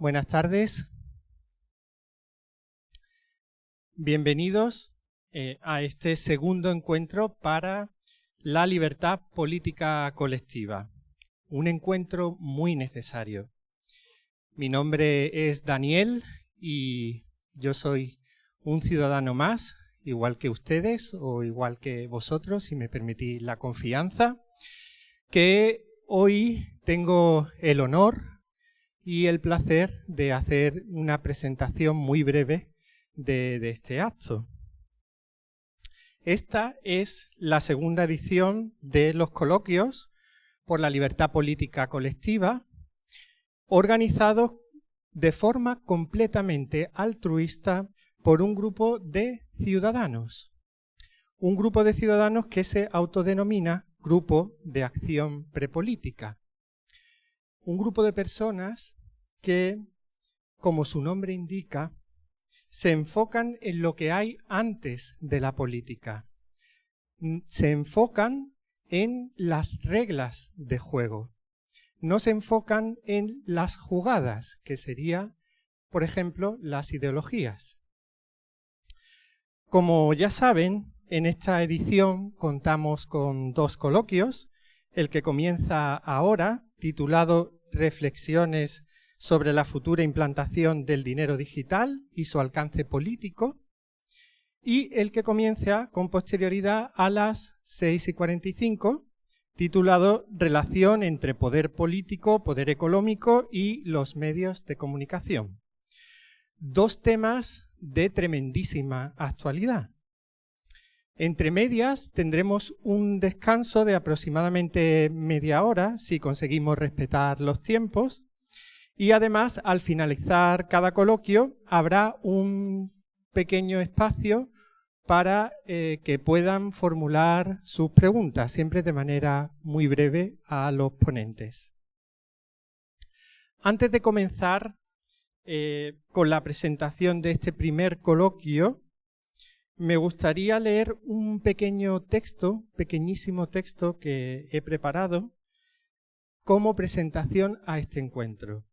Buenas tardes. Bienvenidos a este segundo encuentro para la libertad política colectiva. Un encuentro muy necesario. Mi nombre es Daniel y yo soy un ciudadano más, igual que ustedes o igual que vosotros, si me permitís la confianza, que hoy tengo el honor y el placer de hacer una presentación muy breve de este acto. Esta es la segunda edición de los coloquios por la libertad política colectiva, organizados de forma completamente altruista por un grupo de ciudadanos. Un grupo de ciudadanos que se autodenomina Grupo de Acción Prepolítica. Un grupo de personas que, como su nombre indica, se enfocan en lo que hay antes de la política. Se enfocan en las reglas de juego. No se enfocan en las jugadas, que sería, por ejemplo, las ideologías. Como ya saben, en esta edición contamos con dos coloquios. El que comienza ahora, titulado Reflexiones sobre la futura implantación del dinero digital y su alcance político, y el que comienza con posterioridad a las 6:45, titulado Relación entre poder político, poder económico y los medios de comunicación. Dos temas de tremendísima actualidad. Entre medias tendremos un descanso de aproximadamente media hora, si conseguimos respetar los tiempos, y además, al finalizar cada coloquio, habrá un pequeño espacio para que puedan formular sus preguntas, siempre de manera muy breve a los ponentes. Antes de comenzar con la presentación de este primer coloquio, me gustaría leer un pequeño texto, pequeñísimo texto que he preparado como presentación a este encuentro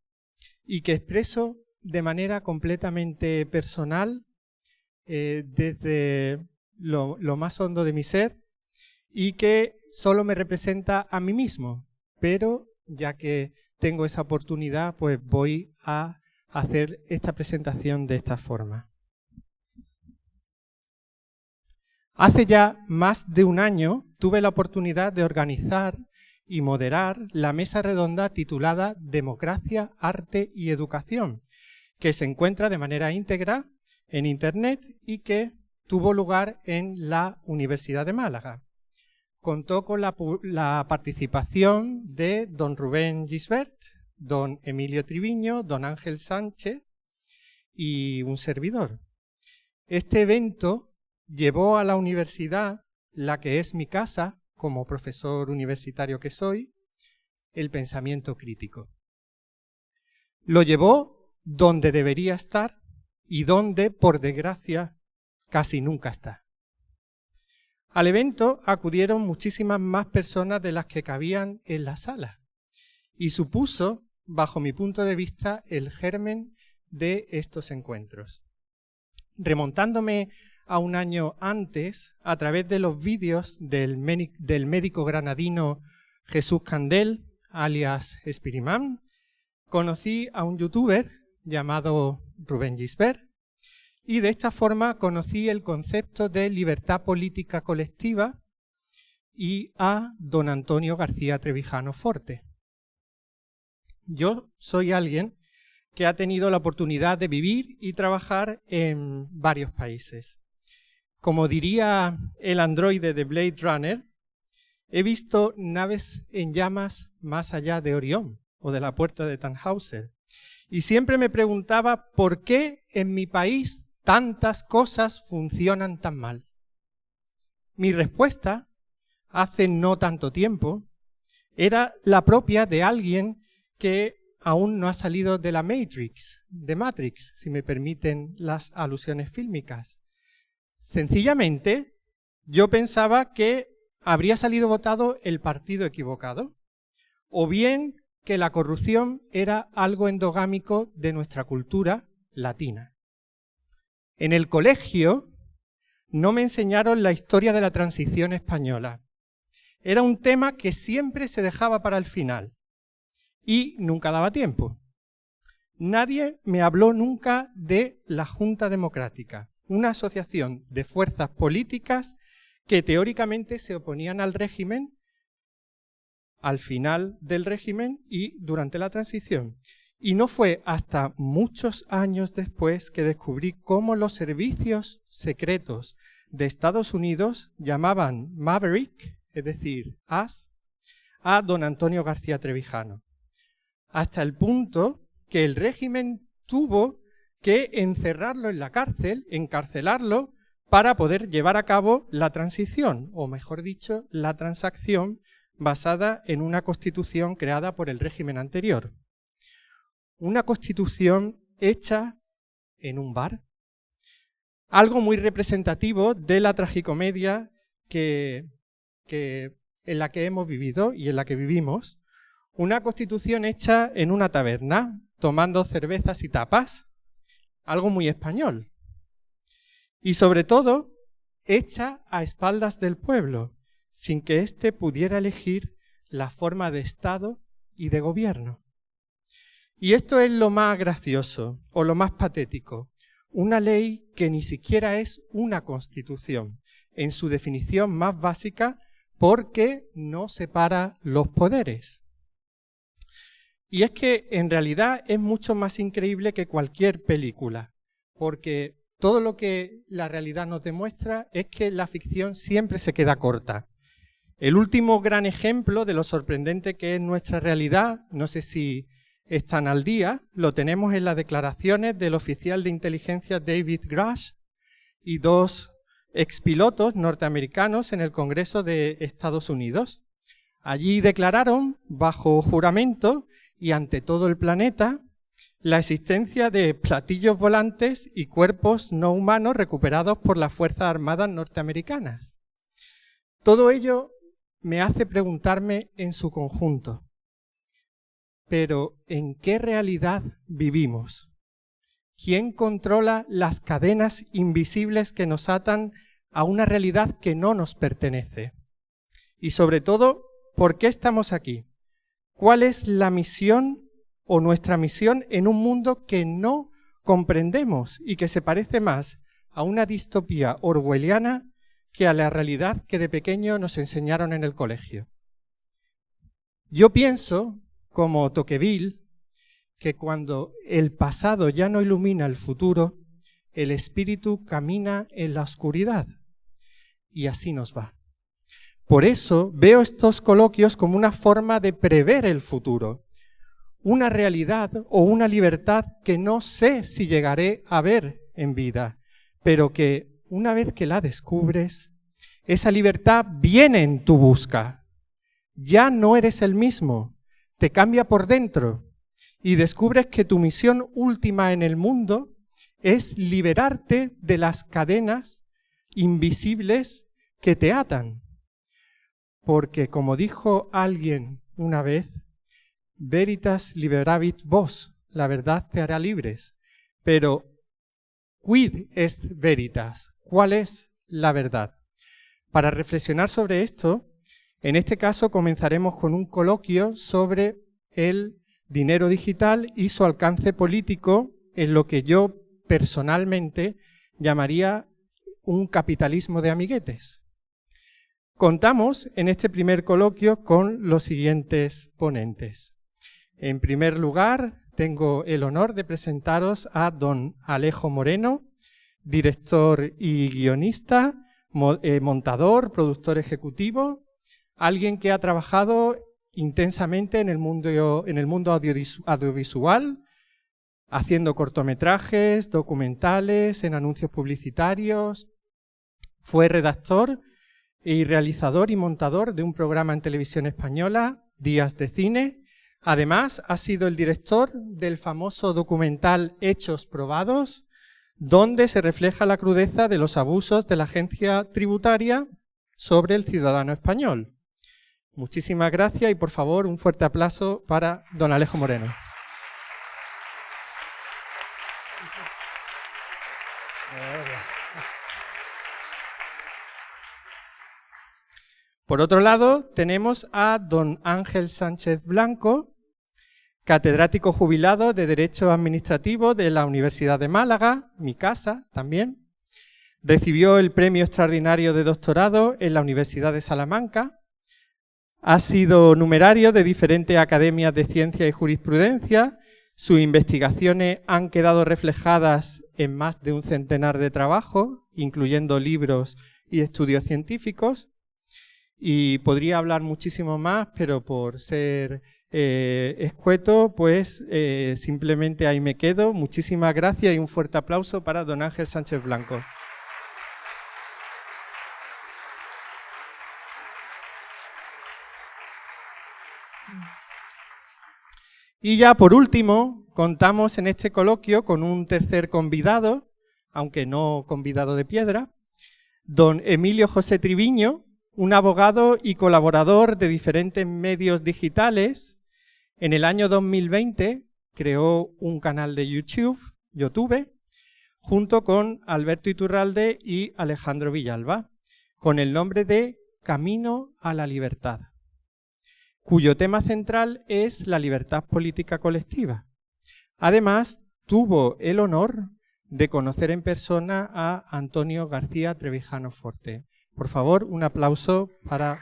y que expreso de manera completamente personal desde lo más hondo de mi ser y que solo me representa a mí mismo, pero ya que tengo esa oportunidad, pues voy a hacer esta presentación de esta forma. Hace ya más de un año tuve la oportunidad de organizar y moderar la mesa redonda titulada Democracia, Arte y Educación, que se encuentra de manera íntegra en Internet y que tuvo lugar en la Universidad de Málaga. Contó con la participación de don Rubén Gisbert, don Emilio Triviño, don Ángel Sánchez y un servidor. Este evento llevó a la universidad, la que es mi casa, como profesor universitario que soy, el pensamiento crítico. Lo llevó donde debería estar y donde, por desgracia, casi nunca está. Al evento acudieron muchísimas más personas de las que cabían en la sala y supuso, bajo mi punto de vista, el germen de estos encuentros. Remontándome a un año antes, a través de los vídeos del médico granadino Jesús Candel, alias Spirimán, conocí a un youtuber llamado Rubén Gisbert y de esta forma conocí el concepto de libertad política colectiva y a don Antonio García Trevijano Forte. Yo soy alguien que ha tenido la oportunidad de vivir y trabajar en varios países. Como diría el androide de Blade Runner, he visto naves en llamas más allá de Orión o de la puerta de Tannhäuser. Y siempre me preguntaba por qué en mi país tantas cosas funcionan tan mal. Mi respuesta, hace no tanto tiempo, era la propia de alguien que aún no ha salido de la Matrix, si me permiten las alusiones fílmicas. Sencillamente, yo pensaba que habría salido votado el partido equivocado, o bien que la corrupción era algo endogámico de nuestra cultura latina. En el colegio no me enseñaron la historia de la transición española. Era un tema que siempre se dejaba para el final y nunca daba tiempo. Nadie me habló nunca de la Junta Democrática, una asociación de fuerzas políticas que teóricamente se oponían al régimen, al final del régimen y durante la transición. Y no fue hasta muchos años después que descubrí cómo los servicios secretos de Estados Unidos llamaban Maverick, es decir, as, a don Antonio García Trevijano. Hasta el punto que el régimen tuvo que encerrarlo en la cárcel, encarcelarlo, para poder llevar a cabo la transición, o mejor dicho, la transacción basada en una constitución creada por el régimen anterior. Una constitución hecha en un bar. Algo muy representativo de la tragicomedia en la que hemos vivido y en la que vivimos. Una constitución hecha en una taberna, tomando cervezas y tapas. Algo muy español. Y sobre todo, hecha a espaldas del pueblo, sin que éste pudiera elegir la forma de Estado y de gobierno. Y esto es lo más gracioso, o lo más patético. Una ley que ni siquiera es una constitución, en su definición más básica, porque no separa los poderes. Y es que en realidad es mucho más increíble que cualquier película, porque todo lo que la realidad nos demuestra es que la ficción siempre se queda corta. El último gran ejemplo de lo sorprendente que es nuestra realidad, no sé si están al día, lo tenemos en las declaraciones del oficial de inteligencia David Grush y dos expilotos norteamericanos en el Congreso de Estados Unidos. Allí declararon, bajo juramento y ante todo el planeta, la existencia de platillos volantes y cuerpos no humanos recuperados por las Fuerzas Armadas norteamericanas. Todo ello me hace preguntarme en su conjunto, pero ¿en qué realidad vivimos? ¿Quién controla las cadenas invisibles que nos atan a una realidad que no nos pertenece? Y sobre todo, ¿por qué estamos aquí? ¿Cuál es la misión o nuestra misión en un mundo que no comprendemos y que se parece más a una distopía orwelliana que a la realidad que de pequeño nos enseñaron en el colegio? Yo pienso, como Tocqueville, que cuando el pasado ya no ilumina el futuro, el espíritu camina en la oscuridad. Y así nos va. Por eso veo estos coloquios como una forma de prever el futuro, una realidad o una libertad que no sé si llegaré a ver en vida, pero que una vez que la descubres, esa libertad viene en tu busca. Ya no eres el mismo, te cambia por dentro y descubres que tu misión última en el mundo es liberarte de las cadenas invisibles que te atan. Porque como dijo alguien una vez, veritas liberavit vos, la verdad te hará libres. Pero, quid est veritas? ¿Cuál es la verdad? Para reflexionar sobre esto, en este caso comenzaremos con un coloquio sobre el dinero digital y su alcance político en lo que yo personalmente llamaría un capitalismo de amiguetes. Contamos en este primer coloquio con los siguientes ponentes. En primer lugar, tengo el honor de presentaros a don Alejo Moreno, director y guionista, montador, productor ejecutivo, alguien que ha trabajado intensamente en el mundo audiovisual, haciendo cortometrajes, documentales, en anuncios publicitarios. Fue redactor y realizador y montador de un programa en televisión española, Días de Cine. Además, ha sido el director del famoso documental Hechos Probados, donde se refleja la crudeza de los abusos de la agencia tributaria sobre el ciudadano español. Muchísimas gracias y, por favor, un fuerte aplauso para don Alejo Moreno. Por otro lado, tenemos a don Ángel Sánchez Blanco, catedrático jubilado de Derecho Administrativo de la Universidad de Málaga, mi casa también. Recibió el Premio Extraordinario de Doctorado en la Universidad de Salamanca. Ha sido numerario de diferentes academias de ciencia y jurisprudencia. Sus investigaciones han quedado reflejadas en más de un centenar de trabajos, incluyendo libros y estudios científicos. Y podría hablar muchísimo más, pero por ser escueto, pues simplemente ahí me quedo. Muchísimas gracias y un fuerte aplauso para don Ángel Sánchez Blanco. Y ya por último, contamos en este coloquio con un tercer convidado, aunque no convidado de piedra, don Emilio José Triviño, un abogado y colaborador de diferentes medios digitales. En el año 2020 creó un canal de YouTube, junto con Alberto Iturralde y Alejandro Villalba, con el nombre de Camino a la Libertad, cuyo tema central es la libertad política colectiva. Además, tuvo el honor de conocer en persona a Antonio García Trevijano Forte. Por favor, un aplauso para...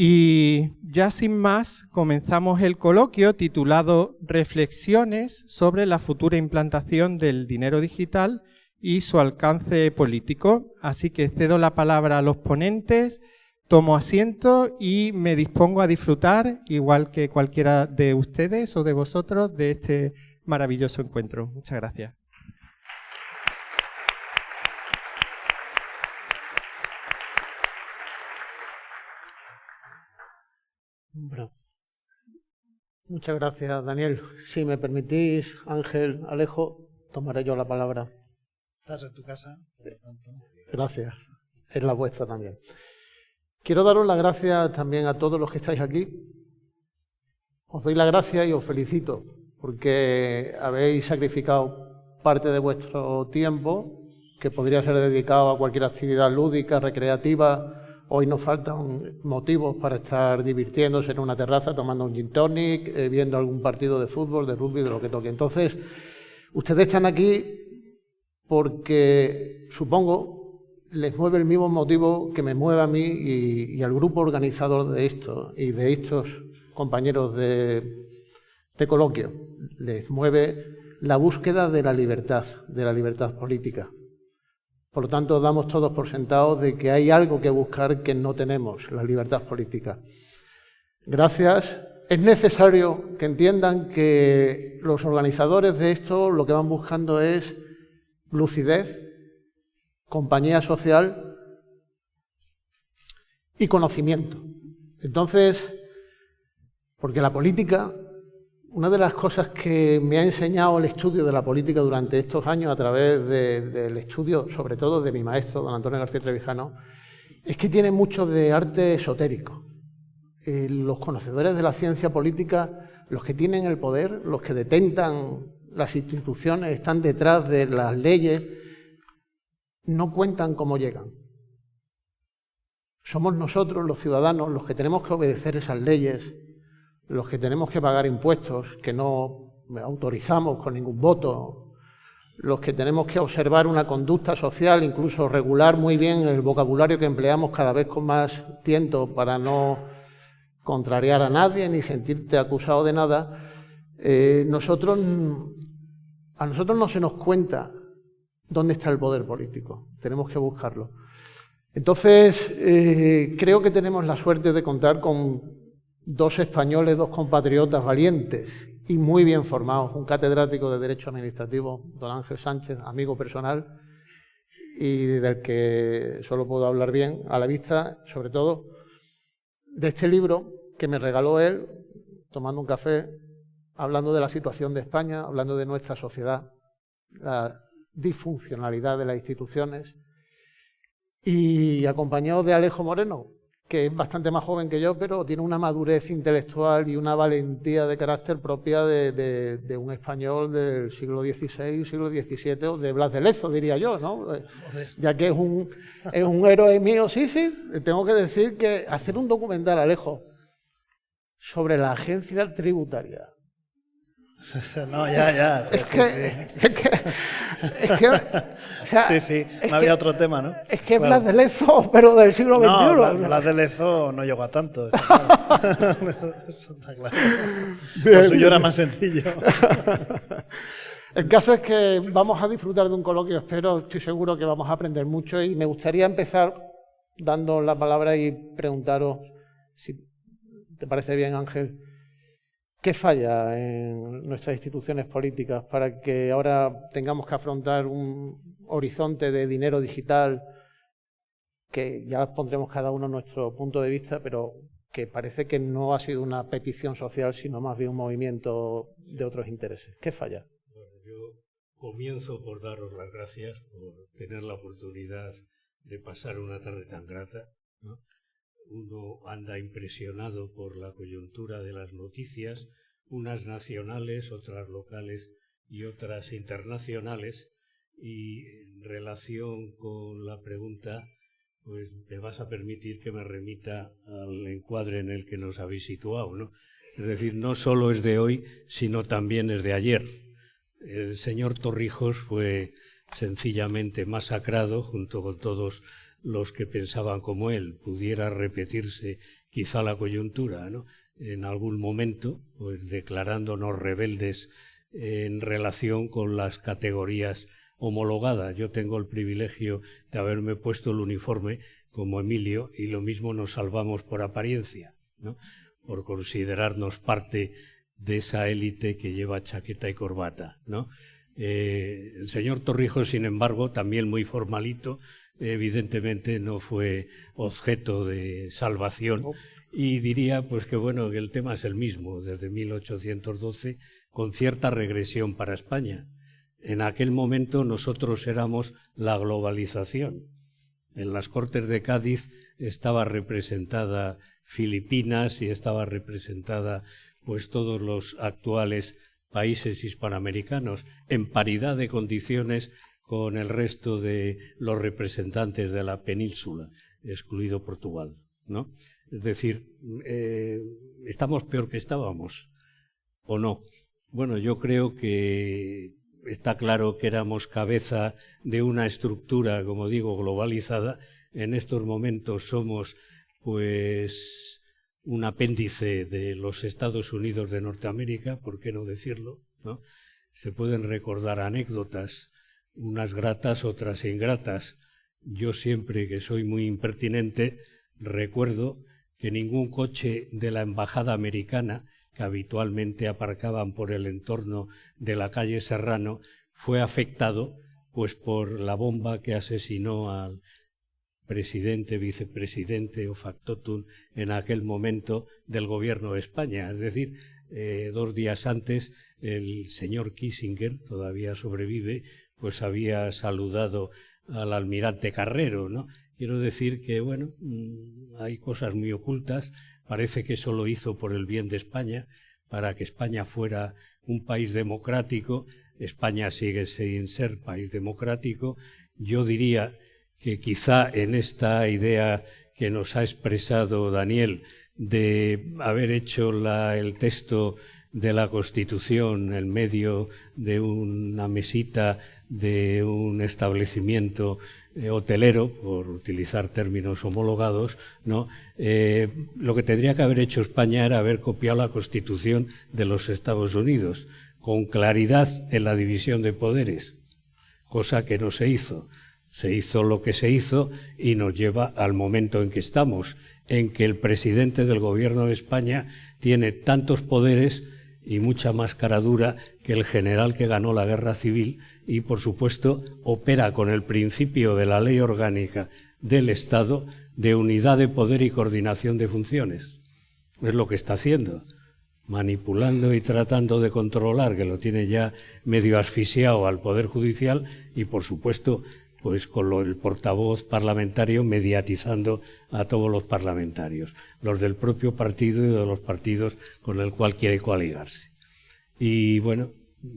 Y ya sin más, comenzamos el coloquio titulado Reflexiones sobre la futura implantación del dinero digital y su alcance político. Así que cedo la palabra a los ponentes, tomo asiento y me dispongo a disfrutar, igual que cualquiera de ustedes o de vosotros, de este maravilloso encuentro. Muchas gracias. Bueno, muchas gracias, Daniel. Si me permitís, Ángel, Alejo, tomaré yo la palabra. Estás en tu casa, por lo tanto. Gracias. Es la vuestra también. Quiero daros las gracias también a todos los que estáis aquí. Os doy las gracias y os felicito porque habéis sacrificado parte de vuestro tiempo, que podría ser dedicado a cualquier actividad lúdica, recreativa. Hoy nos faltan motivos para estar divirtiéndose en una terraza, tomando un gin tonic, viendo algún partido de fútbol, de rugby, de lo que toque. Entonces, ustedes están aquí porque, supongo, les mueve el mismo motivo que me mueve a mí y al grupo organizador de esto y de estos compañeros de coloquio. Les mueve la búsqueda de la libertad política. Por lo tanto, damos todos por sentados de que hay algo que buscar que no tenemos, la libertad política. Gracias. Es necesario que entiendan que los organizadores de esto lo que van buscando es lucidez, compañía social y conocimiento. Entonces, porque la política, una de las cosas que me ha enseñado el estudio de la política durante estos años a través del estudio, sobre todo de mi maestro, don Antonio García Trevijano, es que tiene mucho de arte esotérico. Los conocedores de la ciencia política, los que tienen el poder, los que detentan las instituciones, están detrás de las leyes, no cuentan cómo llegan. Somos nosotros, los ciudadanos, los que tenemos que obedecer esas leyes, los que tenemos que pagar impuestos que no autorizamos con ningún voto, los que tenemos que observar una conducta social, incluso regular muy bien el vocabulario que empleamos cada vez con más tiento para no contrariar a nadie ni sentirte acusado de nada. A nosotros no se nos cuenta dónde está el poder político, tenemos que buscarlo. Entonces, creo que tenemos la suerte de contar con dos españoles, dos compatriotas valientes y muy bien formados, un catedrático de Derecho Administrativo, don Ángel Sánchez, amigo personal, y del que solo puedo hablar bien, a la vista, sobre todo, de este libro que me regaló él, tomando un café hablando de la situación de España, hablando de nuestra sociedad, la disfuncionalidad de las instituciones, y acompañado de Alejo Moreno, que es bastante más joven que yo, pero tiene una madurez intelectual y una valentía de carácter propia de un español del siglo XVI, siglo XVII, o de Blas de Lezo, diría yo, ¿no? Ya que es un héroe mío. Sí, tengo que decir que hacer un documental, Alejo, sobre la agencia tributaria. No, ya. Es que, o sea, Sí, no había otro tema, ¿no? Es que Blas de Lezo, pero del siglo XXI. No, Blas de Lezo no llegó a tanto. Eso está claro. Lo suyo era más sencillo. El caso es que vamos a disfrutar de un coloquio, estoy seguro que vamos a aprender mucho, y me gustaría empezar dando la palabra y preguntaros, si te parece bien, Ángel, ¿qué falla en nuestras instituciones políticas para que ahora tengamos que afrontar un horizonte de dinero digital, que ya pondremos cada uno nuestro punto de vista, pero que parece que no ha sido una petición social, sino más bien un movimiento de otros intereses? ¿Qué falla? Bueno, yo comienzo por daros las gracias por tener la oportunidad de pasar una tarde tan grata, ¿no? Uno anda impresionado por la coyuntura de las noticias, unas nacionales, otras locales y otras internacionales, y en relación con la pregunta, pues me vas a permitir que me remita al encuadre en el que nos habéis situado, ¿no? Es decir, no solo es de hoy, sino también es de ayer. El señor Torrijos fue sencillamente masacrado junto con todos los que pensaban como él. Pudiera repetirse quizá la coyuntura, ¿no? En algún momento, pues declarándonos rebeldes en relación con las categorías homologadas. Yo tengo el privilegio de haberme puesto el uniforme como Emilio, y lo mismo nos salvamos por apariencia, ¿no? Por considerarnos parte de esa élite que lleva chaqueta y corbata, ¿no? El señor Torrijos, sin embargo, también muy formalito, evidentemente no fue objeto de salvación, y diría pues que bueno, que el tema es el mismo desde 1812, con cierta regresión para España. En aquel momento nosotros éramos la globalización. En las Cortes de Cádiz estaba representada Filipinas y estaba representada pues todos los actuales países hispanoamericanos, en paridad de condiciones con el resto de los representantes de la península, excluido Portugal, ¿no? Es decir, ¿estamos peor que estábamos o no? Bueno, yo creo que está claro que éramos cabeza de una estructura, como digo, globalizada. En estos momentos somos, pues, un apéndice de los Estados Unidos de Norteamérica, ¿por qué no decirlo, ¿no? Se pueden recordar anécdotas, unas gratas, otras ingratas. Yo siempre, que soy muy impertinente, recuerdo que ningún coche de la embajada americana, que habitualmente aparcaban por el entorno de la calle Serrano, fue afectado pues por la bomba que asesinó al presidente, vicepresidente o factotum en aquel momento del gobierno de España. Es decir, 2 días antes el señor Kissinger, todavía sobrevive, pues había saludado al almirante Carrero, ¿no? Quiero decir que, bueno, hay cosas muy ocultas. Parece que eso lo hizo por el bien de España, para que España fuera un país democrático. España sigue sin ser país democrático. Yo diría que quizá en esta idea que nos ha expresado Daniel de haber hecho el texto de la Constitución en medio de una mesita de un establecimiento hotelero, por utilizar términos homologados, ¿no? Lo que tendría que haber hecho España era haber copiado la Constitución de los Estados Unidos, con claridad en la división de poderes, cosa que no se hizo. Se hizo lo que se hizo y nos lleva al momento en que estamos, en que el presidente del Gobierno de España tiene tantos poderes y mucha más cara dura que el general que ganó la guerra civil y, por supuesto, opera con el principio de la ley orgánica del Estado de unidad de poder y coordinación de funciones. Es lo que está haciendo. manipulando y tratando de controlar, que lo tiene ya medio asfixiado al Poder Judicial, y por supuesto pues con el portavoz parlamentario mediatizando a todos los parlamentarios, los del propio partido y de los partidos con el cual quiere coaligarse. Y bueno,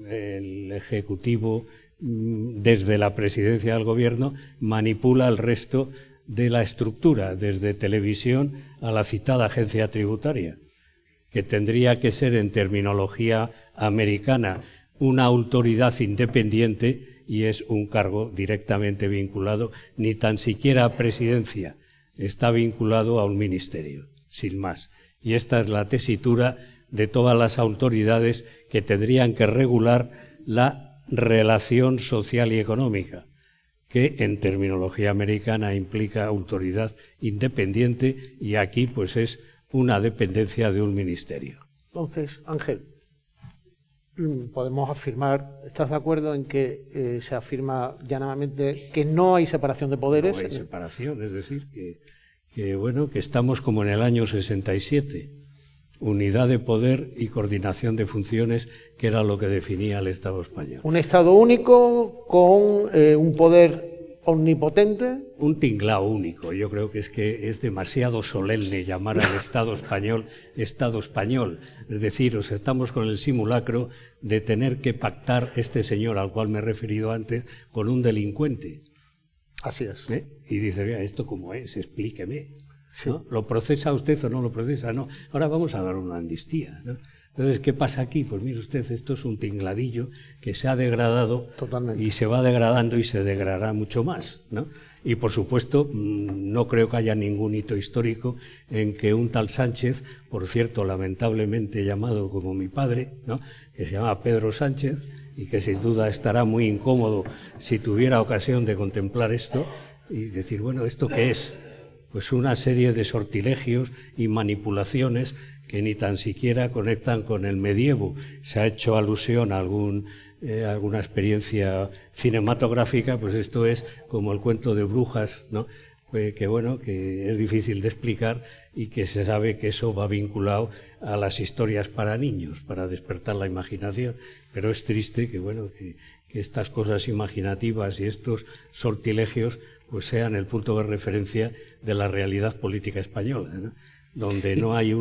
el Ejecutivo, desde la presidencia del Gobierno, manipula el resto de la estructura, desde televisión a la citada agencia tributaria, que tendría que ser, en terminología americana, una autoridad independiente, y es un cargo directamente vinculado, ni tan siquiera a presidencia, está vinculado a un ministerio, sin más. Y esta es la tesitura de todas las autoridades que tendrían que regular la relación social y económica, que en terminología americana implica autoridad independiente, y aquí pues es una dependencia de un ministerio. Entonces, Ángel, podemos afirmar, ¿estás de acuerdo en que se afirma llanamente que no hay separación de poderes? No hay separación, es decir, que estamos como en el año 67, unidad de poder y coordinación de funciones, que era lo que definía el Estado español. Un Estado único con un poder omnipotente. Un tinglao único. Yo creo que es demasiado solemne llamar al Estado español Estado español. Es decir, estamos con el simulacro de tener que pactar este señor al cual me he referido antes con un delincuente. Así es. Y dice, mira, ¿esto cómo es? Explíqueme. Sí. ¿No? ¿Lo procesa usted o no lo procesa? No. Ahora vamos a dar una amnistía, ¿no? Entonces, ¿qué pasa aquí? Pues mire usted, esto es un tingladillo que se ha degradado. Totalmente. Y se va degradando y se degradará mucho más, ¿no? Y, por supuesto, no creo que haya ningún hito histórico en que un tal Sánchez, por cierto, lamentablemente llamado como mi padre, ¿no?, que se llama Pedro Sánchez, y que sin duda estará muy incómodo si tuviera ocasión de contemplar esto y decir, bueno, ¿esto qué es? Pues una serie de sortilegios y manipulaciones que ni tan siquiera conectan con el medievo. Se ha hecho alusión a alguna experiencia cinematográfica, pues esto es como el cuento de brujas, ¿no?, que es difícil de explicar, y que se sabe que eso va vinculado a las historias para niños, para despertar la imaginación. Pero es triste que estas cosas imaginativas y estos sortilegios pues sean el punto de referencia de la realidad política española, ¿no?, donde no hay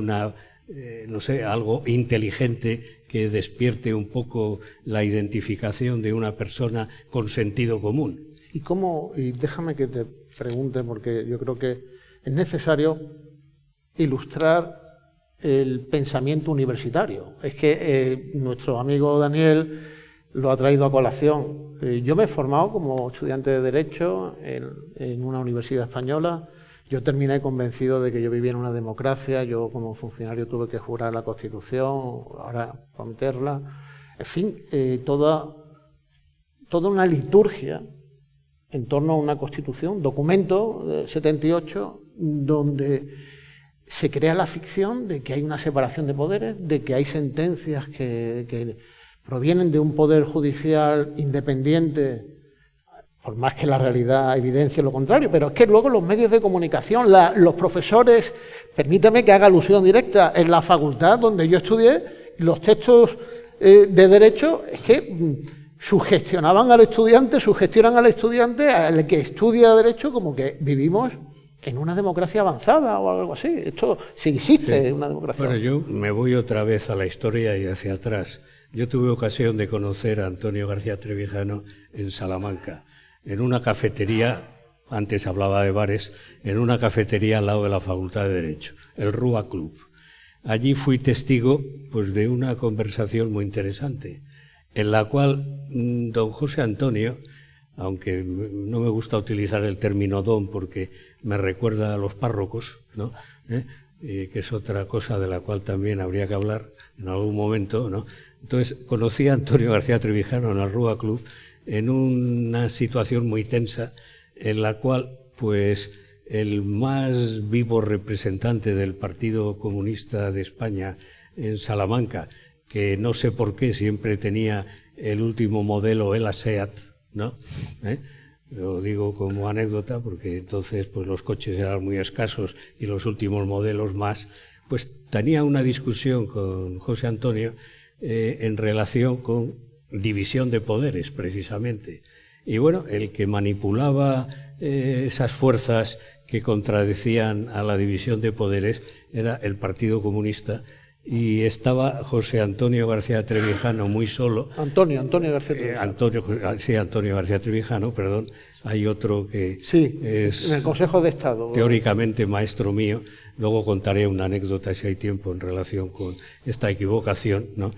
algo inteligente que despierte un poco la identificación de una persona con sentido común. Y déjame que te pregunte, porque yo creo que es necesario ilustrar el pensamiento universitario. Es que nuestro amigo Daniel lo ha traído a colación. Yo me he formado como estudiante de Derecho en una universidad española. Yo terminé convencido de que yo vivía en una democracia. Yo como funcionario tuve que jurar la Constitución, ahora prometerla. En fin, toda una liturgia en torno a una Constitución, documento de 78, donde se crea la ficción de que hay una separación de poderes, de que hay sentencias que provienen de un poder judicial independiente, por más que la realidad evidencie lo contrario. Pero es que luego los medios de comunicación, los profesores, permítame que haga alusión directa, en la facultad donde yo estudié, los textos de Derecho, es que sugestionan al estudiante, al que estudia Derecho, como que vivimos en una democracia avanzada o algo así. Esto sí existe, una democracia. Bueno, yo me voy otra vez a la historia y hacia atrás. Yo tuve ocasión de conocer a Antonio García Trevijano en Salamanca, en una cafetería, antes hablaba de bares, en una cafetería al lado de la Facultad de Derecho, el Rúa Club. Allí fui testigo pues, de una conversación muy interesante, en la cual don José Antonio, aunque no me gusta utilizar el término don porque me recuerda a los párrocos, ¿no?, que es otra cosa de la cual también habría que hablar en algún momento, ¿no? Entonces conocí a Antonio García Trevijano en el Rúa Club en una situación muy tensa, en la cual pues el más vivo representante del Partido Comunista de España en Salamanca, que no sé por qué siempre tenía el último modelo, el SEAT, ¿no? Lo digo como anécdota porque entonces pues los coches eran muy escasos y los últimos modelos más, pues tenía una discusión con José Antonio en relación con división de poderes, precisamente. Y bueno, el que manipulaba esas fuerzas que contradecían a la división de poderes era el Partido Comunista, y estaba José Antonio García Trevijano muy solo. Antonio García Trevijano. Antonio García Trevijano, perdón. Hay otro que es en el Consejo de Estado. Teóricamente maestro mío. Luego contaré una anécdota, si hay tiempo, en relación con esta equivocación, ¿no?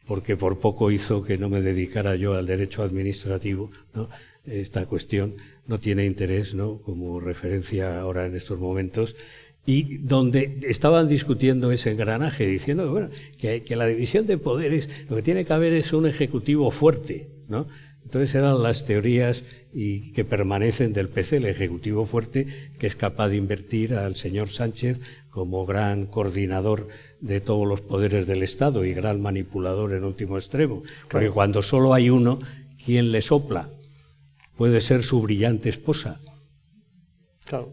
Porque por poco hizo que no me dedicara yo al derecho administrativo, ¿no? Esta cuestión no tiene interés, ¿no?, como referencia ahora en estos momentos. Y donde estaban discutiendo ese engranaje, diciendo bueno, que la división de poderes, lo que tiene que haber es un ejecutivo fuerte, ¿no? Entonces eran las teorías y que permanecen del PC, el ejecutivo fuerte, que es capaz de invertir al señor Sánchez como gran coordinador de todos los poderes del Estado y gran manipulador en último extremo. Porque cuando solo hay uno, ¿quién le sopla? Puede ser su brillante esposa. Claro.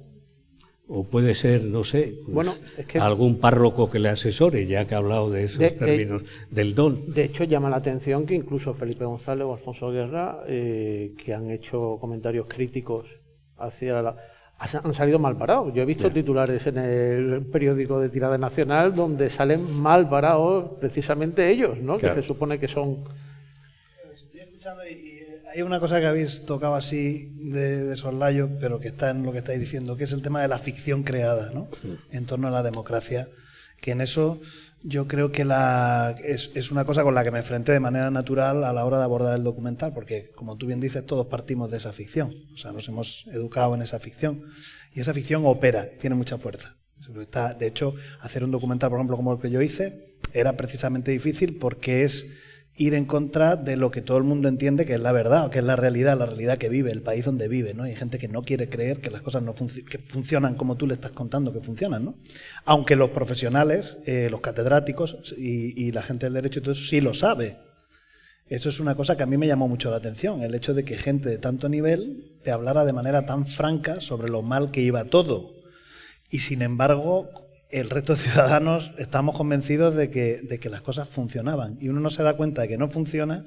O puede ser, no sé, pues, bueno, es que algún párroco que le asesore, ya que ha hablado de esos términos del don. De hecho, llama la atención que incluso Felipe González o Alfonso Guerra, que han hecho comentarios críticos hacia han salido mal parados. Yo he visto titulares en el periódico de tirada nacional donde salen mal parados precisamente ellos, ¿no? Claro. Que se supone que son... Estoy escuchando y hay una cosa que habéis tocado así de soslayo, pero que está en lo que estáis diciendo, que es el tema de la ficción creada, ¿no?, en torno a la democracia, que en eso yo creo que es una cosa con la que me enfrenté de manera natural a la hora de abordar el documental, porque, como tú bien dices, todos partimos de esa ficción, o sea, nos hemos educado en esa ficción, y esa ficción opera, tiene mucha fuerza. De hecho, hacer un documental, por ejemplo, como el que yo hice, era precisamente difícil porque es ir en contra de lo que todo el mundo entiende que es la verdad, que es la realidad que vive, el país donde vive, ¿no? Hay gente que no quiere creer que las cosas no que funcionan como tú le estás contando que funcionan, ¿no? Aunque los profesionales, los catedráticos y la gente del derecho y todo eso sí lo sabe. Eso es una cosa que a mí me llamó mucho la atención, el hecho de que gente de tanto nivel te hablara de manera tan franca sobre lo mal que iba todo. Y sin embargo, el resto de ciudadanos estamos convencidos de que las cosas funcionaban. Y uno no se da cuenta de que no funciona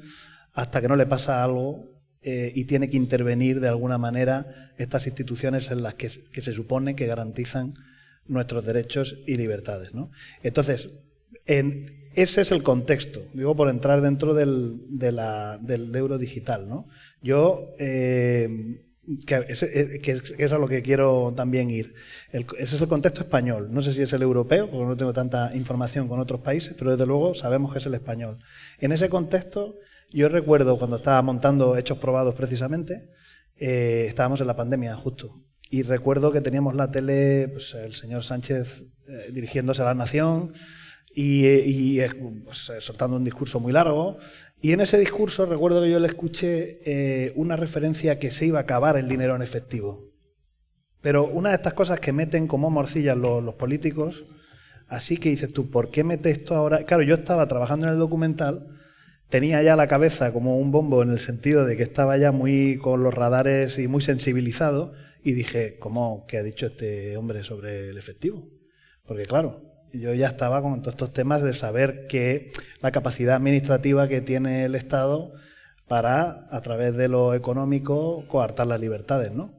hasta que no le pasa algo y tiene que intervenir de alguna manera estas instituciones en las que se supone que garantizan nuestros derechos y libertades, ¿no? Entonces, ese es el contexto, digo, por entrar dentro del euro digital, ¿no? Yo... que es a lo que quiero también ir. Ese es el contexto español. No sé si es el europeo, porque no tengo tanta información con otros países, pero desde luego sabemos que es el español. En ese contexto, yo recuerdo cuando estaba montando Hechos Probados precisamente, estábamos en la pandemia justo, y recuerdo que teníamos la tele, pues, el señor Sánchez dirigiéndose a la nación y pues, soltando un discurso muy largo. Y en ese discurso recuerdo que yo le escuché una referencia que se iba a acabar el dinero en efectivo. Pero una de estas cosas que meten como morcillas los políticos, así que dices tú, ¿por qué metes esto ahora? Claro, yo estaba trabajando en el documental, tenía ya la cabeza como un bombo en el sentido de que estaba ya muy con los radares y muy sensibilizado, y dije, ¿cómo que ha dicho este hombre sobre el efectivo? Porque claro, yo ya estaba con todos estos temas de saber que la capacidad administrativa que tiene el Estado para, a través de lo económico, coartar las libertades, ¿no?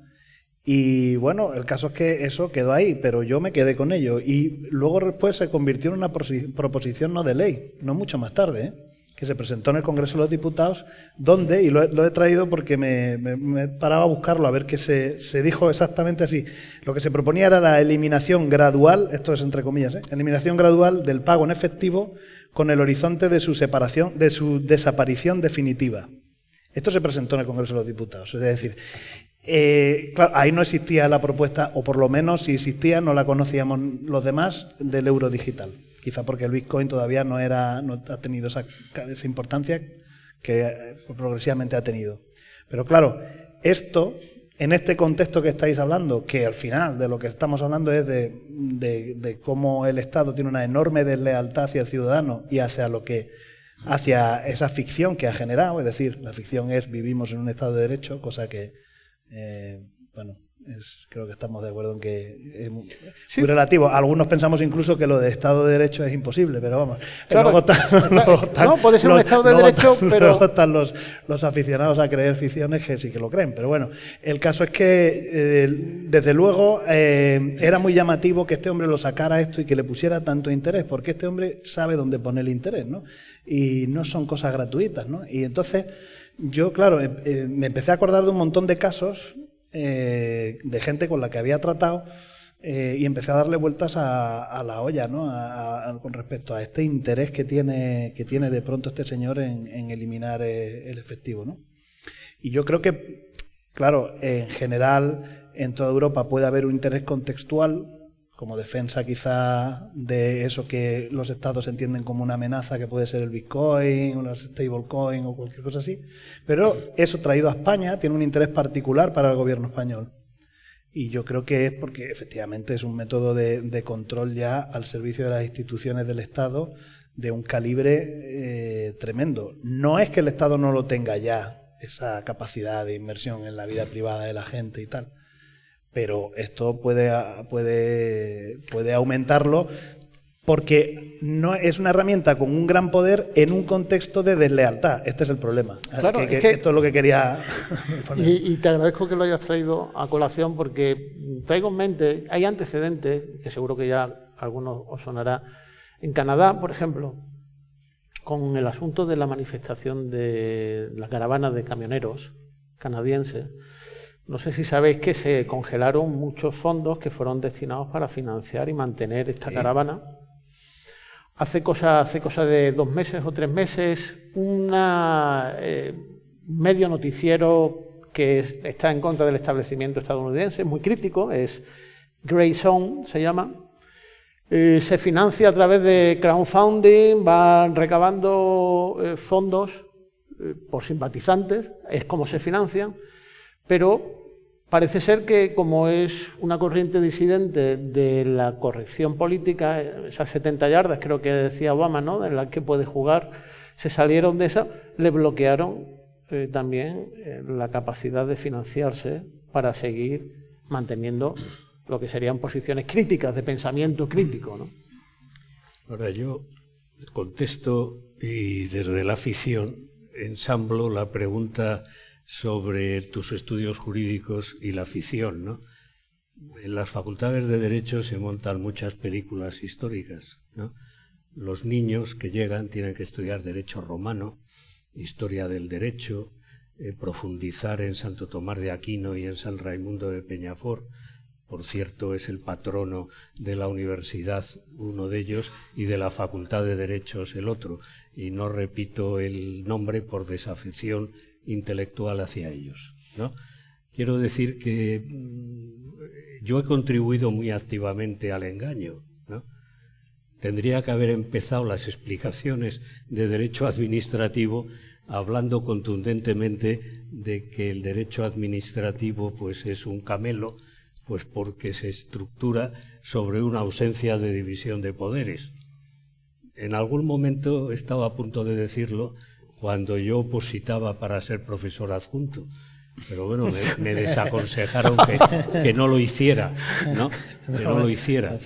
Y bueno, el caso es que eso quedó ahí, pero yo me quedé con ello. Y luego después se convirtió en una proposición no de ley, no mucho más tarde, que se presentó en el Congreso de los Diputados, donde, y lo he traído porque me paraba a buscarlo, a ver qué se dijo exactamente así. Lo que se proponía era la eliminación gradual, esto es entre comillas, eliminación gradual del pago en efectivo con el horizonte de su separación, de su desaparición definitiva. Esto se presentó en el Congreso de los Diputados, es decir, claro, ahí no existía la propuesta, o por lo menos si existía no la conocíamos los demás, del euro digital. Quizá porque el Bitcoin todavía no ha tenido esa importancia que progresivamente ha tenido. Pero claro, esto, en este contexto que estáis hablando, que al final de lo que estamos hablando es de cómo el Estado tiene una enorme deslealtad hacia el ciudadano y hacia esa ficción que ha generado, es decir, la ficción es vivimos en un Estado de Derecho, cosa que, bueno, Creo que estamos de acuerdo en que es muy relativo. Algunos pensamos incluso que lo de Estado de Derecho es imposible, pero vamos. Claro, no, puede ser un Estado de Derecho, pero... Luego están los aficionados a creer ficciones que sí que lo creen. Pero bueno, el caso es que, desde luego, era muy llamativo que este hombre lo sacara esto y que le pusiera tanto interés, porque este hombre sabe dónde pone el interés, ¿no? Y no son cosas gratuitas, ¿no? Y entonces, yo, claro, me empecé a acordar de un montón de casos de gente con la que había tratado y empecé a darle vueltas a la olla, ¿no? Con respecto a este interés que tiene de pronto este señor en eliminar el efectivo, ¿no? Y yo creo que, claro, en general en toda Europa puede haber un interés contextual como defensa quizá de eso que los estados entienden como una amenaza, que puede ser el Bitcoin, o los stablecoin o cualquier cosa así. Pero eso traído a España tiene un interés particular para el gobierno español. Y yo creo que es porque efectivamente es un método de control ya al servicio de las instituciones del Estado de un calibre tremendo. No es que el Estado no lo tenga ya, esa capacidad de inmersión en la vida privada de la gente y tal, pero esto puede aumentarlo porque no es una herramienta con un gran poder en un contexto de deslealtad. Este es el problema. Claro, Esto es lo que quería poner. Y te agradezco que lo hayas traído a colación porque traigo en mente, hay antecedentes, que seguro que ya a algunos os sonará. En Canadá, por ejemplo, con el asunto de la manifestación de la caravana de camioneros canadienses, no sé si sabéis que se congelaron muchos fondos que fueron destinados para financiar y mantener esta caravana. Hace cosa de 2 meses o 3 meses, un medio noticiero que está en contra del establecimiento estadounidense, muy crítico, es Grey Zone, se llama. Se financia a través de crowdfunding, va recabando fondos por simpatizantes, es como se financian, pero parece ser que como es una corriente disidente de la corrección política, esas 70 yardas creo que decía Obama, ¿no?, en las que puede jugar, se salieron de esa, le bloquearon también la capacidad de financiarse para seguir manteniendo lo que serían posiciones críticas, de pensamiento crítico, ¿no? Ahora yo contesto y desde la afición ensamblo la pregunta sobre tus estudios jurídicos y la ficción, ¿no? En las facultades de Derecho se montan muchas películas históricas, ¿no? Los niños que llegan tienen que estudiar Derecho romano, Historia del Derecho, profundizar en Santo Tomás de Aquino y en San Raimundo de Peñafort. Por cierto, es el patrono de la universidad, uno de ellos, y de la Facultad de Derechos, el otro. Y no repito el nombre por desafección intelectual hacia ellos, ¿no? Quiero decir que yo he contribuido muy activamente al engaño, ¿no? Tendría que haber empezado las explicaciones de derecho administrativo hablando contundentemente de que el derecho administrativo pues es un camelo, pues porque se estructura sobre una ausencia de división de poderes. En algún momento estaba a punto de decirlo cuando yo opositaba para ser profesor adjunto, pero bueno, me desaconsejaron que no lo hiciera, ¿no? Que no lo hiciera.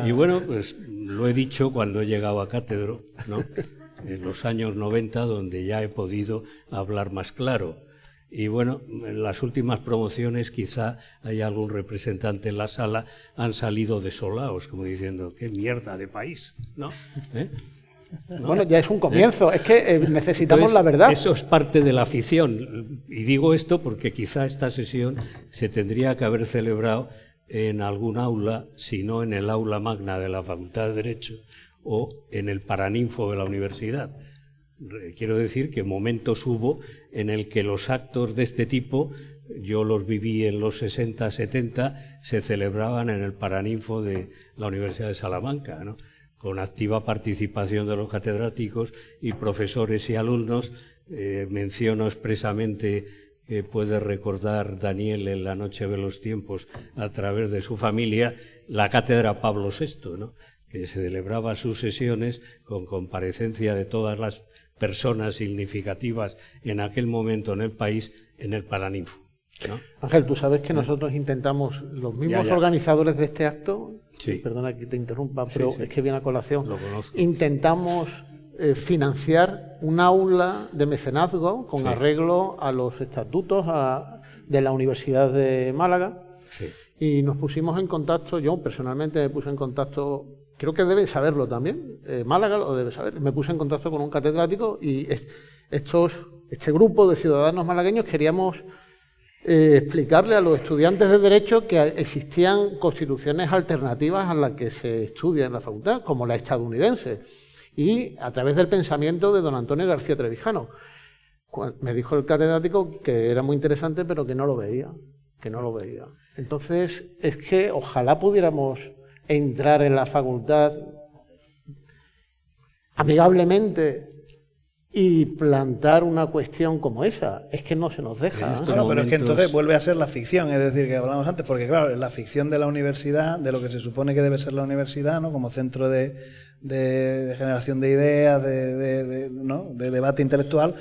Y bueno, pues lo he dicho cuando he llegado a cátedro, ¿no?, en los años 90, donde ya he podido hablar más claro. Y bueno, en las últimas promociones quizá hay algún representante en la sala, han salido desolados, como diciendo, qué mierda de país, ¿no? ¿No? Bueno, ya es un comienzo, es que necesitamos la verdad. Eso es parte de la afición. Y digo esto porque quizá esta sesión se tendría que haber celebrado en algún aula, si no en el aula magna de la Facultad de Derecho o en el Paraninfo de la universidad. Quiero decir que momentos hubo en el que los actos de este tipo, yo los viví en los 60, 70, se celebraban en el Paraninfo de la Universidad de Salamanca, ¿no?, con activa participación de los catedráticos y profesores y alumnos. Menciono expresamente que puede recordar Daniel en La Noche de los Tiempos, a través de su familia, la cátedra Pablo VI, ¿no?, que se celebraba sus sesiones con comparecencia de todas las personas significativas en aquel momento en el país, en el Paraninfo. ¿no? Ángel, tú sabes que nosotros intentamos, los mismos organizadores de este acto, perdona que te interrumpa, pero es que viene a colación, intentamos financiar un aula de mecenazgo con arreglo a los estatutos de la Universidad de Málaga y nos pusimos en contacto, yo personalmente me puse en contacto, creo que debe saberlo también, Málaga lo debe saber, me puse en contacto con un catedrático y este grupo de ciudadanos malagueños queríamos explicarle a los estudiantes de Derecho que existían constituciones alternativas a las que se estudia en la facultad, como la estadounidense, y a través del pensamiento de don Antonio García Trevijano. Me dijo el catedrático que era muy interesante, pero que no lo veía, Entonces, es que ojalá pudiéramos entrar en la facultad amigablemente y plantar una cuestión como esa. Es que no se nos deja. Claro, pero es que entonces vuelve a ser la ficción, es decir, que hablábamos antes, porque claro, la ficción de la universidad, de lo que se supone que debe ser la universidad, ¿no? Como centro de generación de ideas, de debate intelectual,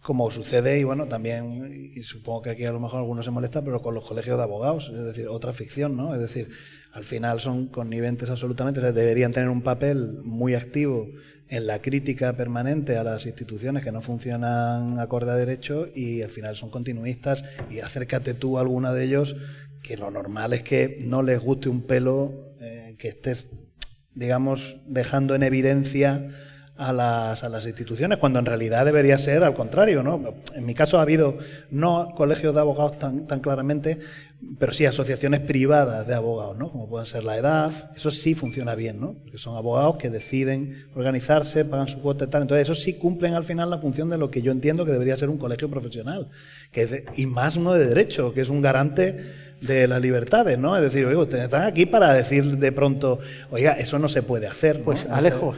como sucede, y bueno, también, y supongo que aquí a lo mejor algunos se molestan, pero con los colegios de abogados, es decir, otra ficción, ¿no? Es decir, al final son conniventes absolutamente, o sea, deberían tener un papel muy activo en la crítica permanente a las instituciones que no funcionan acorde a derecho y al final son continuistas, y acércate tú a alguno de ellos, que lo normal es que no les guste un pelo que estés, digamos, dejando en evidencia a las instituciones, cuando en realidad debería ser al contrario, ¿no? En mi caso ha habido no colegios de abogados tan claramente, pero sí asociaciones privadas de abogados, ¿no? Como pueden ser la EDAF, eso sí funciona bien, ¿no? Porque son abogados que deciden organizarse, pagan su cuota y tal, entonces eso sí cumplen al final la función de lo que yo entiendo que debería ser un colegio profesional, y más uno de derecho, que es un garante de las libertades, ¿no? Es decir, oye, ustedes están aquí para decir de pronto, oiga, eso no se puede hacer, ¿no? Pues Alejo,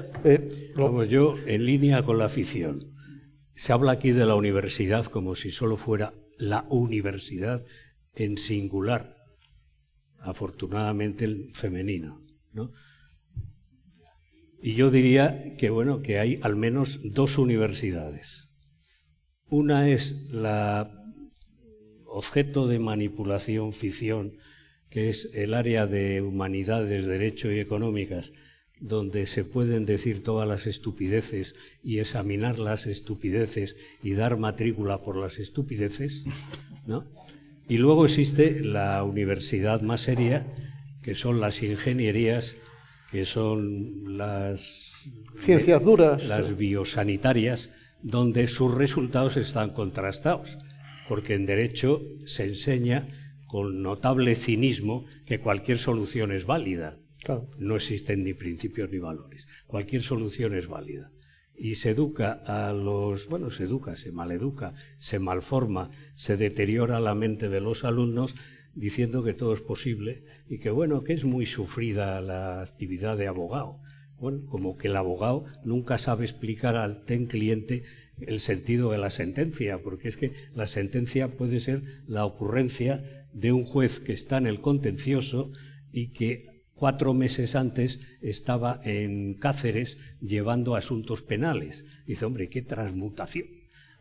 vamos, yo en línea con la afición. Se habla aquí de la universidad como si solo fuera la universidad en singular, afortunadamente el femenino, ¿no? Y yo diría que bueno, que hay al menos dos universidades. Una es la objeto de manipulación, ficción, que es el área de humanidades, derecho y económicas, donde se pueden decir todas las estupideces y examinar las estupideces y dar matrícula por las estupideces, ¿no? Y luego existe la universidad más seria, que son las ingenierías, que son las ciencias duras, las biosanitarias, donde sus resultados están contrastados, porque en derecho se enseña con notable cinismo que cualquier solución es válida. Claro. No existen ni principios ni valores. Cualquier solución es válida. Y se educa a los... Bueno, se educa, se maleduca, se malforma, se deteriora la mente de los alumnos diciendo que todo es posible y que, bueno, que es muy sufrida la actividad de abogado. Bueno, como que el abogado nunca sabe explicar al cliente el sentido de la sentencia, porque es que la sentencia puede ser la ocurrencia de un juez que está en el contencioso y que 4 meses antes estaba en Cáceres llevando asuntos penales. Dice, hombre, qué transmutación.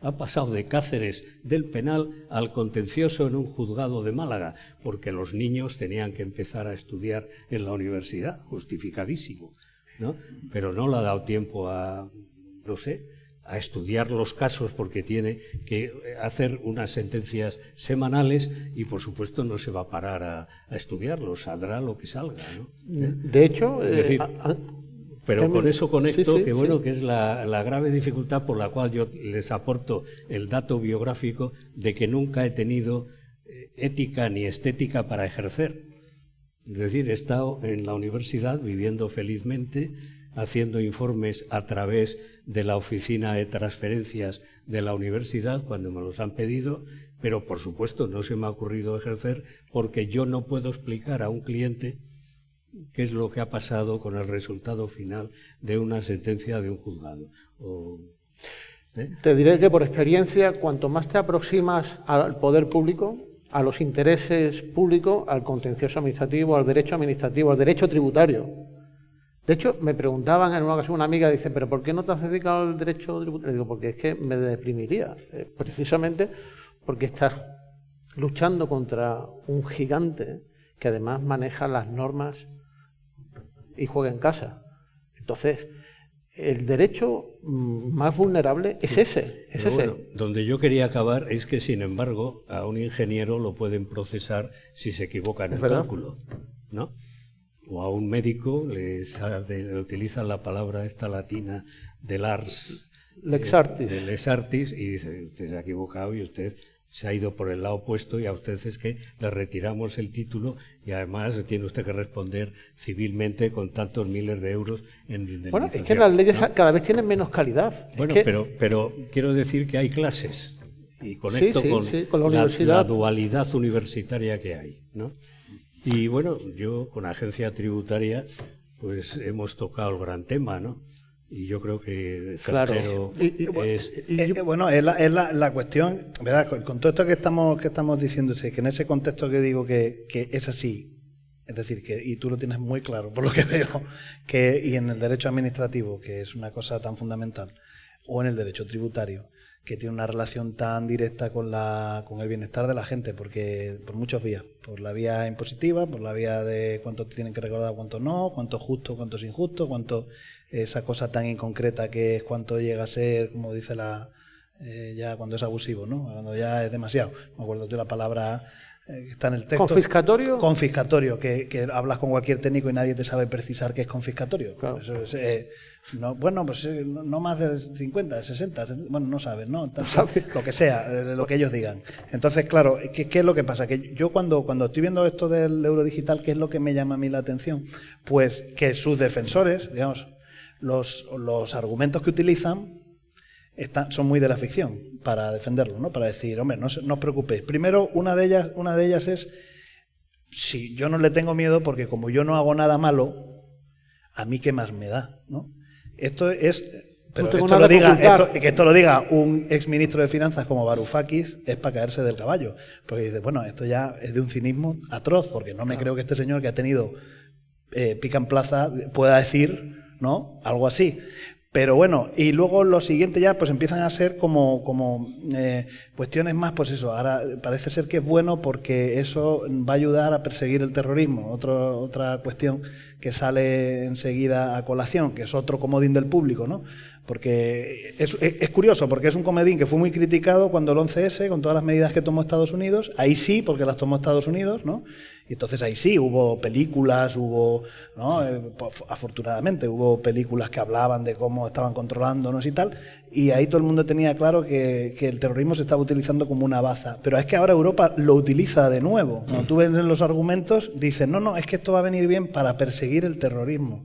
Ha pasado de Cáceres del penal al contencioso en un juzgado de Málaga, porque los niños tenían que empezar a estudiar en la universidad, justificadísimo, ¿no? Pero no le ha dado tiempo a, no sé, a estudiar los casos porque tiene que hacer unas sentencias semanales y por supuesto no se va a parar a estudiarlos, saldrá lo que salga, ¿no? De hecho, es decir, pero con eso conecto que bueno, que es la grave dificultad por la cual yo les aporto el dato biográfico de que nunca he tenido ética ni estética para ejercer. Es decir, he estado en la universidad viviendo felizmente, haciendo informes a través de la oficina de transferencias de la universidad cuando me los han pedido, pero por supuesto no se me ha ocurrido ejercer porque yo no puedo explicar a un cliente qué es lo que ha pasado con el resultado final de una sentencia de un juzgado. Te diré que por experiencia, cuanto más te aproximas al poder público, a los intereses públicos, al contencioso administrativo, al derecho tributario. De hecho, me preguntaban en una ocasión una amiga, dice, ¿pero por qué no te has dedicado al derecho tributario? Le digo, porque es que me deprimiría, precisamente porque estás luchando contra un gigante que además maneja las normas y juega en casa. Entonces, el derecho más vulnerable es ese. Bueno, donde yo quería acabar es que, sin embargo, a un ingeniero lo pueden procesar si se equivoca en el cálculo, ¿no? O a un médico le utilizan la palabra esta latina del ars, lex artis. De lex artis, y dice, usted se ha equivocado y usted se ha ido por el lado opuesto, y a usted es que le retiramos el título y además tiene usted que responder civilmente con tantos miles de euros en indemnización. Bueno, es que las leyes, ¿no?, cada vez tienen menos calidad. Bueno, es que... pero quiero decir que hay clases, y conecto con la dualidad universitaria que hay, ¿no? Y bueno, yo con Agencia Tributaria pues hemos tocado el gran tema, ¿no? Y yo creo que certero bueno, es la cuestión, ¿verdad? Con todo esto que estamos diciendo, que en ese contexto que digo que es así, es decir, que y tú lo tienes muy claro por lo que veo, y en el derecho administrativo, que es una cosa tan fundamental, o en el derecho tributario, que tiene una relación tan directa con el bienestar de la gente, porque por muchos vías, por la vía impositiva, por la vía de cuánto tienen que recordar, cuánto no, cuánto es justo, cuánto es injusto, cuánto esa cosa tan inconcreta que es cuánto llega a ser, como dice ya cuando es abusivo, ¿no? Cuando ya es demasiado. Me acuerdo de la palabra que está en el texto. ¿Confiscatorio? Confiscatorio, que hablas con cualquier técnico y nadie te sabe precisar qué es confiscatorio. Claro. Eso es, no, bueno, pues no más de 50, 60, bueno, no sabes, ¿no? Lo que sea, lo que ellos digan. Entonces, claro, ¿qué es lo que pasa? Que yo cuando estoy viendo esto del euro digital, ¿qué es lo que me llama a mí la atención? Pues que sus defensores, digamos, los argumentos que utilizan son muy de la ficción para defenderlo, ¿no? Para decir, hombre, no os preocupéis. Primero, una de ellas es, sí, yo no le tengo miedo porque como yo no hago nada malo, a mí qué más me da, ¿no? Esto es, pero esto lo diga un exministro de Finanzas como Varoufakis es para caerse del caballo, porque dice, bueno, esto ya es de un cinismo atroz, porque no me creo que este señor que ha tenido pica en plaza pueda decir, ¿no?, algo así. Pero bueno, y luego lo siguiente ya pues empiezan a ser como cuestiones más, pues eso, ahora parece ser que es bueno porque eso va a ayudar a perseguir el terrorismo. Otra cuestión que sale enseguida a colación, que es otro comodín del público, ¿no? Porque es curioso, porque es un comodín que fue muy criticado cuando el 11S, con todas las medidas que tomó Estados Unidos, ahí sí, porque las tomó Estados Unidos, ¿no? Y entonces ahí sí, hubo películas, ¿no? Afortunadamente hubo películas que hablaban de cómo estaban controlándonos y tal, y ahí todo el mundo tenía claro que el terrorismo se estaba utilizando como una baza. Pero es que ahora Europa lo utiliza de nuevo. Cuando tú ves los argumentos, dicen, no, es que esto va a venir bien para perseguir el terrorismo.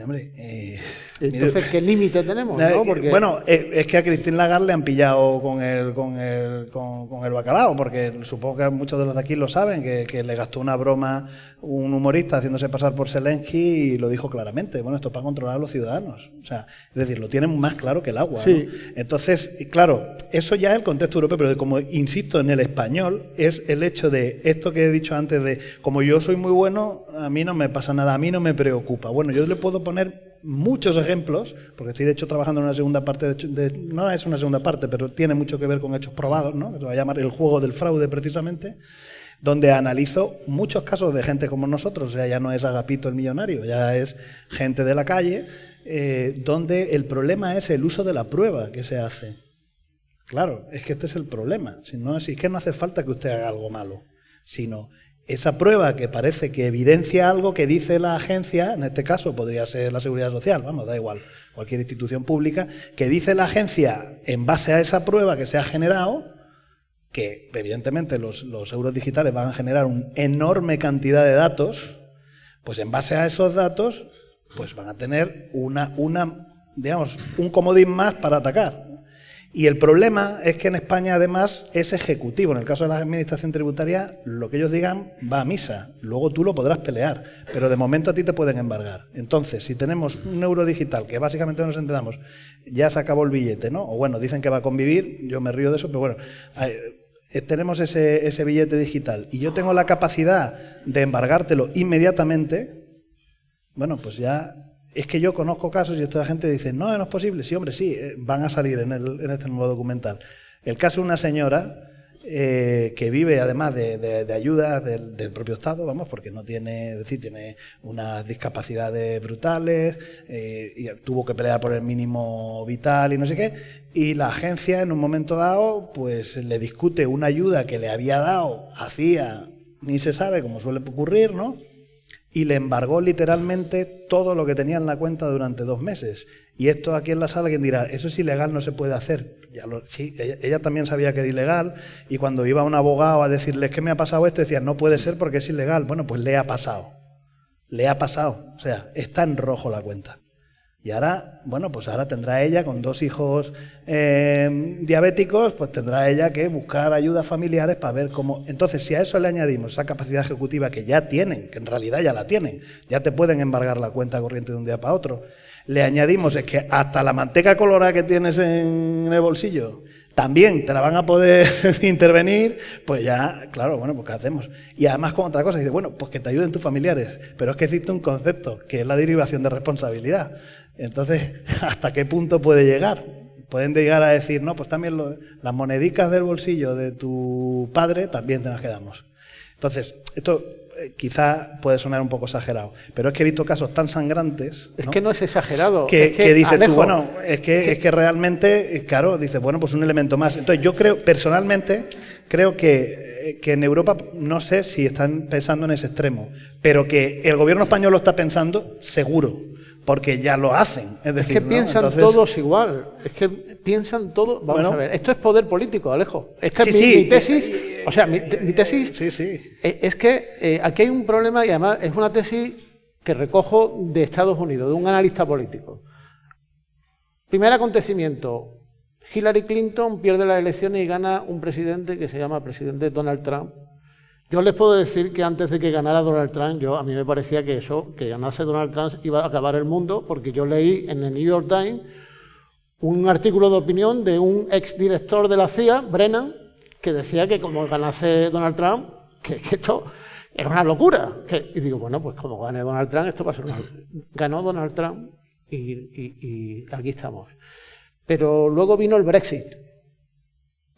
Hombre, entonces, ¿qué límite tenemos? ¿No? Porque... Bueno, es que a Christine Lagarde le han pillado con el bacalao, porque supongo que muchos de los de aquí lo saben, que le gastó una broma un humorista haciéndose pasar por Zelensky y lo dijo claramente. Bueno, esto es para controlar a los ciudadanos. O sea, es decir, lo tienen más claro que el agua, sí, ¿no? Entonces, claro, eso ya es el contexto europeo, pero como insisto en el español, es el hecho de esto que he dicho antes de, como yo soy muy bueno, a mí no me pasa nada, a mí no me preocupa. Bueno, yo le puedo poner muchos ejemplos, porque estoy de hecho trabajando en una segunda parte, no es una segunda parte, pero tiene mucho que ver con hechos probados, ¿no? Que se va a llamar el juego del fraude precisamente, donde analizo muchos casos de gente como nosotros, o sea, ya no es Agapito el millonario, ya es gente de la calle, donde el problema es el uso de la prueba que se hace. Claro, es que este es el problema, si es que no hace falta que usted haga algo malo, sino esa prueba que parece que evidencia algo que dice la agencia, en este caso podría ser la Seguridad Social, vamos, da igual, cualquier institución pública, que dice la agencia en base a esa prueba que se ha generado, que evidentemente los euros digitales van a generar una enorme cantidad de datos, pues en base a esos datos pues van a tener digamos, un comodín más para atacar. Y el problema es que en España además es ejecutivo. En el caso de la administración tributaria, lo que ellos digan va a misa. Luego tú lo podrás pelear, pero de momento a ti te pueden embargar. Entonces, si tenemos un euro digital, que básicamente nos entendamos, ya se acabó el billete, ¿no? O bueno, dicen que va a convivir, yo me río de eso, pero bueno, tenemos ese billete digital y yo tengo la capacidad de embargártelo inmediatamente, bueno, pues ya... Es que yo conozco casos y esta gente dice, no es posible. Sí, hombre, sí, van a salir en este nuevo documental. El caso de una señora que vive además de ayudas del propio Estado, vamos, porque no tiene, es decir, tiene unas discapacidades brutales, y tuvo que pelear por el mínimo vital y no sé qué, y la agencia en un momento dado pues le discute una ayuda que le había dado hacía, ni se sabe, como suele ocurrir, ¿no? Y le embargó literalmente todo lo que tenía en la cuenta durante 2 meses. Y esto aquí en la sala, quien dirá, eso es ilegal, no se puede hacer. Sí, ella también sabía que era ilegal, y cuando iba un abogado a decirles que me ha pasado esto, decía, no puede ser porque es ilegal. Bueno, pues le ha pasado. Le ha pasado. O sea, está en rojo la cuenta. Y ahora, bueno, pues ahora tendrá ella, con 2 hijos diabéticos, pues tendrá ella que buscar ayudas familiares para ver cómo... Entonces, si a eso le añadimos esa capacidad ejecutiva que ya tienen, que en realidad ya la tienen, ya te pueden embargar la cuenta corriente de un día para otro, le añadimos es que hasta la manteca colorada que tienes en el bolsillo también te la van a poder intervenir, pues ya, claro, bueno, pues ¿qué hacemos? Y además con otra cosa, dice, bueno, pues que te ayuden tus familiares, pero es que existe un concepto, que es la derivación de responsabilidad. Entonces, ¿hasta qué punto puede llegar? Pueden llegar a decir, no, pues también las monedicas del bolsillo de tu padre también te las quedamos. Entonces, esto quizá puede sonar un poco exagerado, pero es que he visto casos tan sangrantes, ¿no? Es que no es exagerado. Que dices Alejo, tú, bueno, es que realmente, claro, dices, bueno, pues un elemento más. Entonces yo creo, personalmente, creo que en Europa, no sé si están pensando en ese extremo, pero que el gobierno español lo está pensando, seguro, porque ya lo hacen. Es decir, es que piensan Entonces, todos igual. Es que piensan todos... Vamos a ver, esto es poder político, Alejo. Esta es sí, mi tesis. O sea, mi tesis sí. Es que aquí hay un problema, y además es una tesis que recojo de Estados Unidos, de un analista político. Primer acontecimiento. Hillary Clinton pierde las elecciones y gana un presidente que se llama presidente Donald Trump. Yo les puedo decir que antes de que ganara Donald Trump, a mí me parecía que que ganase Donald Trump iba a acabar el mundo, porque yo leí en el New York Times un artículo de opinión de un exdirector de la CIA, Brennan, que decía que como ganase Donald Trump, que esto era una locura. Y digo, bueno, pues como gane Donald Trump, esto va a ser una locura. Ganó Donald Trump y aquí estamos. Pero luego vino el Brexit.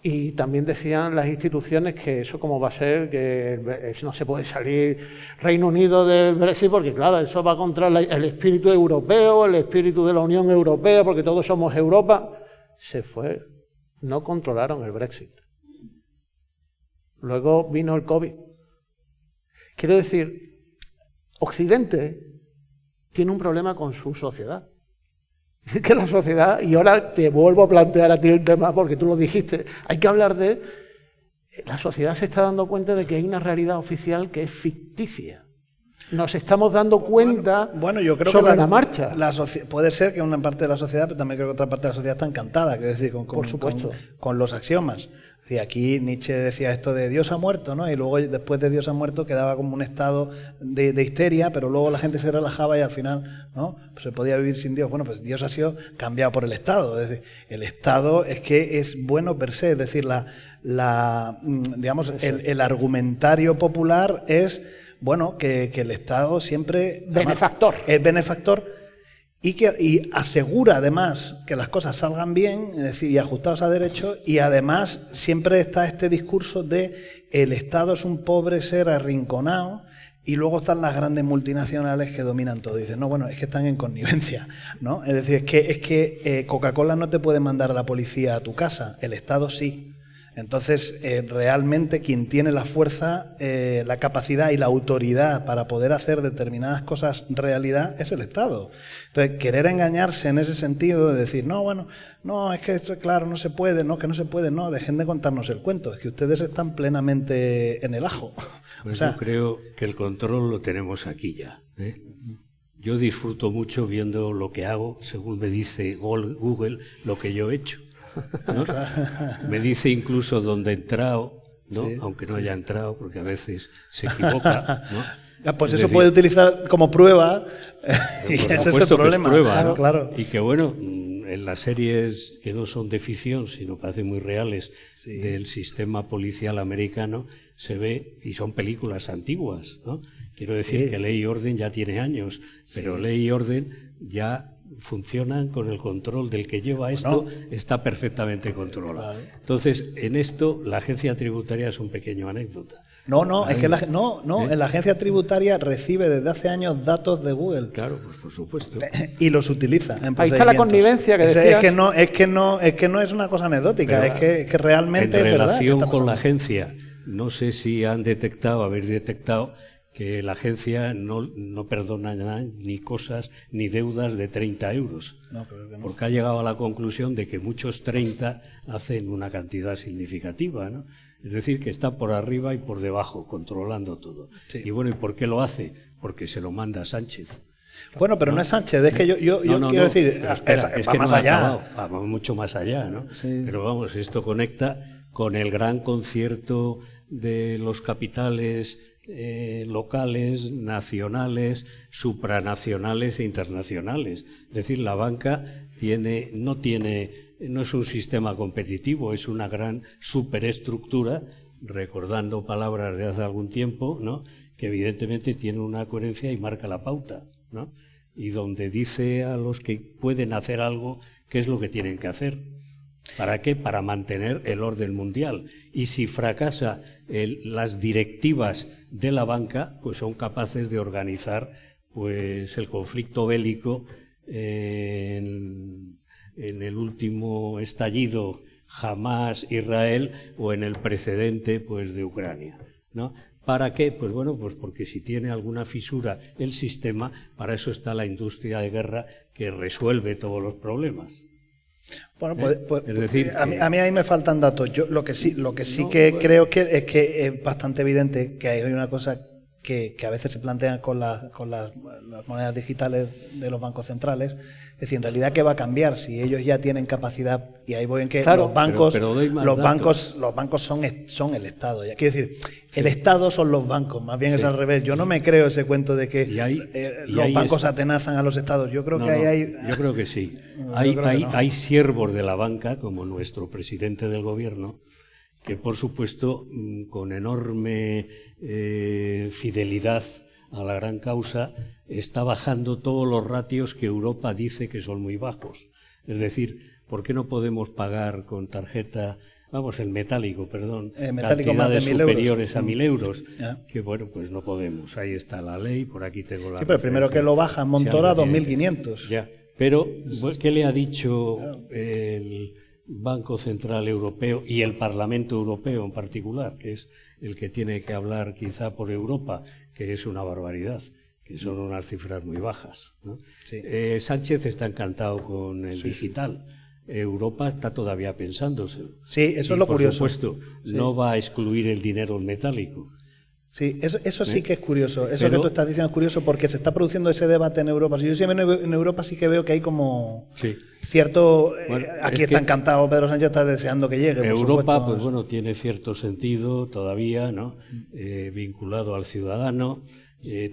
Y también decían las instituciones que eso cómo va a ser, que no se puede salir Reino Unido del Brexit, porque claro, eso va contra el espíritu europeo, el espíritu de la Unión Europea, porque todos somos Europa. Se fue. No controlaron el Brexit. Luego vino el COVID. Quiero decir, Occidente tiene un problema con su sociedad. Es que la sociedad, y ahora te vuelvo a plantear a ti el tema porque tú lo dijiste, hay que hablar de... La sociedad se está dando cuenta de que hay una realidad oficial que es ficticia. Nos estamos dando cuenta yo creo sobre que la marcha. Puede ser que una parte de la sociedad, pero también creo que otra parte de la sociedad está encantada, quiero decir, Por supuesto. con los axiomas. Y aquí Nietzsche decía esto de Dios ha muerto, ¿no? Y luego después de Dios ha muerto quedaba como un estado de histeria, pero luego la gente se relajaba y al final, ¿no? Pues se podía vivir sin Dios. Bueno, pues Dios ha sido cambiado por el Estado. Es decir, el Estado es que es bueno per se, es decir, digamos, el argumentario popular es, bueno, que el Estado siempre... Benefactor. Es benefactor. Y asegura además que las cosas salgan bien, es decir, y ajustados a derecho, y además siempre está este discurso de el Estado es un pobre ser arrinconado, y luego están las grandes multinacionales que dominan todo. Y dicen, no, bueno, es que están en connivencia, ¿no? Es decir, es que Coca-Cola no te puede mandar a la policía a tu casa, el Estado sí. Entonces, realmente quien tiene la fuerza, la capacidad y la autoridad para poder hacer determinadas cosas realidad es el Estado. Entonces, querer engañarse en ese sentido de decir, no, bueno, no, es que esto, claro, no se puede, no, que no se puede, no, dejen de contarnos el cuento, es que ustedes están plenamente en el ajo. Pues yo creo que el control lo tenemos aquí ya, ¿eh? Yo disfruto mucho viendo lo que hago, según me dice Google, lo que yo he hecho, ¿no? Me dice incluso dónde he entrado, ¿no? Sí, aunque no haya entrado, porque a veces se equivoca, ¿no? Pues eso puede utilizar como prueba, y ese es el problema. Es prueba, ¿no? Claro. Y que bueno, en las series que no son de ficción, sino parecen muy reales, sí, del sistema policial americano, se ve, y son películas antiguas, ¿no? Quiero decir, sí, que Ley y Orden ya tiene años, pero sí, Ley y Orden ya funcionan con el control del que lleva esto, está perfectamente controlado. Entonces, en esto la agencia tributaria es un pequeño anécdota. No, es que la agencia tributaria recibe desde hace años datos de Google. Claro, pues por supuesto. Y los utiliza en ahí está la connivencia que decías. Es que no es una cosa anecdótica, es que realmente en es verdad. relación con la agencia, no sé si habéis detectado que la agencia no perdona nada, ni cosas, ni deudas de 30 euros. No, creo que no. Porque ha llegado a la conclusión de que muchos 30 hacen una cantidad significativa, ¿no? Es decir, que está por arriba y por debajo, controlando todo. Sí. Y bueno, ¿y por qué lo hace? Porque se lo manda Sánchez. Bueno, pero no es Sánchez, es que yo quiero decir, espera, es que más allá. Va mucho más allá, ¿no? Sí. Pero vamos, esto conecta con el gran concierto de los capitales locales, nacionales, supranacionales e internacionales. Es decir, la banca no es un sistema competitivo, es una gran superestructura, recordando palabras de hace algún tiempo, ¿no?, que evidentemente tiene una coherencia y marca la pauta, ¿no?, y donde dice a los que pueden hacer algo qué es lo que tienen que hacer. ¿Para qué? Para mantener el orden mundial. Y si fracasa las directivas de la banca, pues son capaces de organizar pues el conflicto bélico en el último estallido Hamás-Israel o en el precedente pues de Ucrania, ¿no? ¿Para qué? Pues bueno, pues porque si tiene alguna fisura el sistema, para eso está la industria de guerra que resuelve todos los problemas. Bueno, pues es decir, a mí ahí me faltan datos. Yo lo que sí creo que es bastante evidente que hay una cosa que a veces se plantea con las monedas digitales de los bancos centrales. Es decir, en realidad, ¿qué va a cambiar si ellos ya tienen capacidad? Y ahí voy en que claro, los bancos son el Estado. Ya. Quiero decir, el Estado son los bancos, más bien es al revés. Yo no me creo ese cuento de que los bancos atenazan a los Estados. Yo creo que yo creo que sí. Hay siervos de la banca, como nuestro presidente del gobierno, que por supuesto con enorme fidelidad a la gran causa está bajando todos los ratios que Europa dice que son muy bajos. Es decir, ¿por qué no podemos pagar con tarjeta, el metálico, cantidades superiores a 1.000 euros? Que bueno, pues no podemos. Ahí está la ley, por aquí tengo la... Sí, pero primero que lo bajan Montoro a 2.500. Ya, pero ¿qué le ha dicho el Banco Central Europeo y el Parlamento Europeo en particular, que es el que tiene que hablar quizá por Europa, que es una barbaridad, que son unas cifras muy bajas, ¿no? Sí. Sánchez está encantado con el digital. Europa está todavía pensándoselo. Sí, eso es lo curioso. Por supuesto, no va a excluir el dinero metálico. Sí, eso sí que es curioso. Eso que tú estás diciendo es curioso porque se está produciendo ese debate en Europa. Yo siempre en Europa sí que veo que hay como cierto... aquí está encantado, Pedro Sánchez está deseando que llegue. Europa, pues bueno, tiene cierto sentido todavía, ¿no? Vinculado al ciudadano,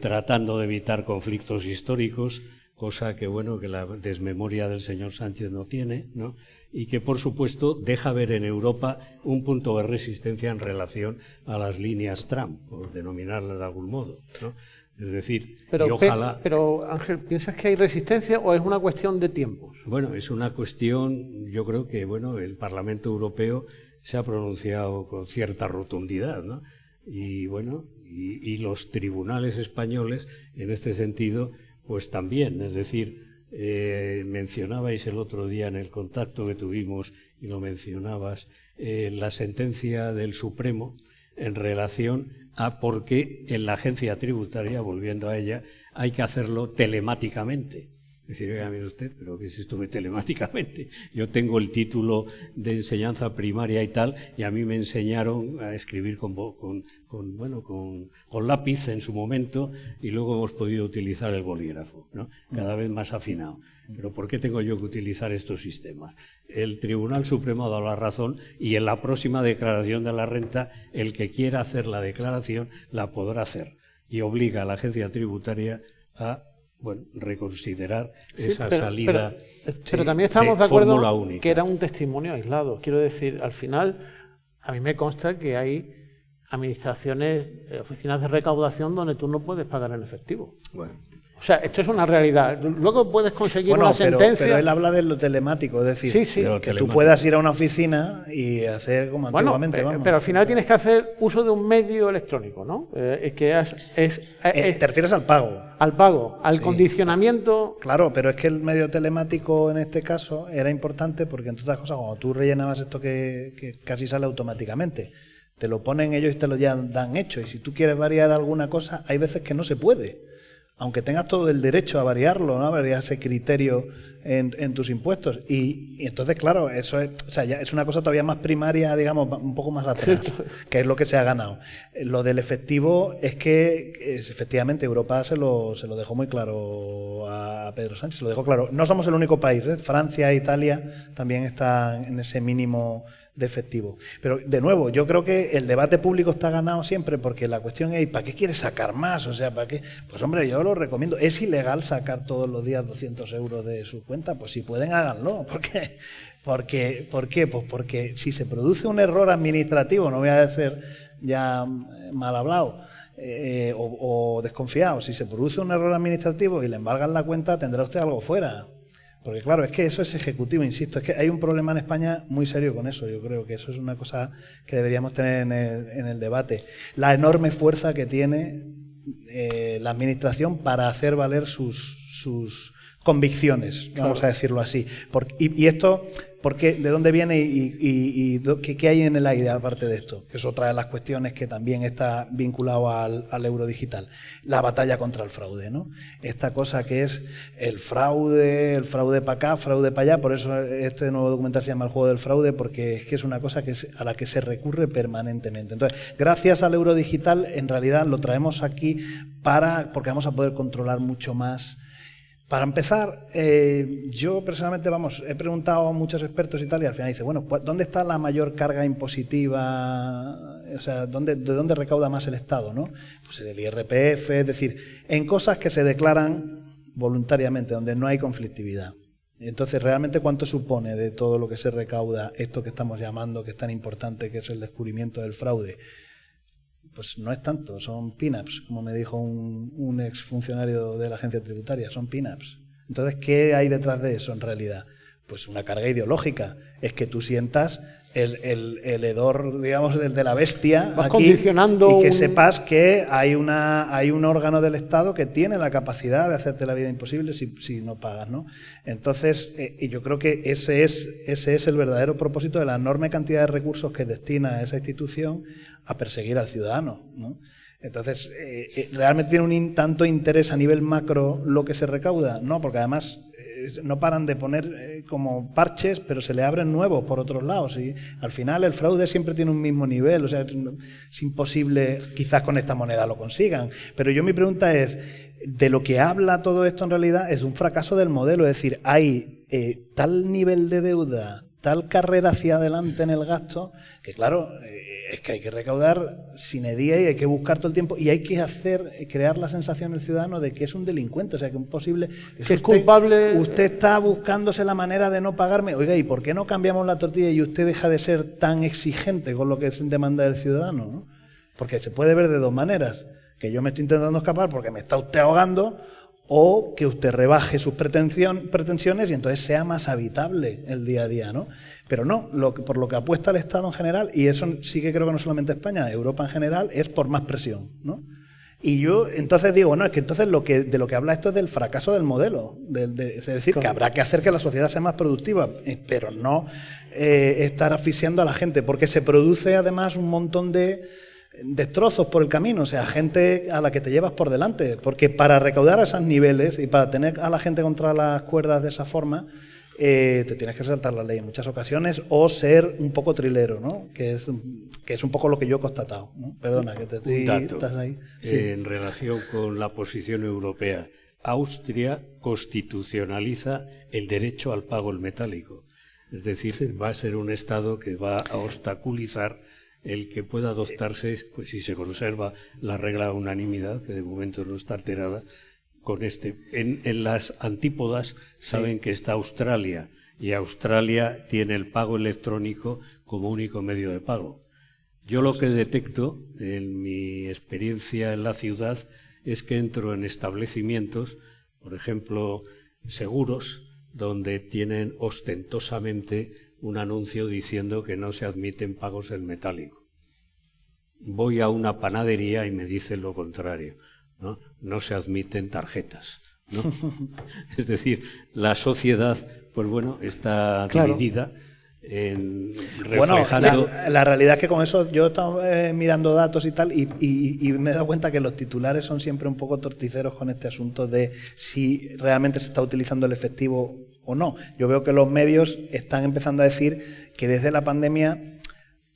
tratando de evitar conflictos históricos, cosa que bueno, que la desmemoria del señor Sánchez no tiene, ¿no? Y que por supuesto deja ver en Europa un punto de resistencia en relación a las líneas Trump, por denominarlas de algún modo, ¿no? Es decir, y ojalá... Pero Ángel, ¿piensas que hay resistencia o es una cuestión de tiempos? Bueno, es una cuestión, yo creo que bueno, el Parlamento Europeo se ha pronunciado con cierta rotundidad, ¿no? Y bueno, y los tribunales españoles en este sentido pues también, es decir, mencionabais el otro día en el contacto que tuvimos y lo mencionabas, la sentencia del Supremo en relación a por qué en la agencia tributaria, volviendo a ella, hay que hacerlo telemáticamente. Es decir, oiga, mire usted, ¿pero qué es esto de telemáticamente? Yo tengo el título de enseñanza primaria y tal, y a mí me enseñaron a escribir con lápiz en su momento, y luego hemos podido utilizar el bolígrafo, ¿no? Cada vez más afinado. Pero ¿por qué tengo yo que utilizar estos sistemas? El Tribunal Supremo ha dado la razón, y en la próxima declaración de la renta, el que quiera hacer la declaración la podrá hacer, y obliga a la agencia tributaria a reconsiderar esa salida. Pero también estamos de acuerdo que era un testimonio aislado. Quiero decir, al final, a mí me consta que hay administraciones, oficinas de recaudación donde tú no puedes pagar en efectivo. Bueno, O sea, esto es una realidad. Luego puedes conseguir una sentencia. Pero él habla de lo telemático, es decir, sí. que tú puedas ir a una oficina y hacer como antiguamente. Pero al final tienes que hacer uso de un medio electrónico, ¿no? Te refieres al pago. Al pago, al Sí. condicionamiento. Claro, pero es que el medio telemático en este caso era importante porque, entre otras cosas, cuando tú rellenabas esto que casi sale automáticamente, te lo ponen ellos y te lo ya dan hecho. Y si tú quieres variar alguna cosa, hay veces que no se puede. Aunque tengas todo el derecho a variarlo, ¿no? A variar ese criterio en tus impuestos. Y entonces, claro, eso es, o sea, ya es una cosa todavía más primaria, digamos, un poco más atrás, que es lo que se ha ganado. Lo del efectivo es que efectivamente Europa se lo dejó muy claro a Pedro Sánchez, se lo dejó claro. No somos el único país, ¿eh? Francia e Italia también están en ese mínimo de efectivo. Pero, de nuevo, yo creo que el debate público está ganado siempre porque la cuestión es ¿para qué quieres sacar más? O sea, ¿para qué? Pues, hombre, yo lo recomiendo. ¿Es ilegal sacar todos los días 200 euros de su cuenta? Pues si pueden, háganlo. ¿Por qué? ¿Por qué? Pues porque si se produce un error administrativo, no voy a ser ya mal hablado o desconfiado, si se produce un error administrativo y le embargan la cuenta, tendrá usted algo fuera. Porque claro, es que eso es ejecutivo, insisto, es que hay un problema en España muy serio con eso. Yo creo que eso es una cosa que deberíamos tener en el debate. La enorme fuerza que tiene la administración para hacer valer sus convicciones, vamos a decirlo así. Y esto, ¿de dónde viene y qué hay en el aire aparte de esto? Que es otra de las cuestiones que también está vinculado al euro digital. La batalla contra el fraude, ¿no? Esta cosa que es el fraude para acá, fraude para allá. Por eso este nuevo documental se llama El juego del fraude, porque es que es una cosa a la que se recurre permanentemente. Entonces, gracias al euro digital, en realidad lo traemos aquí porque vamos a poder controlar mucho más. Para empezar, yo personalmente, he preguntado a muchos expertos y tal, y al final dice, bueno, ¿dónde está la mayor carga impositiva? O sea, ¿de dónde recauda más el Estado, ¿no? Pues el IRPF, es decir, en cosas que se declaran voluntariamente, donde no hay conflictividad. Entonces, ¿realmente cuánto supone de todo lo que se recauda esto que estamos llamando, que es tan importante, que es el descubrimiento del fraude? Pues no es tanto, son peanuts, como me dijo un exfuncionario de la agencia tributaria, son peanuts. Entonces, ¿qué hay detrás de eso en realidad? Pues una carga ideológica, es que tú sientas el hedor, digamos, de la bestia vas aquí, condicionando y que sepas que hay un órgano del Estado que tiene la capacidad de hacerte la vida imposible si no pagas, ¿no? Entonces, yo creo que ese es el verdadero propósito de la enorme cantidad de recursos que destina esa institución a perseguir al ciudadano, ¿no? Entonces, ¿realmente tiene un tanto interés a nivel macro lo que se recauda? No, porque además no paran de poner como parches, pero se le abren nuevos por otros lados. Y al final el fraude siempre tiene un mismo nivel, o sea, es imposible, quizás con esta moneda lo consigan. Pero mi pregunta es, de lo que habla todo esto en realidad es un fracaso del modelo, es decir, hay tal nivel de deuda, tal carrera hacia adelante en el gasto, que claro, es que hay que recaudar sine die y hay que buscar todo el tiempo y hay que crear la sensación en el ciudadano de que es un delincuente, o sea, que es posible, que es culpable. Usted está buscándose la manera de no pagarme. Oiga, ¿y por qué no cambiamos la tortilla y usted deja de ser tan exigente con lo que es demanda del ciudadano, ¿no? Porque se puede ver de dos maneras, que yo me estoy intentando escapar porque me está usted ahogando, o que usted rebaje sus pretensiones y entonces sea más habitable el día a día, ¿no? Pero no, por lo que apuesta el Estado en general, y eso sí que creo que no solamente España, Europa en general, es por más presión, ¿no? Y yo entonces digo, no, es que entonces de lo que habla esto es del fracaso del modelo, es decir, que habrá que hacer que la sociedad sea más productiva, pero no estar asfixiando a la gente, porque se produce además un montón de destrozos por el camino, o sea, gente a la que te llevas por delante, porque para recaudar a esos niveles y para tener a la gente contra las cuerdas de esa forma, te tienes que saltar la ley en muchas ocasiones o ser un poco trilero, ¿no? Que es un poco lo que yo he constatado, ¿no? Perdona, que estás ahí. Sí. En relación con la posición europea, Austria constitucionaliza el derecho al pago en metálico. Es decir, va a ser un Estado que va a obstaculizar el que pueda adoptarse, pues si se conserva la regla de unanimidad, que de momento no está alterada, con en las antípodas saben que está Australia, y Australia tiene el pago electrónico como único medio de pago. Yo lo que detecto en mi experiencia en la ciudad es que entro en establecimientos, por ejemplo, seguros, donde tienen ostentosamente un anuncio diciendo que no se admiten pagos en metálico. Voy a una panadería y me dicen lo contrario, ¿no? No se admiten tarjetas, ¿no? Es decir, la sociedad, pues bueno, está dividida en reflejando... Bueno, la realidad es que con eso yo he estado mirando datos y tal y me he dado cuenta que los titulares son siempre un poco torticeros con este asunto de si realmente se está utilizando el efectivo o no. Yo veo que los medios están empezando a decir que desde la pandemia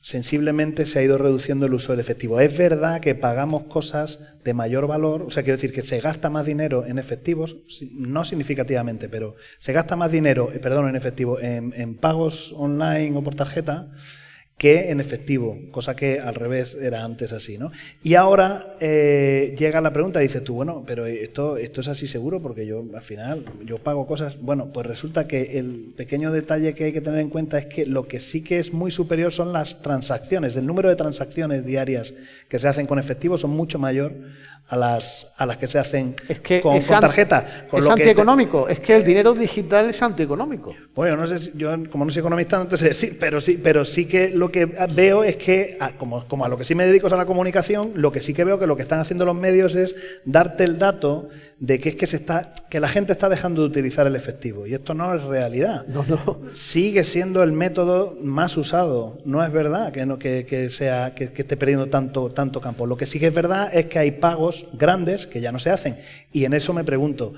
sensiblemente se ha ido reduciendo el uso del efectivo. Es verdad que pagamos cosas de mayor valor, o sea, quiero decir que se gasta más dinero en efectivos, no significativamente, pero se gasta más dinero, en efectivo, en pagos online o por tarjeta que en efectivo, cosa que al revés era antes así, ¿no? Y ahora llega la pregunta, dices tú, bueno, pero esto es así seguro, porque yo al final yo pago cosas. Bueno, pues resulta que el pequeño detalle que hay que tener en cuenta es que lo que sí que es muy superior son las transacciones. El número de transacciones diarias que se hacen con efectivo son mucho mayor a las que se hacen con tarjeta. Es antieconómico, es que el dinero digital es antieconómico. Bueno, no sé, yo como no soy economista no te sé decir, pero sí que lo que veo es que, como a lo que sí me dedico es a la comunicación, lo que sí que veo que lo que están haciendo los medios es darte el dato de que es que la gente está dejando de utilizar el efectivo, y esto no es realidad. No. Sigue siendo el método más usado. No es verdad que esté perdiendo tanto campo. Lo que sí que es verdad es que hay pagos grandes que ya no se hacen, y en eso me pregunto,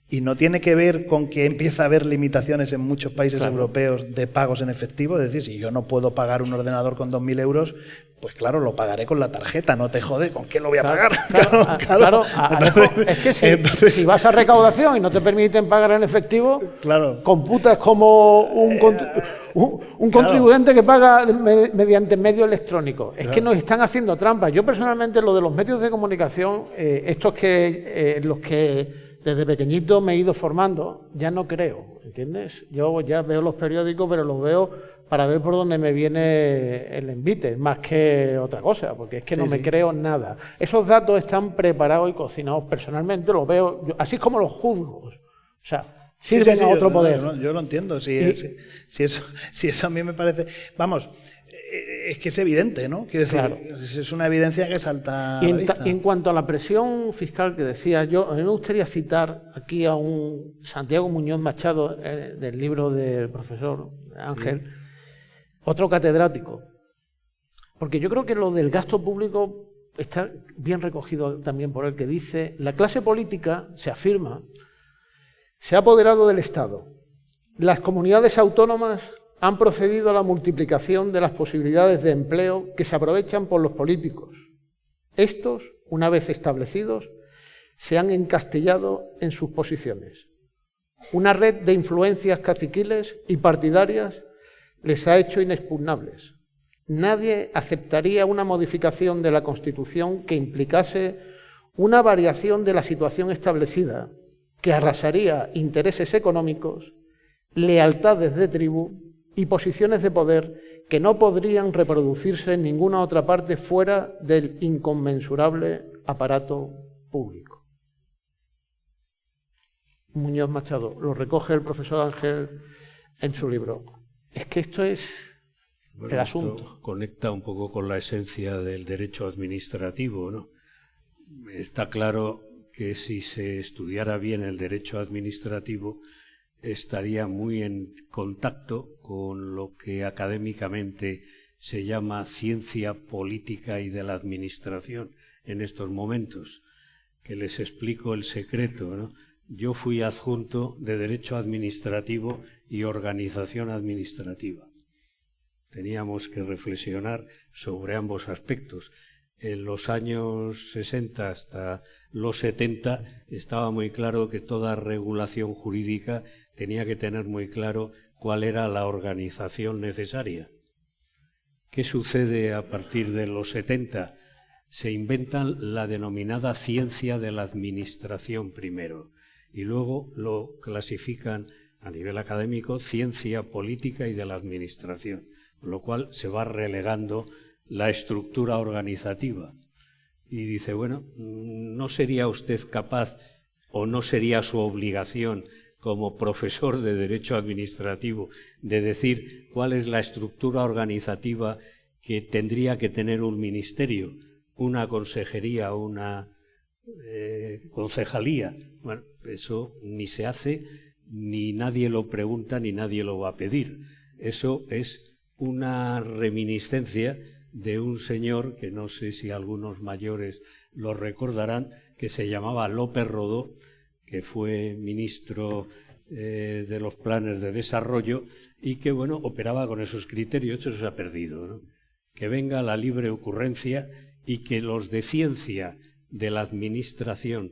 ¿y no tiene que ver con que empieza a haber limitaciones en muchos países europeos de pagos en efectivo? Es decir, si yo no puedo pagar un ordenador con 2.000 euros, pues claro, lo pagaré con la tarjeta, no te jode, ¿con qué lo voy a pagar? Claro. Es que si vas a recaudación y no te permiten pagar en efectivo, computas como un contribuyente que paga mediante medios electrónicos. Es que nos están haciendo trampas. Yo personalmente, lo de los medios de comunicación, los que desde pequeñito me he ido formando, ya no creo, ¿entiendes? Yo ya veo los periódicos, pero los veo para ver por dónde me viene el envite, más que otra cosa, porque es que no me creo nada. Esos datos están preparados y cocinados. Personalmente los veo, así como los juzgo. O sea, sirven a otro poder. Yo lo entiendo. Si eso a mí me parece... Vamos, es que es evidente, ¿no? Quiero decir, es una evidencia que salta a la vista. En cuanto a la presión fiscal que decía yo, a mí me gustaría citar aquí a un Santiago Muñoz Machado, del libro del profesor Ángel, otro catedrático, porque yo creo que lo del gasto público está bien recogido también por él, que dice: la clase política, se afirma, se ha apoderado del Estado. Las comunidades autónomas han procedido a la multiplicación de las posibilidades de empleo que se aprovechan por los políticos. Estos, una vez establecidos, se han encastillado en sus posiciones. Una red de influencias caciquiles y partidarias les ha hecho inexpugnables. Nadie aceptaría una modificación de la Constitución que implicase una variación de la situación establecida, que arrasaría intereses económicos, lealtades de tribu y posiciones de poder que no podrían reproducirse en ninguna otra parte fuera del inconmensurable aparato público. Muñoz Machado, lo recoge el profesor Ángel en su libro. Es que esto es el asunto. Esto conecta un poco con la esencia del derecho administrativo, ¿no? Está claro que si se estudiara bien el derecho administrativo, estaría muy en contacto con lo que académicamente se llama ciencia política y de la administración en estos momentos, que les explico el secreto, ¿no? Yo fui adjunto de Derecho Administrativo y Organización Administrativa. Teníamos que reflexionar sobre ambos aspectos. En los años 60 hasta los 70 estaba muy claro que toda regulación jurídica tenía que tener muy claro cuál era la organización necesaria. ¿Qué sucede a partir de los 70? Se inventan la denominada ciencia de la administración primero y luego lo clasifican a nivel académico ciencia política y de la administración, con lo cual se va relegando la estructura organizativa. y dice, bueno, ¿no sería usted capaz o no sería su obligación como profesor de Derecho Administrativo de decir cuál es la estructura organizativa que tendría que tener un ministerio, una consejería, una concejalía? Bueno, eso ni se hace, ni nadie lo pregunta, ni nadie lo va a pedir. Eso es una reminiscencia de un señor, que no sé si algunos mayores lo recordarán, que se llamaba López Rodó, que fue ministro de los planes de desarrollo y que, bueno, operaba con esos criterios. Eso se ha perdido, ¿no? Que venga la libre ocurrencia y que los de ciencia de la administración,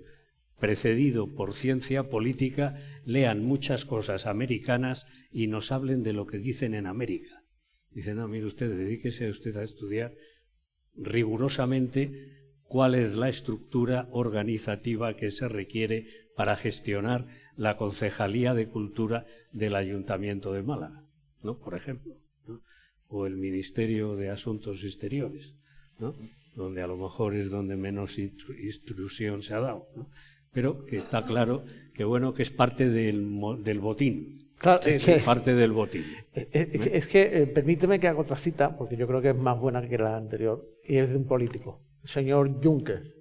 precedido por ciencia política, lean muchas cosas americanas y nos hablen de lo que dicen en América. Dicen, no, mire usted, dedíquese usted a estudiar rigurosamente cuál es la estructura organizativa que se requiere para gestionar la Concejalía de Cultura del Ayuntamiento de Málaga, ¿no? Por ejemplo, ¿no? O el Ministerio de Asuntos Exteriores, ¿no? Donde a lo mejor es donde menos instrucción se ha dado, ¿no? Pero que está claro que, bueno, que es parte del botín. Claro, Sí, es parte del botín. Es que permíteme que haga otra cita, porque yo creo que es más buena que la anterior, y es de un político, el señor Juncker,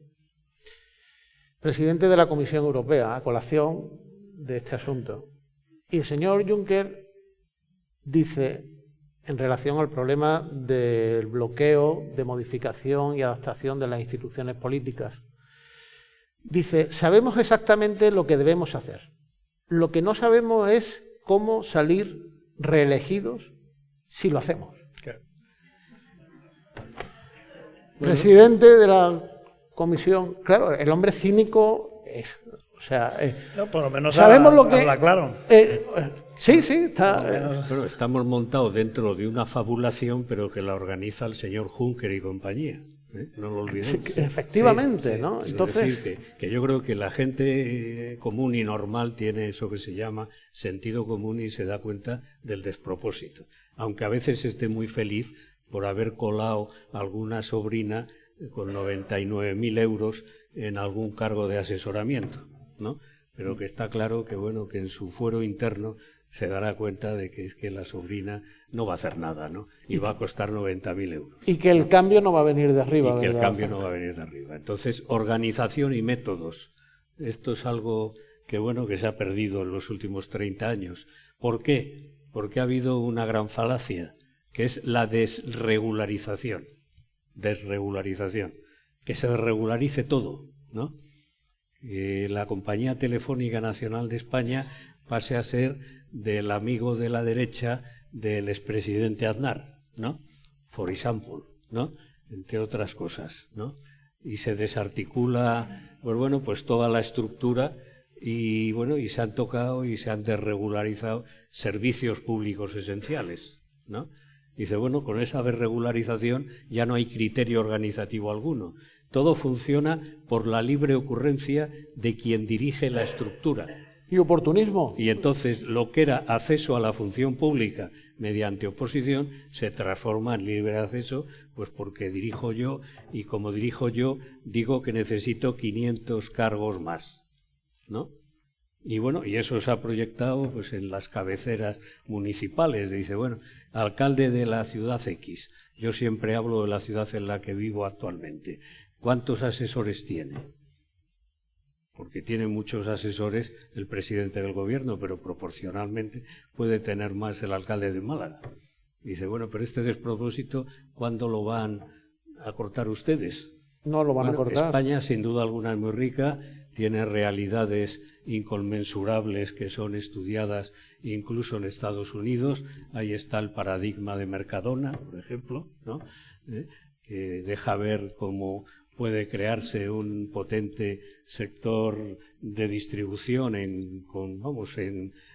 presidente de la Comisión Europea, a colación de este asunto. Y el señor Juncker dice, en relación al problema del bloqueo, de modificación y adaptación de las instituciones políticas, dice, sabemos exactamente lo que debemos hacer. Lo que no sabemos es cómo salir reelegidos si lo hacemos. Claro. Presidente de la comisión, claro, el hombre cínico es, o sea, No, por lo menos sabemos lo que habla claro. Sí, está. Bueno, estamos montados dentro de una fabulación, pero que la organiza el señor Juncker y compañía. No lo olvidemos. Sí, efectivamente, sí, ¿no? Sí, Entonces, es decir, que yo creo que la gente común y normal tiene eso que se llama sentido común y se da cuenta del despropósito. Aunque a veces esté muy feliz por haber colado alguna sobrina con 99.000 euros en algún cargo de asesoramiento, ¿no? Pero que está claro que, bueno, que en su fuero interno se dará cuenta de que es que la sobrina no va a hacer nada, ¿no? Y va a costar 90.000 euros. Y que el cambio no va a venir de arriba. Y que el cambio no va a venir de arriba. Entonces, organización y métodos. Esto es algo que, bueno, que se ha perdido en los últimos 30 años. ¿Por qué? Porque ha habido una gran falacia, que es la desregularización. Desregularización. Que se regularice todo, ¿no? Que la Compañía Telefónica Nacional de España pase a ser del amigo de la derecha del expresidente Aznar, ¿no? For example, ¿no? Entre otras cosas, ¿no? Y se desarticula, pues bueno, pues toda la estructura y bueno, y se han tocado y se han desregularizado servicios públicos esenciales, ¿no? Dice, bueno, con esa desregularización ya no hay criterio organizativo alguno. Todo funciona por la libre ocurrencia de quien dirige la estructura. Y oportunismo. Y entonces lo que era acceso a la función pública mediante oposición se transforma en libre acceso, pues porque dirijo yo y como dirijo yo digo que necesito 500 cargos más, ¿no? Y bueno, y eso se ha proyectado pues en las cabeceras municipales. Dice, bueno, alcalde de la ciudad X. Yo siempre hablo de la ciudad en la que vivo actualmente. ¿Cuántos asesores tiene? Porque tiene muchos asesores el presidente del gobierno, pero proporcionalmente puede tener más el alcalde de Málaga. Dice, bueno, pero este despropósito, ¿cuándo lo van a cortar ustedes? No lo van a cortar. España, sin duda alguna, es muy rica, tiene realidades inconmensurables que son estudiadas incluso en Estados Unidos. Ahí está el paradigma de Mercadona, por ejemplo, ¿no? Que deja ver cómo puede crearse un potente sector de distribución en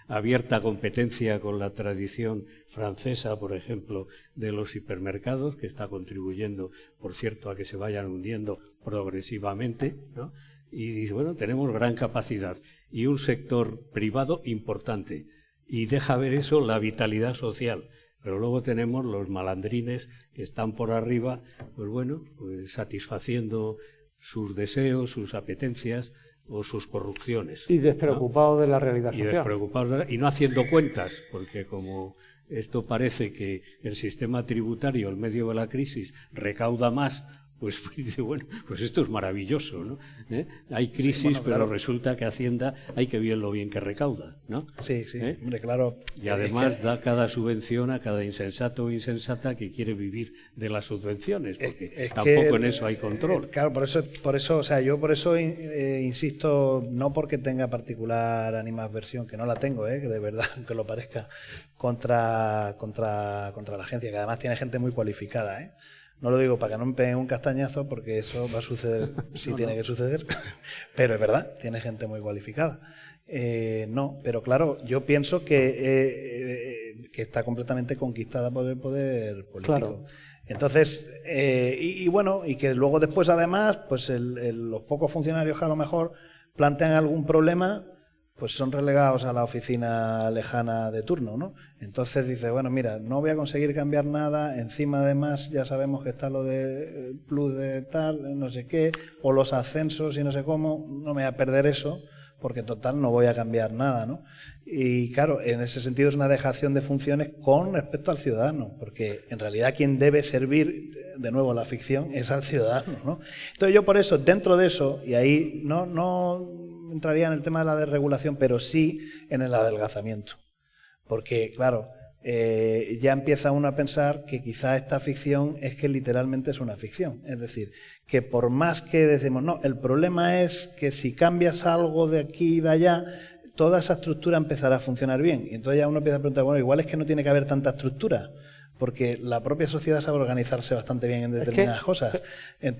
abierta competencia con la tradición francesa, por ejemplo, de los hipermercados, que está contribuyendo, por cierto, a que se vayan hundiendo progresivamente, ¿no? Y dice, bueno, tenemos gran capacidad y un sector privado importante. Y deja ver eso la vitalidad social. Pero luego tenemos los malandrines que están por arriba, pues bueno, pues satisfaciendo sus deseos, sus apetencias o sus corrupciones. Y despreocupados de la realidad Y social. despreocupados y no haciendo cuentas, porque como esto parece que el sistema tributario en medio de la crisis recauda más, pues dice, bueno, pues esto es maravilloso, ¿no? Hay crisis, Sí, bueno, claro. pero resulta que Hacienda hay que ver lo bien que recauda, ¿no? Sí, hombre, claro. Y además da cada subvención a cada insensato o insensata que quiere vivir de las subvenciones, porque tampoco en eso hay control. Claro, por eso, o sea, yo por eso insisto, no porque tenga particular animadversión, que no la tengo, que de verdad, aunque lo parezca, contra la agencia, que además tiene gente muy cualificada, No lo digo para que no me peguen un castañazo, porque eso va a suceder si tiene que suceder, pero es verdad, tiene gente muy cualificada. No, pero claro, yo pienso que está completamente conquistada por el poder político. Claro. Entonces, bueno, y que luego después además, pues los pocos funcionarios que a lo mejor plantean algún problema, pues son relegados a la oficina lejana de turno, ¿no? Entonces dice, bueno, mira, no voy a conseguir cambiar nada, encima además ya sabemos que está lo de plus de tal, no sé qué, o los ascensos y no sé cómo, no me voy a perder eso, porque total no voy a cambiar nada, ¿no? Y claro, en ese sentido es una dejación de funciones con respecto al ciudadano, porque en realidad quien debe servir, de nuevo la ficción, es al ciudadano, ¿no? Entonces yo por eso, dentro de eso, y ahí no entraría en el tema de la desregulación, pero sí en el adelgazamiento. Porque, claro, ya empieza uno a pensar que quizá esta ficción es que literalmente es una ficción. Es decir, que por más que decimos, no, el problema es que si cambias algo de aquí y de allá, toda esa estructura empezará a funcionar bien. Y entonces ya uno empieza a preguntar, bueno, igual es que no tiene que haber tanta estructura, porque la propia sociedad sabe organizarse bastante bien en determinadas cosas.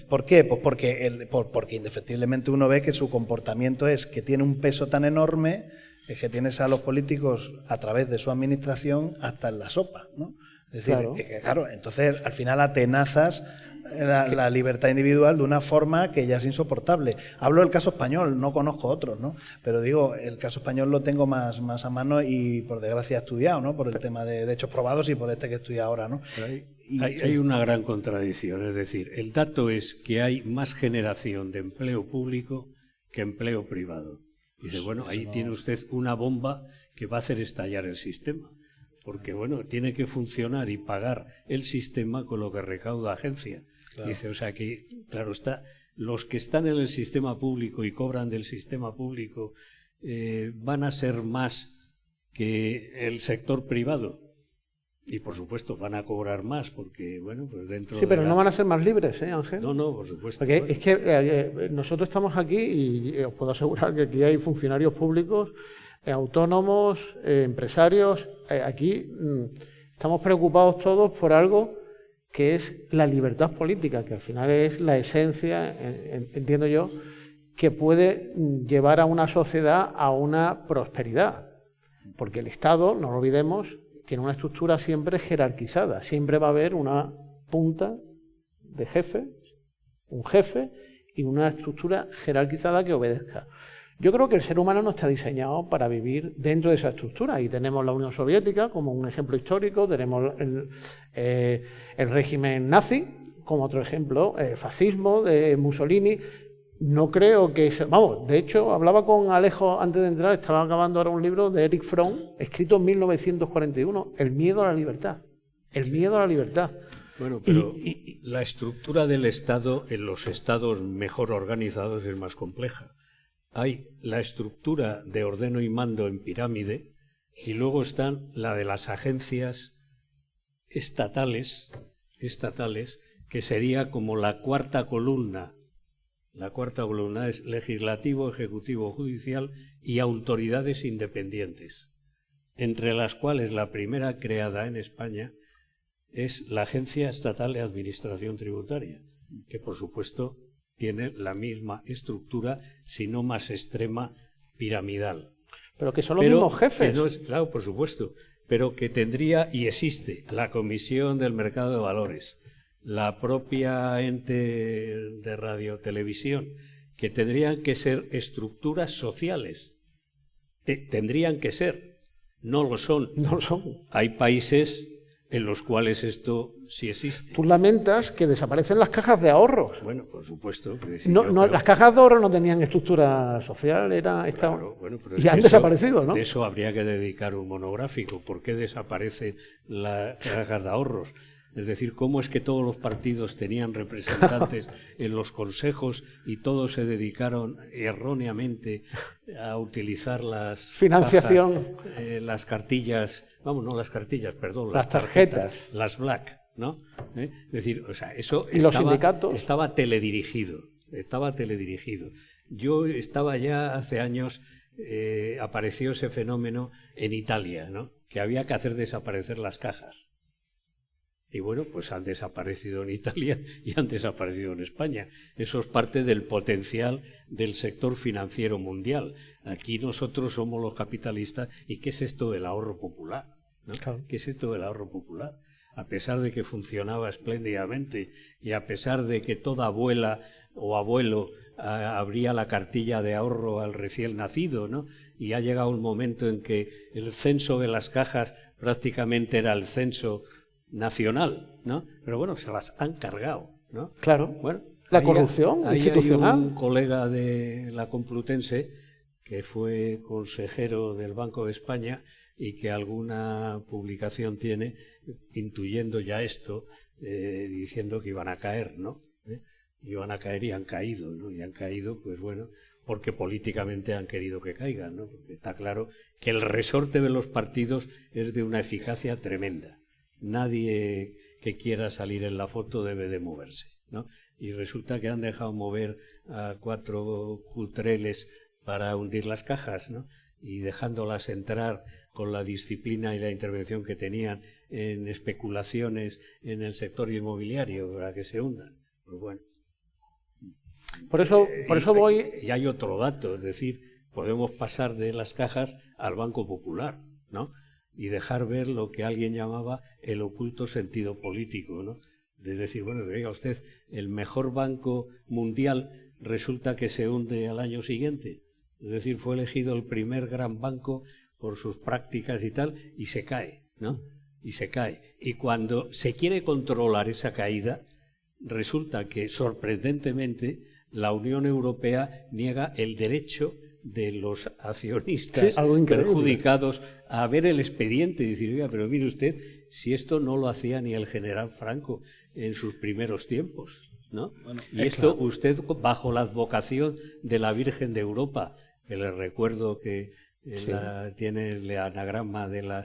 ¿Por qué? Pues porque indefectiblemente uno ve que su comportamiento es que tiene un peso tan enorme, es que tienes a los políticos a través de su administración hasta en la sopa, ¿no? Es decir, claro, entonces al final atenazas la libertad individual de una forma que ya es insoportable. Hablo del caso español, no conozco otros, ¿no? Pero digo, el caso español lo tengo más a mano y por desgracia he estudiado, ¿no? Por el tema de hechos probados y por este que estudio ahora, ¿no? Hay una gran contradicción, es decir, el dato es que hay más generación de empleo público que empleo privado. Y dice, bueno, ahí tiene usted una bomba que va a hacer estallar el sistema. Porque, bueno, tiene que funcionar y pagar el sistema con lo que recauda agencia. Claro. Dice, o sea que, claro está, los que están en el sistema público y cobran del sistema público van a ser más que el sector privado. Y, por supuesto, van a cobrar más porque, bueno, pues dentro Sí, pero no van a ser más libres, Ángel. No, por supuesto. Porque es que nosotros estamos aquí y os puedo asegurar que aquí hay funcionarios públicos, autónomos, empresarios. Aquí estamos preocupados todos por algo que es la libertad política, que al final es la esencia, entiendo yo, que puede llevar a una sociedad a una prosperidad. Porque el Estado, no lo olvidemos, tiene una estructura siempre jerarquizada. Siempre va a haber una punta de jefe, un jefe y una estructura jerarquizada que obedezca. Yo creo que el ser humano no está diseñado para vivir dentro de esa estructura. Y tenemos la Unión Soviética como un ejemplo histórico, tenemos el régimen nazi como otro ejemplo, el fascismo de Mussolini. No creo que... Vamos, de hecho, hablaba con Alejo antes de entrar, estaba acabando ahora un libro de Erich Fromm, escrito en 1941, El miedo a la libertad. El miedo a la libertad. Bueno, pero la estructura del Estado en los estados mejor organizados es más compleja. Hay la estructura de ordeno y mando en pirámide y luego están la de las agencias estatales, que sería como la cuarta columna. La cuarta columna es legislativo, ejecutivo, judicial y autoridades independientes, entre las cuales la primera creada en España es la Agencia Estatal de Administración Tributaria, que por supuesto tiene la misma estructura, si no más extrema, piramidal. Pero que son los mismos jefes. No es, claro, por supuesto, pero que tendría y existe la Comisión del Mercado de Valores, la propia ente de radiotelevisión, que tendrían que ser estructuras sociales. Tendrían que ser, no lo son. No lo son. Hay países en los cuales esto sí existe. Tú lamentas que desaparecen las cajas de ahorros. Bueno, por supuesto. Las cajas de ahorros no tenían estructura social, Claro, bueno, pero y han desaparecido, ¿no? De eso habría que dedicar un monográfico. ¿Por qué desaparecen las cajas de ahorros? Es decir, cómo es que todos los partidos tenían representantes en los consejos y todos se dedicaron erróneamente a utilizar las financiación, cajas, las cartillas, vamos, no las cartillas, perdón, las tarjetas, las black, ¿no? Es decir, o sea, eso ¿y los sindicatos? Estaba teledirigido. Yo estaba ya hace años, apareció ese fenómeno en Italia, ¿no? Que había que hacer desaparecer las cajas. Y bueno, pues han desaparecido en Italia y han desaparecido en España. Eso es parte del potencial del sector financiero mundial. Aquí nosotros somos los capitalistas. ¿Y qué es esto del ahorro popular? ¿No? Claro. ¿Qué es esto del ahorro popular? A pesar de que funcionaba espléndidamente y a pesar de que toda abuela o abuelo abría la cartilla de ahorro al recién nacido, ¿no? Y ha llegado un momento en que el censo de las cajas prácticamente era el censo nacional, ¿no? Pero bueno, se las han cargado, ¿no? Claro. Bueno, la corrupción institucional. Hay un colega de la Complutense que fue consejero del Banco de España y que alguna publicación tiene intuyendo ya esto, diciendo que iban a caer, ¿no? Iban a caer y han caído, ¿no? Y han caído, pues bueno, porque políticamente han querido que caigan, ¿no? Porque está claro que el resorte de los partidos es de una eficacia tremenda. Nadie que quiera salir en la foto debe de moverse, ¿no? Y resulta que han dejado mover a 4 cutreles para hundir las cajas, ¿no? Y dejándolas entrar con la disciplina y la intervención que tenían en especulaciones en el sector inmobiliario para que se hundan. Pues bueno. Por eso voy... Y hay otro dato, es decir, podemos pasar de las cajas al Banco Popular, ¿no? Y dejar ver lo que alguien llamaba el oculto sentido político, ¿no? De decir, bueno, diga usted, el mejor banco mundial resulta que se hunde al año siguiente. Es decir, fue elegido el primer gran banco por sus prácticas y tal, y se cae, ¿no? Y se cae. Y cuando se quiere controlar esa caída, resulta que, sorprendentemente, la Unión Europea niega el derecho de los accionistas perjudicados a ver el expediente y decir, oiga, pero mire usted, si esto no lo hacía ni el general Franco en sus primeros tiempos, ¿no? Bueno, y esto claro. Usted, bajo la advocación de la Virgen de Europa, que les recuerdo que tiene el anagrama de la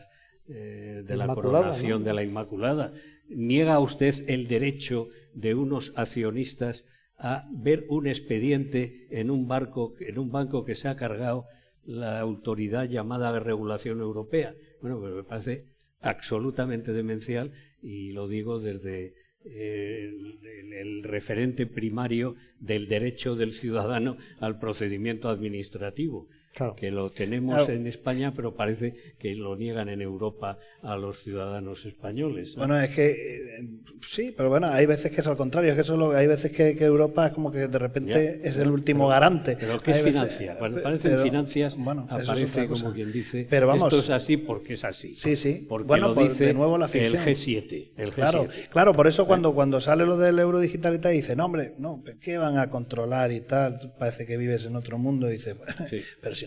coronación, ¿no? De la Inmaculada, niega usted el derecho de unos accionistas a ver un expediente en un banco que se ha cargado la autoridad llamada de regulación europea. Bueno, pues me parece absolutamente demencial y lo digo desde el referente primario del derecho del ciudadano al procedimiento administrativo. Claro. Que lo tenemos en España, pero parece que lo niegan en Europa a los ciudadanos españoles, ¿no? Bueno, es que sí, pero bueno, hay veces que es al contrario, es que hay veces que Europa es como que de repente es el último garante. Pero ¿qué es financia? Cuando aparecen finanzas, bueno, aparece como quien dice, pero vamos, esto es así porque es así. Sí, sí. Porque bueno, lo dice de nuevo la ficción. El G7. Claro, claro, por eso cuando sale lo del euro digital y tal, dice, no, hombre, no, ¿qué van a controlar y tal? Parece que vives en otro mundo, y dice, sí. Pero si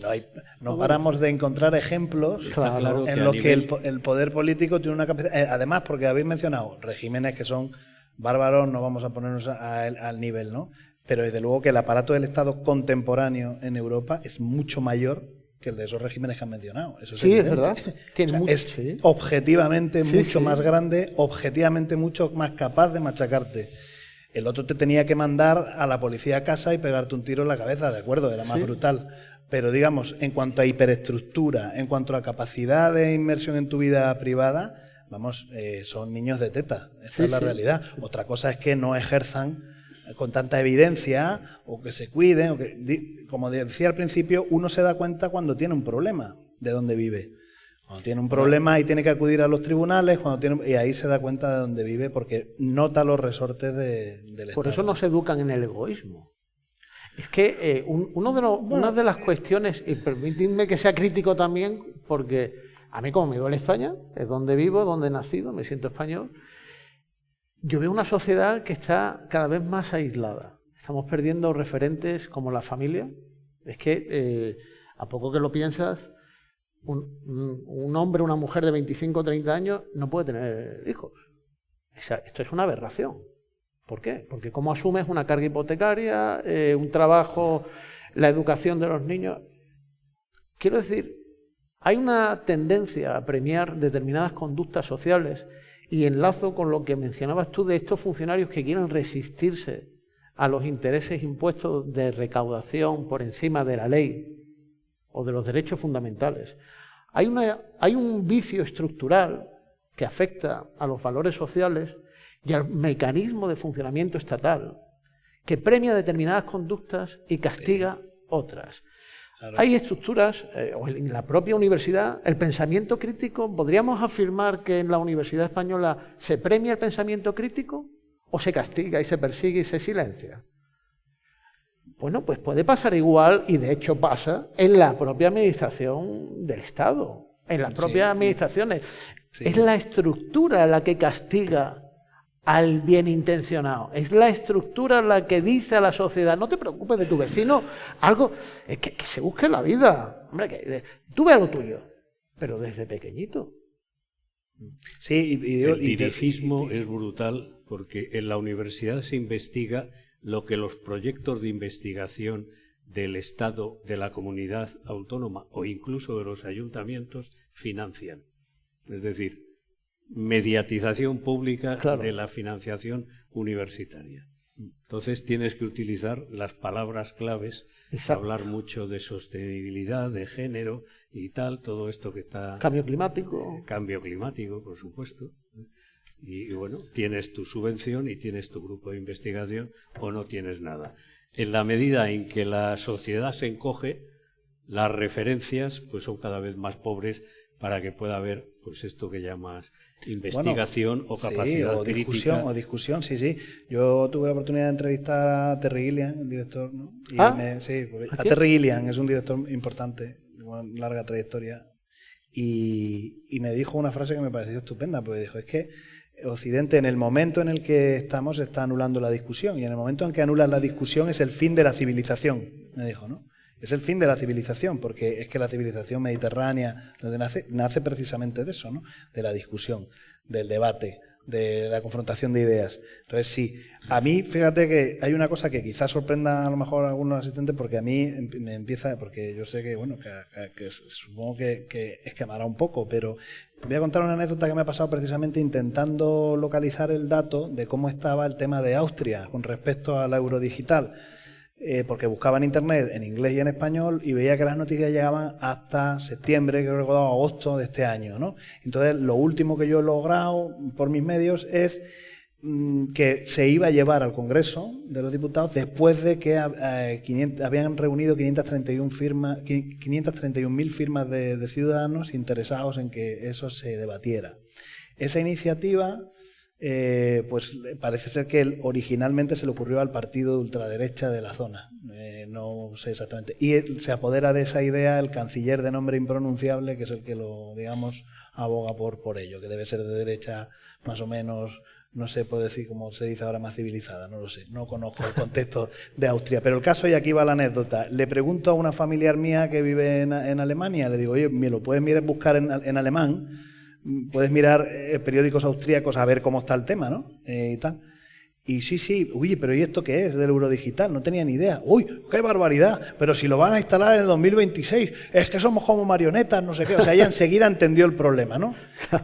no paramos de encontrar ejemplos en los que el poder político tiene una capacidad. Además, porque habéis mencionado regímenes que son bárbaros, no vamos a ponernos al nivel, ¿no? Pero desde luego que el aparato del Estado contemporáneo en Europa es mucho mayor que el de esos regímenes que han mencionado. Eso es verdad. Es objetivamente mucho más grande, objetivamente mucho más capaz de machacarte. El otro te tenía que mandar a la policía a casa y pegarte un tiro en la cabeza, ¿de acuerdo? Era más brutal. Pero digamos, en cuanto a hiperestructura, en cuanto a capacidad de inmersión en tu vida privada, vamos, son niños de teta. Esta es la realidad. Otra cosa es que no ejerzan con tanta evidencia o que se cuiden. O que, como decía al principio, uno se da cuenta cuando tiene un problema de dónde vive. Cuando tiene un problema y tiene que acudir a los tribunales, y ahí se da cuenta de dónde vive porque nota los resortes del Estado. Por eso nos educan en el egoísmo. Es que una de las cuestiones, y permitidme que sea crítico también, porque A mí, como me duele España, es donde vivo, donde he nacido, me siento español, yo veo una sociedad que está cada vez más aislada. Estamos perdiendo referentes como la familia. Es que, a poco que lo piensas, un hombre o una mujer de 25 o 30 años no puede tener hijos. Esto es una aberración. ¿Por qué? Porque cómo asumes una carga hipotecaria, un trabajo, la educación de los niños. Quiero decir, hay una tendencia a premiar determinadas conductas sociales, y enlazo con lo que mencionabas tú de estos funcionarios que quieren resistirse a los intereses impuestos de recaudación por encima de la ley o de los derechos fundamentales. Hay un vicio estructural que afecta a los valores sociales y al mecanismo de funcionamiento estatal, que premia determinadas conductas y castiga otras. Claro. Hay estructuras, o en la propia universidad, el pensamiento crítico. ¿Podríamos afirmar que en la Universidad Española se premia el pensamiento crítico o se castiga y se persigue y se silencia? Bueno, pues puede pasar igual, y de hecho pasa, en la propia administración del Estado, en las propias administraciones. Sí. Es la estructura la que castiga al bien intencionado. Es la estructura la que dice a la sociedad: no te preocupes de tu vecino, algo que se busque la vida. Hombre, que tú ve a lo tuyo, pero desde pequeñito. Sí, el dirigismo es brutal, porque en la universidad se investiga lo que los proyectos de investigación del Estado, de la comunidad autónoma o incluso de los ayuntamientos financian. Es decir, mediatización pública, claro, de la financiación universitaria. Entonces tienes que utilizar las palabras claves, hablar mucho de sostenibilidad, de género y tal, todo esto que está... Cambio climático. Cambio climático, por supuesto. Y bueno, tienes tu subvención y tienes tu grupo de investigación, o no tienes nada. En la medida en que la sociedad se encoge, las referencias pues son cada vez más pobres para que pueda haber pues esto que llamas investigación, o capacidad, sí, crítica. Discusión, sí. Yo tuve la oportunidad de entrevistar a Terry Gilliam, el director, ¿no? Y a Terry Gilliam, es un director importante, con larga trayectoria, y me dijo una frase que me pareció estupenda, porque dijo: es que Occidente, en el momento en el que estamos, está anulando la discusión, y en el momento en que anulas la discusión es el fin de la civilización, me dijo, ¿no? Es el fin de la civilización, porque es que la civilización mediterránea nace precisamente de eso, ¿no? De la discusión, del debate, de la confrontación de ideas. Entonces, sí, a mí, fíjate que hay una cosa que quizás sorprenda a lo mejor a algunos asistentes, porque a mí me empieza, porque yo sé que, bueno, que supongo que es quemará un poco, pero voy a contar una anécdota que me ha pasado precisamente intentando localizar el dato de cómo estaba el tema de Austria con respecto a la eurodigital. Porque buscaba en internet en inglés y en español y veía que las noticias llegaban hasta septiembre, creo que recordaba, agosto de este año, ¿no? Entonces, lo último que yo he logrado por mis medios es que se iba a llevar al Congreso de los Diputados después de que habían reunido 531.000 firmas de ciudadanos interesados en que eso se debatiera. Esa iniciativa... pues parece ser que originalmente se le ocurrió al partido de ultraderecha de la zona, no sé exactamente, y se apodera de esa idea el canciller de nombre impronunciable, que es el que lo, digamos, aboga por ello, que debe ser de derecha más o menos, no sé, puedo decir como se dice ahora, más civilizada, no lo sé, no conozco el contexto de Austria, pero el caso, y aquí va la anécdota, le pregunto a una familiar mía que vive en Alemania, le digo: oye, ¿me lo puedes buscar en alemán? Puedes mirar periódicos austríacos a ver cómo está el tema, ¿no? Y tal. Y sí, uy, pero ¿y esto qué es del Eurodigital? No tenía ni idea. Uy, qué barbaridad, pero si lo van a instalar en el 2026, es que somos como marionetas, no sé qué. O sea, ella enseguida entendió el problema, ¿no?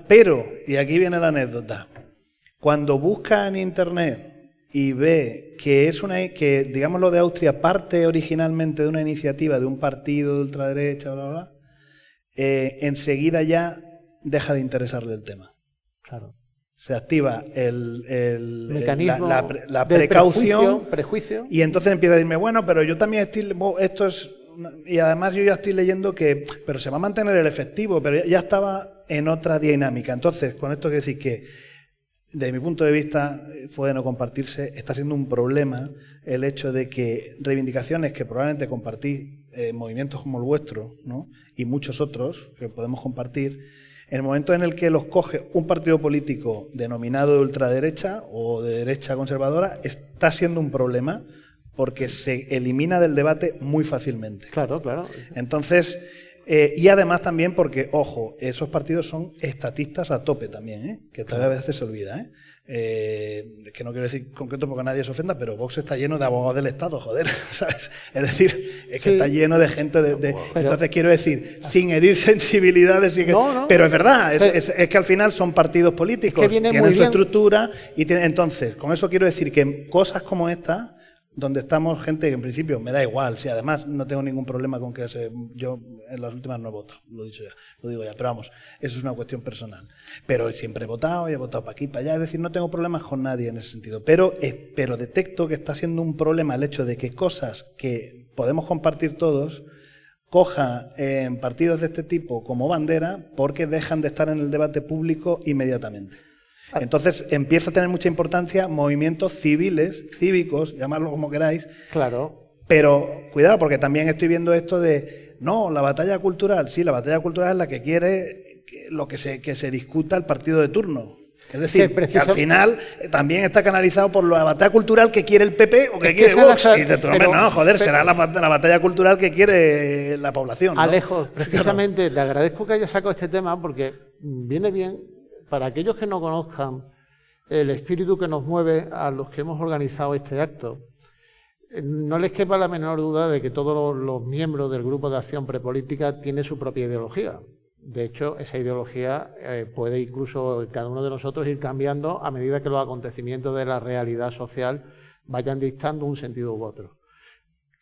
Pero, y aquí viene la anécdota, cuando busca en internet y ve que que, digamos, lo de Austria parte originalmente de una iniciativa de un partido de ultraderecha, bla, bla, bla, enseguida ya deja de interesarle el tema. Claro. Se activa el mecanismo, la precaución, prejuicio, y entonces empieza a decirme: bueno, pero yo también esto es, y además yo ya estoy leyendo que, pero se va a mantener el efectivo, pero ya estaba en otra dinámica. Entonces, con esto quiero decir que, desde mi punto de vista, puede no compartirse, está siendo un problema el hecho de que reivindicaciones que probablemente compartís movimientos como el vuestro, ¿no? Y muchos otros que podemos compartir, en el momento en el que los coge un partido político denominado de ultraderecha o de derecha conservadora, está siendo un problema porque se elimina del debate muy fácilmente. Claro, claro. Entonces, y además también porque, ojo, esos partidos son estatistas a tope también, que tal vez a veces se olvida, que no quiero decir concreto porque nadie se ofenda, pero Vox está lleno de abogados del Estado, joder, ¿sabes? Es decir, es que está lleno de gente entonces quiero decir, sin herir sensibilidades, pero es verdad, es que al final son partidos políticos, tienen su estructura, y entonces, con eso quiero decir que cosas como esta, donde estamos gente que en principio me da igual, si además no tengo ningún problema con que yo en las últimas no he votado, lo digo ya, pero vamos, eso es una cuestión personal. Pero siempre he votado y he votado para aquí, para allá, es decir, no tengo problemas con nadie en ese sentido, pero detecto que está siendo un problema el hecho de que cosas que podemos compartir todos coja en partidos de este tipo como bandera porque dejan de estar en el debate público inmediatamente. Entonces empieza a tener mucha importancia movimientos civiles, cívicos, llamadlo como queráis. Claro. Pero cuidado, porque también estoy viendo esto de, no, la batalla cultural. Sí, la batalla cultural es la que quiere que se discuta el partido de turno. Es decir, que al final también está canalizado por la batalla cultural que quiere el PP o que quiere Vox. Y dices, hombre, no, joder, será la batalla cultural que quiere la población, ¿no? Alejo, precisamente te agradezco que hayas sacado este tema porque viene bien. Para aquellos que no conozcan el espíritu que nos mueve a los que hemos organizado este acto, no les quepa la menor duda de que todos los miembros del Grupo de Acción Prepolítica tienen su propia ideología. De hecho, esa ideología puede incluso cada uno de nosotros ir cambiando a medida que los acontecimientos de la realidad social vayan dictando un sentido u otro.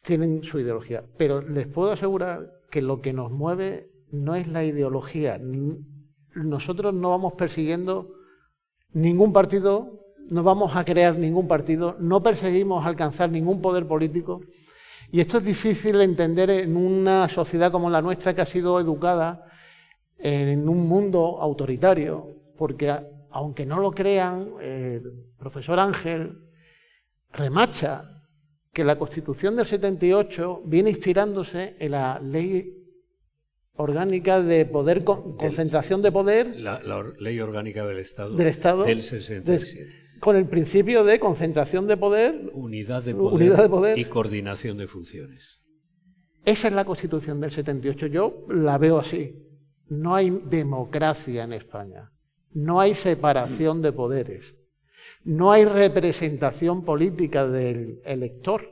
Tienen su ideología, pero les puedo asegurar que lo que nos mueve no es la ideología. Nosotros no vamos persiguiendo ningún partido, no vamos a crear ningún partido, no perseguimos alcanzar ningún poder político. Y esto es difícil de entender en una sociedad como la nuestra que ha sido educada en un mundo autoritario, porque aunque no lo crean, el profesor Ángel remacha que la Constitución del 78 viene inspirándose en la ley orgánica de poder, concentración de poder. La ley orgánica del Estado del 67. Con el principio de concentración de poder, unidad de poder y coordinación de funciones. Esa es la Constitución del 78. Yo la veo así. No hay democracia en España. No hay separación de poderes. No hay representación política del elector.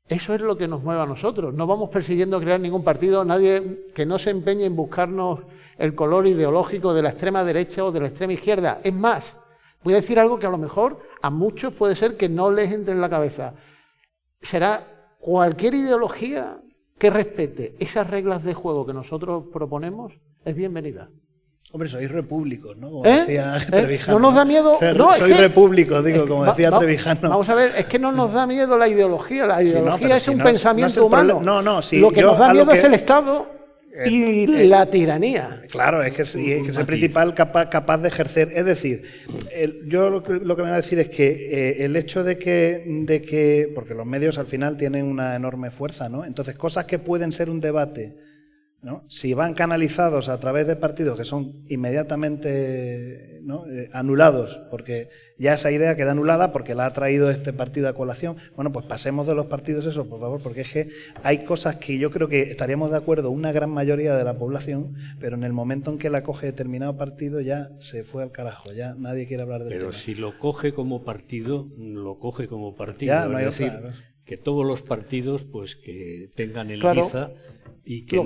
Eso es lo que nos mueve a nosotros. No vamos persiguiendo crear ningún partido, nadie que no se empeñe en buscarnos el color ideológico de la extrema derecha o de la extrema izquierda. Es más, voy a decir algo que a lo mejor a muchos puede ser que no les entre en la cabeza. Será cualquier ideología que respete esas reglas de juego que nosotros proponemos, es bienvenida. Hombre, sois repúblicos, ¿no? Como decía Trevijano. No nos da miedo. Sois repúblicos, digo, como decía Trevijano. Vamos a ver, es que no nos da miedo la ideología. La ideología es un pensamiento humano. Sí, lo que nos da miedo es el Estado y la tiranía. Claro, es que es el principal capaz de ejercer. Es decir, yo lo que me va a decir es que el hecho de que, porque los medios al final tienen una enorme fuerza, ¿no? Entonces, cosas que pueden ser un debate, ¿no? Si van canalizados a través de partidos que son inmediatamente, ¿no? Anulados, porque ya esa idea queda anulada porque la ha traído este partido a colación, bueno, pues pasemos de los partidos eso, por favor, porque es que hay cosas que yo creo que estaríamos de acuerdo una gran mayoría de la población, pero en el momento en que la coge determinado partido ya se fue al carajo, ya nadie quiere hablar del tema. Pero si lo coge como partido, lo coge como partido, ya, no hay es decir, otra, ¿no? Que todos los partidos pues que tengan el claro, guisa y que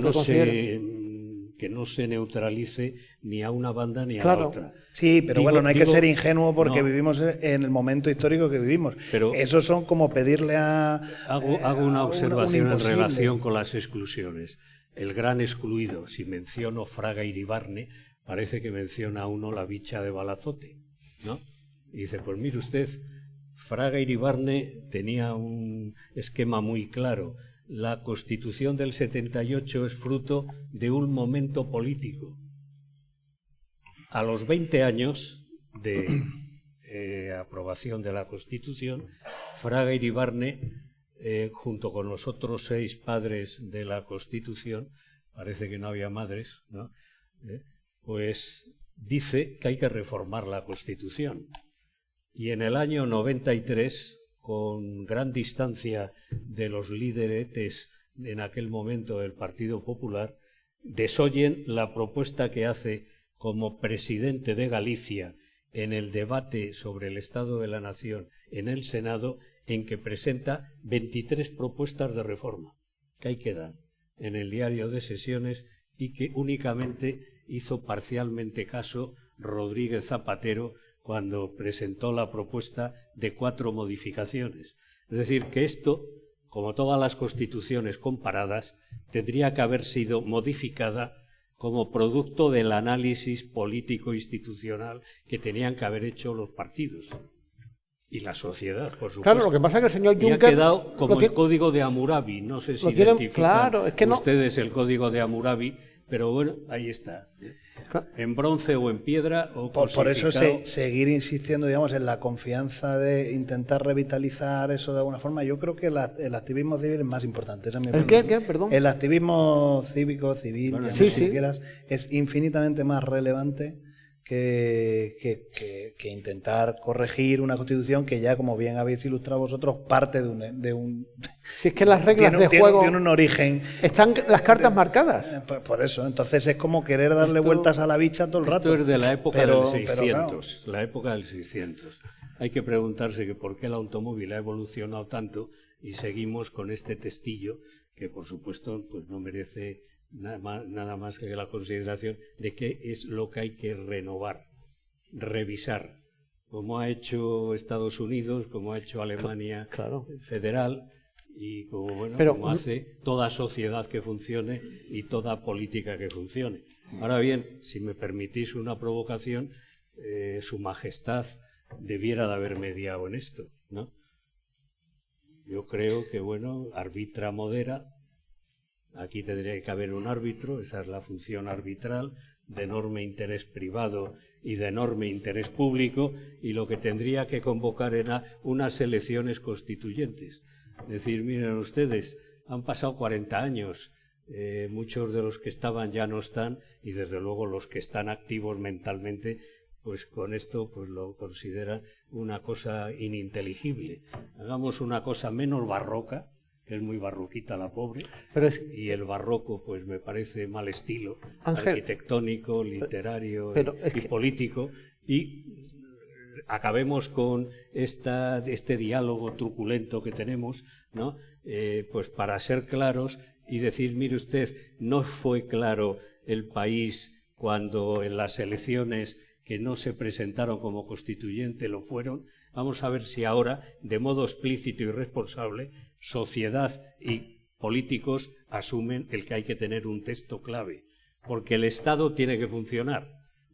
no se neutralice ni a una banda ni a la otra. Sí, pero bueno, no hay que ser ingenuo porque vivimos en el momento histórico que vivimos. Pero eso son como pedirle a... Hago una observación en relación con las exclusiones. El gran excluido, si menciono Fraga Iribarne, parece que menciona a uno la bicha de Balazote, ¿no? Y dice, pues mire usted, Fraga Iribarne tenía un esquema muy claro. La Constitución del 78 es fruto de un momento político. A los 20 años de aprobación de la Constitución, Fraga Iribarne junto con los otros 6 padres de la Constitución, parece que no había madres, ¿no? Pues dice que hay que reformar la Constitución. Y en el año 93, con gran distancia de los líderes en aquel momento del Partido Popular, desoyen la propuesta que hace como presidente de Galicia en el debate sobre el Estado de la Nación en el Senado, en que presenta 23 propuestas de reforma, que ahí quedan en el diario de sesiones, y que únicamente hizo parcialmente caso Rodríguez Zapatero cuando presentó la propuesta de 4 modificaciones. Es decir, que esto, como todas las constituciones comparadas, tendría que haber sido modificada como producto del análisis político-institucional que tenían que haber hecho los partidos y la sociedad, por supuesto. Claro, lo que pasa es que el señor Juncker... Y ha quedado como el código de Hammurabi. No sé si identifican claro, es que ustedes el código de Hammurabi, pero bueno, ahí está. En bronce o en piedra o por eso seguir insistiendo, digamos, en la confianza de intentar revitalizar eso de alguna forma. Yo creo que el activismo civil es más importante. Esa es mi opinión. ¿Qué? Perdón. El activismo cívico, civil, bueno, si quieras, es infinitamente más relevante que intentar corregir una constitución que ya, como bien habéis ilustrado vosotros, parte de un si es que las reglas de juego tiene un origen. Están las cartas marcadas. Por eso, entonces es como querer darle vueltas a la bicha todo el rato. Esto es de la época del 600, claro. La época del 600. Hay que preguntarse que por qué el automóvil ha evolucionado tanto y seguimos con este testillo que, por supuesto, pues no merece nada más que la consideración de qué es lo que hay que renovar, revisar, como ha hecho Estados Unidos, como ha hecho Alemania federal y como hace toda sociedad que funcione y toda política que funcione. Ahora bien, si me permitís una provocación, Su Majestad debiera de haber mediado en esto, ¿no? Yo creo que, arbitra, modera. Aquí tendría que haber un árbitro, esa es la función arbitral, de enorme interés privado y de enorme interés público, y lo que tendría que convocar era unas elecciones constituyentes. Es decir, miren ustedes, han pasado 40 años, muchos de los que estaban ya no están, y desde luego los que están activos mentalmente, pues con esto pues lo consideran una cosa ininteligible. Hagamos una cosa menos barroca, que es muy barroquita la pobre, y el barroco pues me parece mal estilo, Ángel, arquitectónico, literario y político, y acabemos con este diálogo truculento que tenemos, ¿no? Pues para ser claros y decir, mire usted, no fue claro el país cuando en las elecciones que no se presentaron como constituyente lo fueron. Vamos a ver si ahora, de modo explícito y responsable, sociedad y políticos asumen el que hay que tener un texto clave, porque el Estado tiene que funcionar,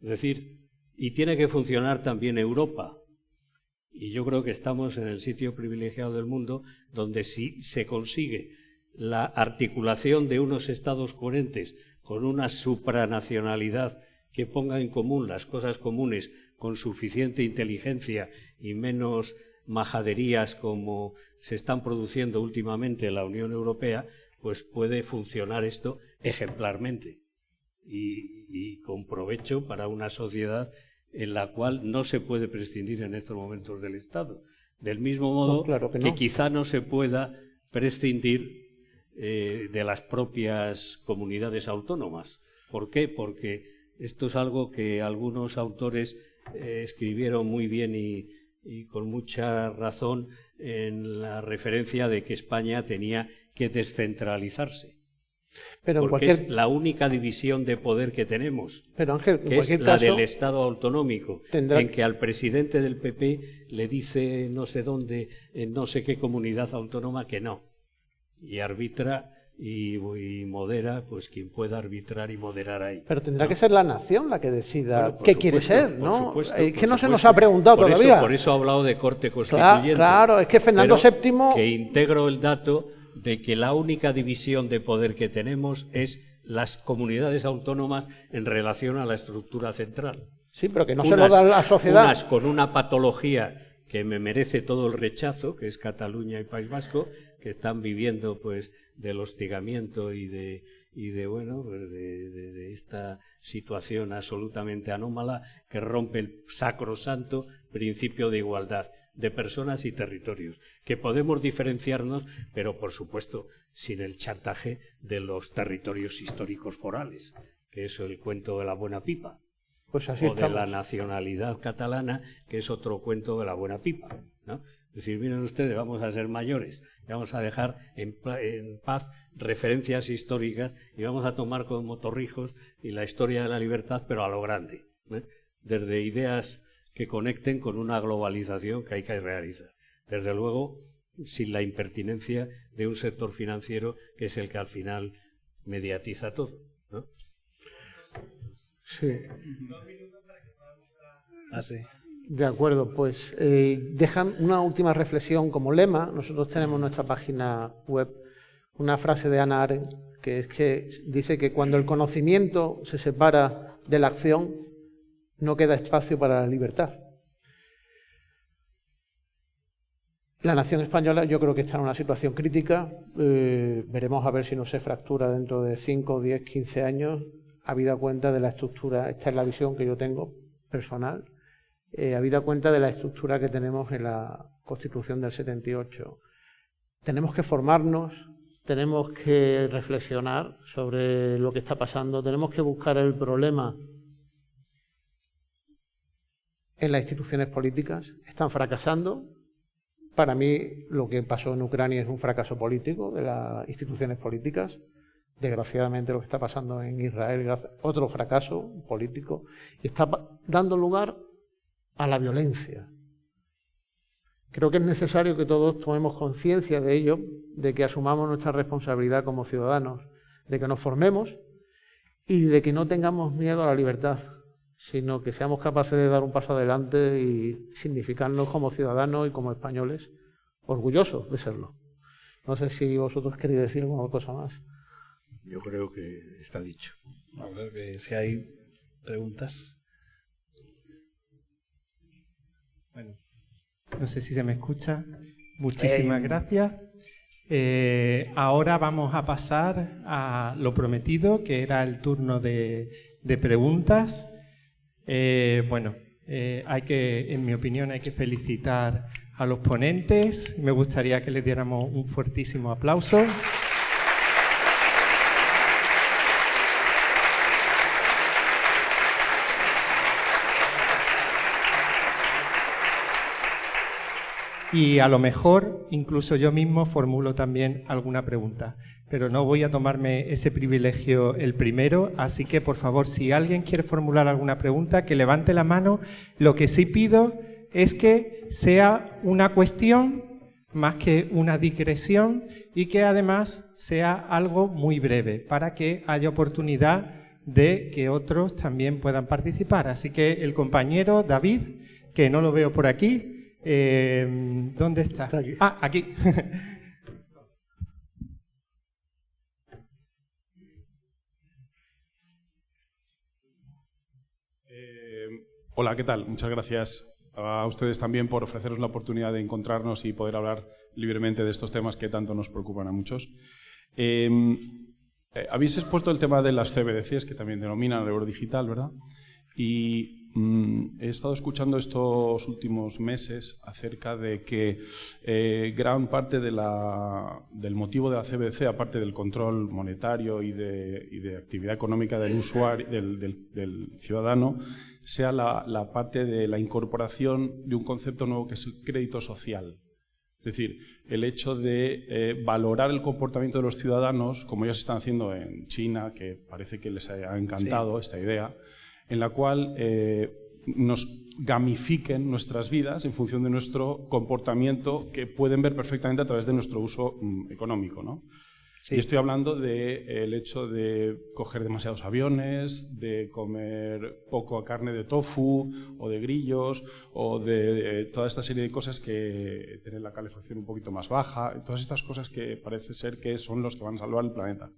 es decir, y tiene que funcionar también Europa. Y yo creo que estamos en el sitio privilegiado del mundo donde si se consigue la articulación de unos Estados coherentes con una supranacionalidad que ponga en común las cosas comunes con suficiente inteligencia y menos majaderías como se están produciendo últimamente en la Unión Europea, pues puede funcionar esto ejemplarmente y con provecho para una sociedad en la cual no se puede prescindir en estos momentos del Estado. Del mismo modo que quizá no se pueda prescindir de las propias comunidades autónomas. ¿Por qué? Porque esto es algo que algunos autores escribieron muy bien y con mucha razón en la referencia de que España tenía que descentralizarse. Porque es la única división de poder que tenemos, Ángel, que es la del Estado autonómico, en que al presidente del PP le dice no sé dónde, en no sé qué comunidad autónoma que no, y arbitra y modera, pues quien pueda arbitrar y moderar ahí. Pero tendrá que ser la nación la que decida qué quiere ser, ¿no? Es que no se nos ha preguntado todavía. Por eso ha hablado de corte constituyente. Claro, es que Fernando VII... Que integro el dato de que la única división de poder que tenemos es las comunidades autónomas en relación a la estructura central. Sí, pero que no se lo da la sociedad. Unas con una patología que me merece todo el rechazo, que es Cataluña y País Vasco, que están viviendo pues del hostigamiento y de esta situación absolutamente anómala que rompe el sacrosanto principio de igualdad de personas y territorios, que podemos diferenciarnos, pero por supuesto sin el chantaje de los territorios históricos forales, que es el cuento de la buena pipa, pues así o estamos. de la nacionalidad catalana, que es otro cuento de la buena pipa, ¿no? Es decir, miren ustedes, vamos a ser mayores, vamos a dejar en paz referencias históricas y vamos a tomar como torrijos y la historia de la libertad, pero a lo grande, ¿eh? Desde ideas que conecten con una globalización que hay que realizar. Desde luego, sin la impertinencia de un sector financiero que es el que al final mediatiza todo, ¿no? Sí. Así. De acuerdo, pues dejan una última reflexión como lema. Nosotros tenemos en nuestra página web una frase de Hannah Arendt que dice que cuando el conocimiento se separa de la acción, no queda espacio para la libertad. La nación española yo creo que está en una situación crítica. Veremos a ver si no se fractura dentro de 5, 10, 15 años, habida cuenta de la estructura. Esta es la visión que yo tengo personal. Habida cuenta de la estructura que tenemos en la Constitución del 78. Tenemos que formarnos, tenemos que reflexionar sobre lo que está pasando, tenemos que buscar el problema en las instituciones políticas. Están fracasando. Para mí lo que pasó en Ucrania es un fracaso político de las instituciones políticas. Desgraciadamente lo que está pasando en Israel es otro fracaso político y está dando lugar a la violencia. Creo que es necesario que todos tomemos conciencia de ello, de que asumamos nuestra responsabilidad como ciudadanos, de que nos formemos y de que no tengamos miedo a la libertad, sino que seamos capaces de dar un paso adelante y significarnos como ciudadanos y como españoles orgullosos de serlo. No sé si vosotros queréis decir alguna cosa más. Yo creo que está dicho. A ver, que si hay preguntas. Bueno, no sé si se me escucha. Muchísimas gracias. Ahora vamos a pasar a lo prometido, que era el turno de preguntas. En mi opinión, hay que felicitar a los ponentes. Me gustaría que les diéramos un fuertísimo aplauso. Y a lo mejor incluso yo mismo formulo también alguna pregunta, pero no voy a tomarme ese privilegio el primero, así que por favor, si alguien quiere formular alguna pregunta, que levante la mano. Lo que sí pido es que sea una cuestión más que una digresión y que además sea algo muy breve para que haya oportunidad de que otros también puedan participar. Así que el compañero David, que no lo veo por aquí, ¿dónde está? Está aquí. Ah, aquí. Hola, ¿qué tal? Muchas gracias a ustedes también por ofrecernos la oportunidad de encontrarnos y poder hablar libremente de estos temas que tanto nos preocupan a muchos. Habéis expuesto el tema de las CBDCs, que también denominan el euro digital, ¿verdad? Y he estado escuchando estos últimos meses acerca de que gran parte del motivo de la CBDC, aparte del control monetario y de actividad económica del usuario, del ciudadano, sea la parte de la incorporación de un concepto nuevo que es el crédito social. Es decir, el hecho de valorar el comportamiento de los ciudadanos, como ya se están haciendo en China, que parece que les ha encantado esta idea, en la cual nos gamifiquen nuestras vidas en función de nuestro comportamiento, que pueden ver perfectamente a través de nuestro uso económico, ¿no? Sí. Y estoy hablando del hecho de coger demasiados aviones, de comer poco carne de tofu o de grillos, o de toda esta serie de cosas que tener la calefacción un poquito más baja, todas estas cosas que parece ser que son los que van a salvar el planeta.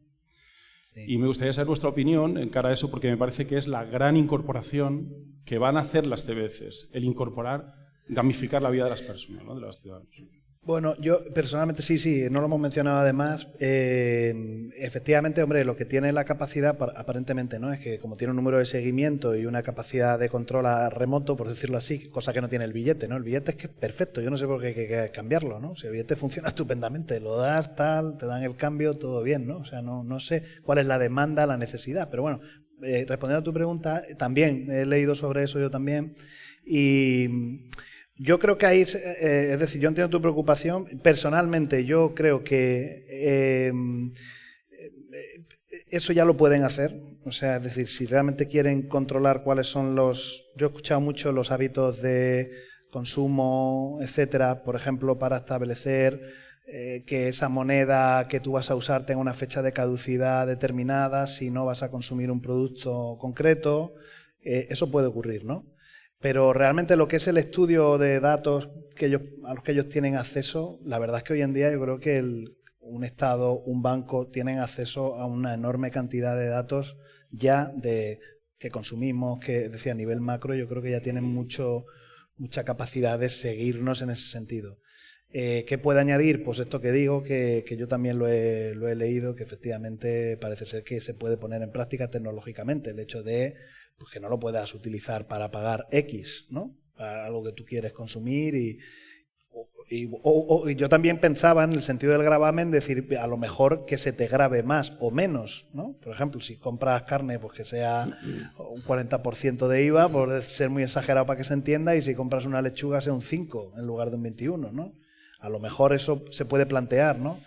Sí. Y me gustaría saber vuestra opinión en cara a eso, porque me parece que es la gran incorporación que van a hacer las CBDCs, el incorporar, gamificar la vida de las personas, ¿no? De los ciudadanos. Bueno, yo personalmente sí, no lo hemos mencionado además. Efectivamente, hombre, lo que tiene la capacidad, aparentemente, ¿no? Es que como tiene un número de seguimiento y una capacidad de control a remoto, por decirlo así, cosa que no tiene el billete, ¿no? El billete es que es perfecto, yo no sé por qué hay que cambiarlo, ¿no? Si el billete funciona estupendamente, lo das, tal, te dan el cambio, todo bien, ¿no? O sea, no sé cuál es la demanda, la necesidad, pero bueno, respondiendo a tu pregunta, también he leído sobre eso yo también, y yo creo que ahí, es decir, yo entiendo tu preocupación. Personalmente, yo creo que eso ya lo pueden hacer. O sea, es decir, si realmente quieren controlar cuáles son los... Yo he escuchado mucho los hábitos de consumo, etcétera, por ejemplo, para establecer que esa moneda que tú vas a usar tenga una fecha de caducidad determinada, si no vas a consumir un producto concreto. Eso puede ocurrir, ¿no? Pero realmente lo que es el estudio de datos a los que ellos tienen acceso, la verdad es que hoy en día yo creo que un Estado, un banco, tienen acceso a una enorme cantidad de datos ya que consumimos, que decía a nivel macro, yo creo que ya tienen mucha capacidad de seguirnos en ese sentido. ¿Qué puede añadir? Pues esto que digo, que yo también lo he leído, que efectivamente parece ser que se puede poner en práctica tecnológicamente, el hecho de pues que no lo puedas utilizar para pagar X, ¿no? Para algo que tú quieres consumir y yo también pensaba en el sentido del gravamen, decir, a lo mejor que se te grave más o menos, ¿no? Por ejemplo, si compras carne, pues que sea un 40% de IVA, por ser muy exagerado para que se entienda, y si compras una lechuga sea un 5 en lugar de un 21, ¿no? A lo mejor eso se puede plantear, ¿no?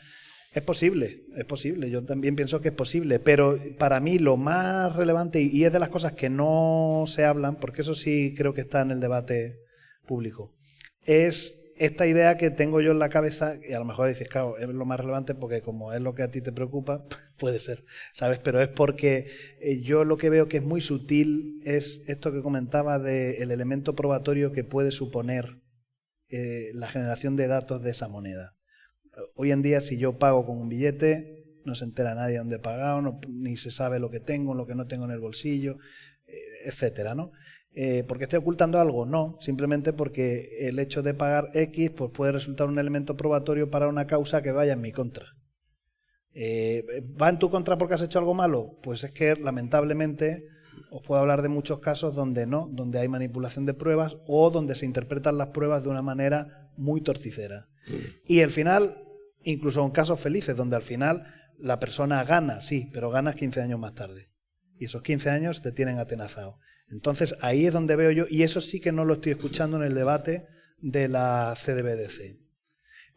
Es posible, yo también pienso que es posible, pero para mí lo más relevante, y es de las cosas que no se hablan, porque eso sí creo que está en el debate público, es esta idea que tengo yo en la cabeza, y a lo mejor dices, claro, es lo más relevante porque como es lo que a ti te preocupa, puede ser, ¿sabes? Pero es porque yo lo que veo que es muy sutil es esto que comentaba del elemento probatorio que puede suponer la generación de datos de esa moneda. Hoy en día, si yo pago con un billete, no se entera nadie dónde he pagado, ni se sabe lo que tengo, lo que no tengo en el bolsillo, etcétera, ¿no? ¿Porque estoy ocultando algo? No, simplemente porque el hecho de pagar X pues puede resultar un elemento probatorio para una causa que vaya en mi contra. ¿Va en tu contra porque has hecho algo malo? Pues es que, lamentablemente, os puedo hablar de muchos casos donde no, donde hay manipulación de pruebas o donde se interpretan las pruebas de una manera muy torticera. Y al final, incluso en casos felices, donde al final la persona gana, sí, pero ganas 15 años más tarde. Y esos 15 años te tienen atenazado. Entonces, ahí es donde veo yo, y eso sí que no lo estoy escuchando en el debate de la CDBDC.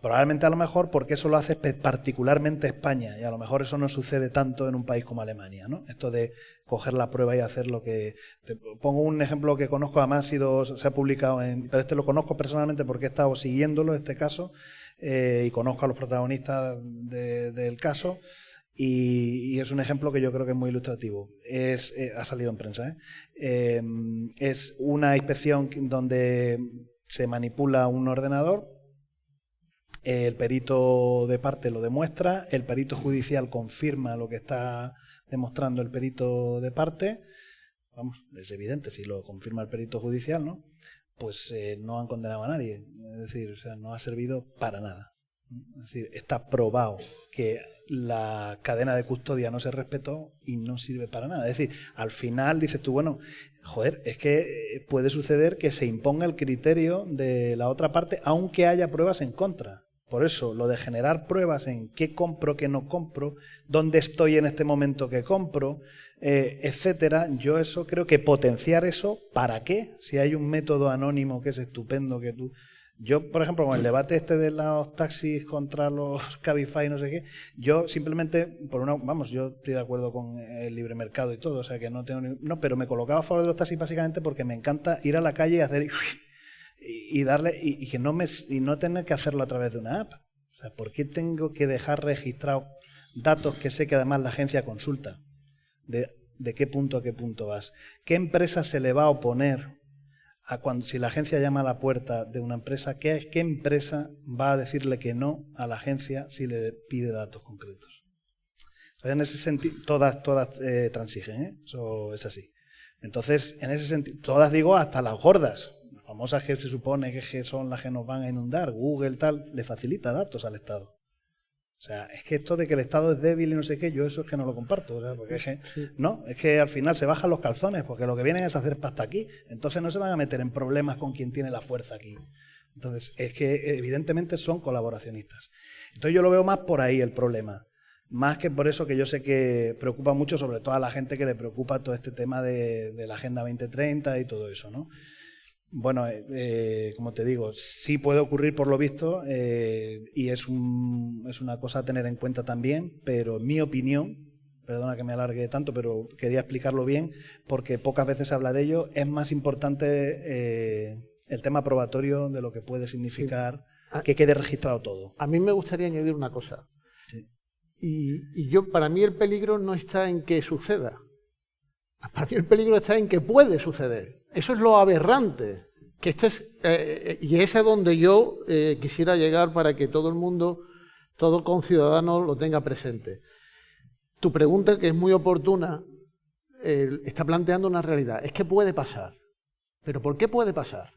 Probablemente a lo mejor porque eso lo hace particularmente España, y a lo mejor eso no sucede tanto en un país como Alemania, ¿no? Esto de coger la prueba y hacer lo que... Te pongo un ejemplo que conozco, además se ha publicado, pero este lo conozco personalmente porque he estado siguiéndolo, este caso, y conozco a los protagonistas del caso, y es un ejemplo que yo creo que es muy ilustrativo. Ha salido en prensa, es una inspección donde se manipula un ordenador. El perito de parte lo demuestra, el perito judicial confirma lo que está demostrando el perito de parte. Vamos, es evidente, si lo confirma el perito judicial, ¿no? Pues no han condenado a nadie. Es decir, o sea, no ha servido para nada. Es decir, está probado que la cadena de custodia no se respetó y no sirve para nada. Es decir, al final dices tú, bueno, joder, es que puede suceder que se imponga el criterio de la otra parte, aunque haya pruebas en contra. Por eso, lo de generar pruebas en qué compro, qué no compro, dónde estoy en este momento que compro, etcétera, yo eso creo que potenciar eso, ¿para qué? Si hay un método anónimo que es estupendo, que tú... Yo, por ejemplo, con el debate este de los taxis contra los Cabify, no sé qué, yo simplemente, yo estoy de acuerdo con el libre mercado y todo, o sea que no tengo pero me colocaba a favor de los taxis básicamente porque me encanta ir a la calle y hacer... y darle y no tener que hacerlo a través de una app. O sea, ¿por qué tengo que dejar registrados datos que sé que además la agencia consulta? De qué punto a qué punto vas. ¿Qué empresa se le va a oponer si la agencia llama a la puerta de una empresa? ¿Qué empresa va a decirle que no a la agencia si le pide datos concretos? O sea, en ese sentido, todas transigen, ¿eh? Eso es así. Entonces, en ese sentido, todas digo hasta las gordas. famosas que se supone que son las que nos van a inundar, Google, tal, le facilita datos al Estado. O sea, es que esto de que el Estado es débil y no sé qué, yo eso es que no lo comparto. O sea, porque es que al final se bajan los calzones, porque lo que vienen es hacer pasta aquí. Entonces no se van a meter en problemas con quien tiene la fuerza aquí. Entonces, es que evidentemente son colaboracionistas. Entonces yo lo veo más por ahí el problema. Más que por eso, que yo sé que preocupa mucho, sobre todo a la gente que le preocupa todo este tema de la Agenda 2030 y todo eso, ¿no? Bueno, como te digo, sí puede ocurrir por lo visto y es una cosa a tener en cuenta también, pero en mi opinión, perdona que me alargue tanto, pero quería explicarlo bien, porque pocas veces se habla de ello, es más importante el tema probatorio de lo que puede significar que quede registrado todo. A mí me gustaría añadir una cosa. Sí. Y para mí el peligro no está en que suceda. Para mí el peligro está en que puede suceder. Eso es lo aberrante. Que y ese es donde yo quisiera llegar para que todo el mundo, todo conciudadano lo tenga presente. Tu pregunta, que es muy oportuna, está planteando una realidad. Es que puede pasar. ¿Pero por qué puede pasar?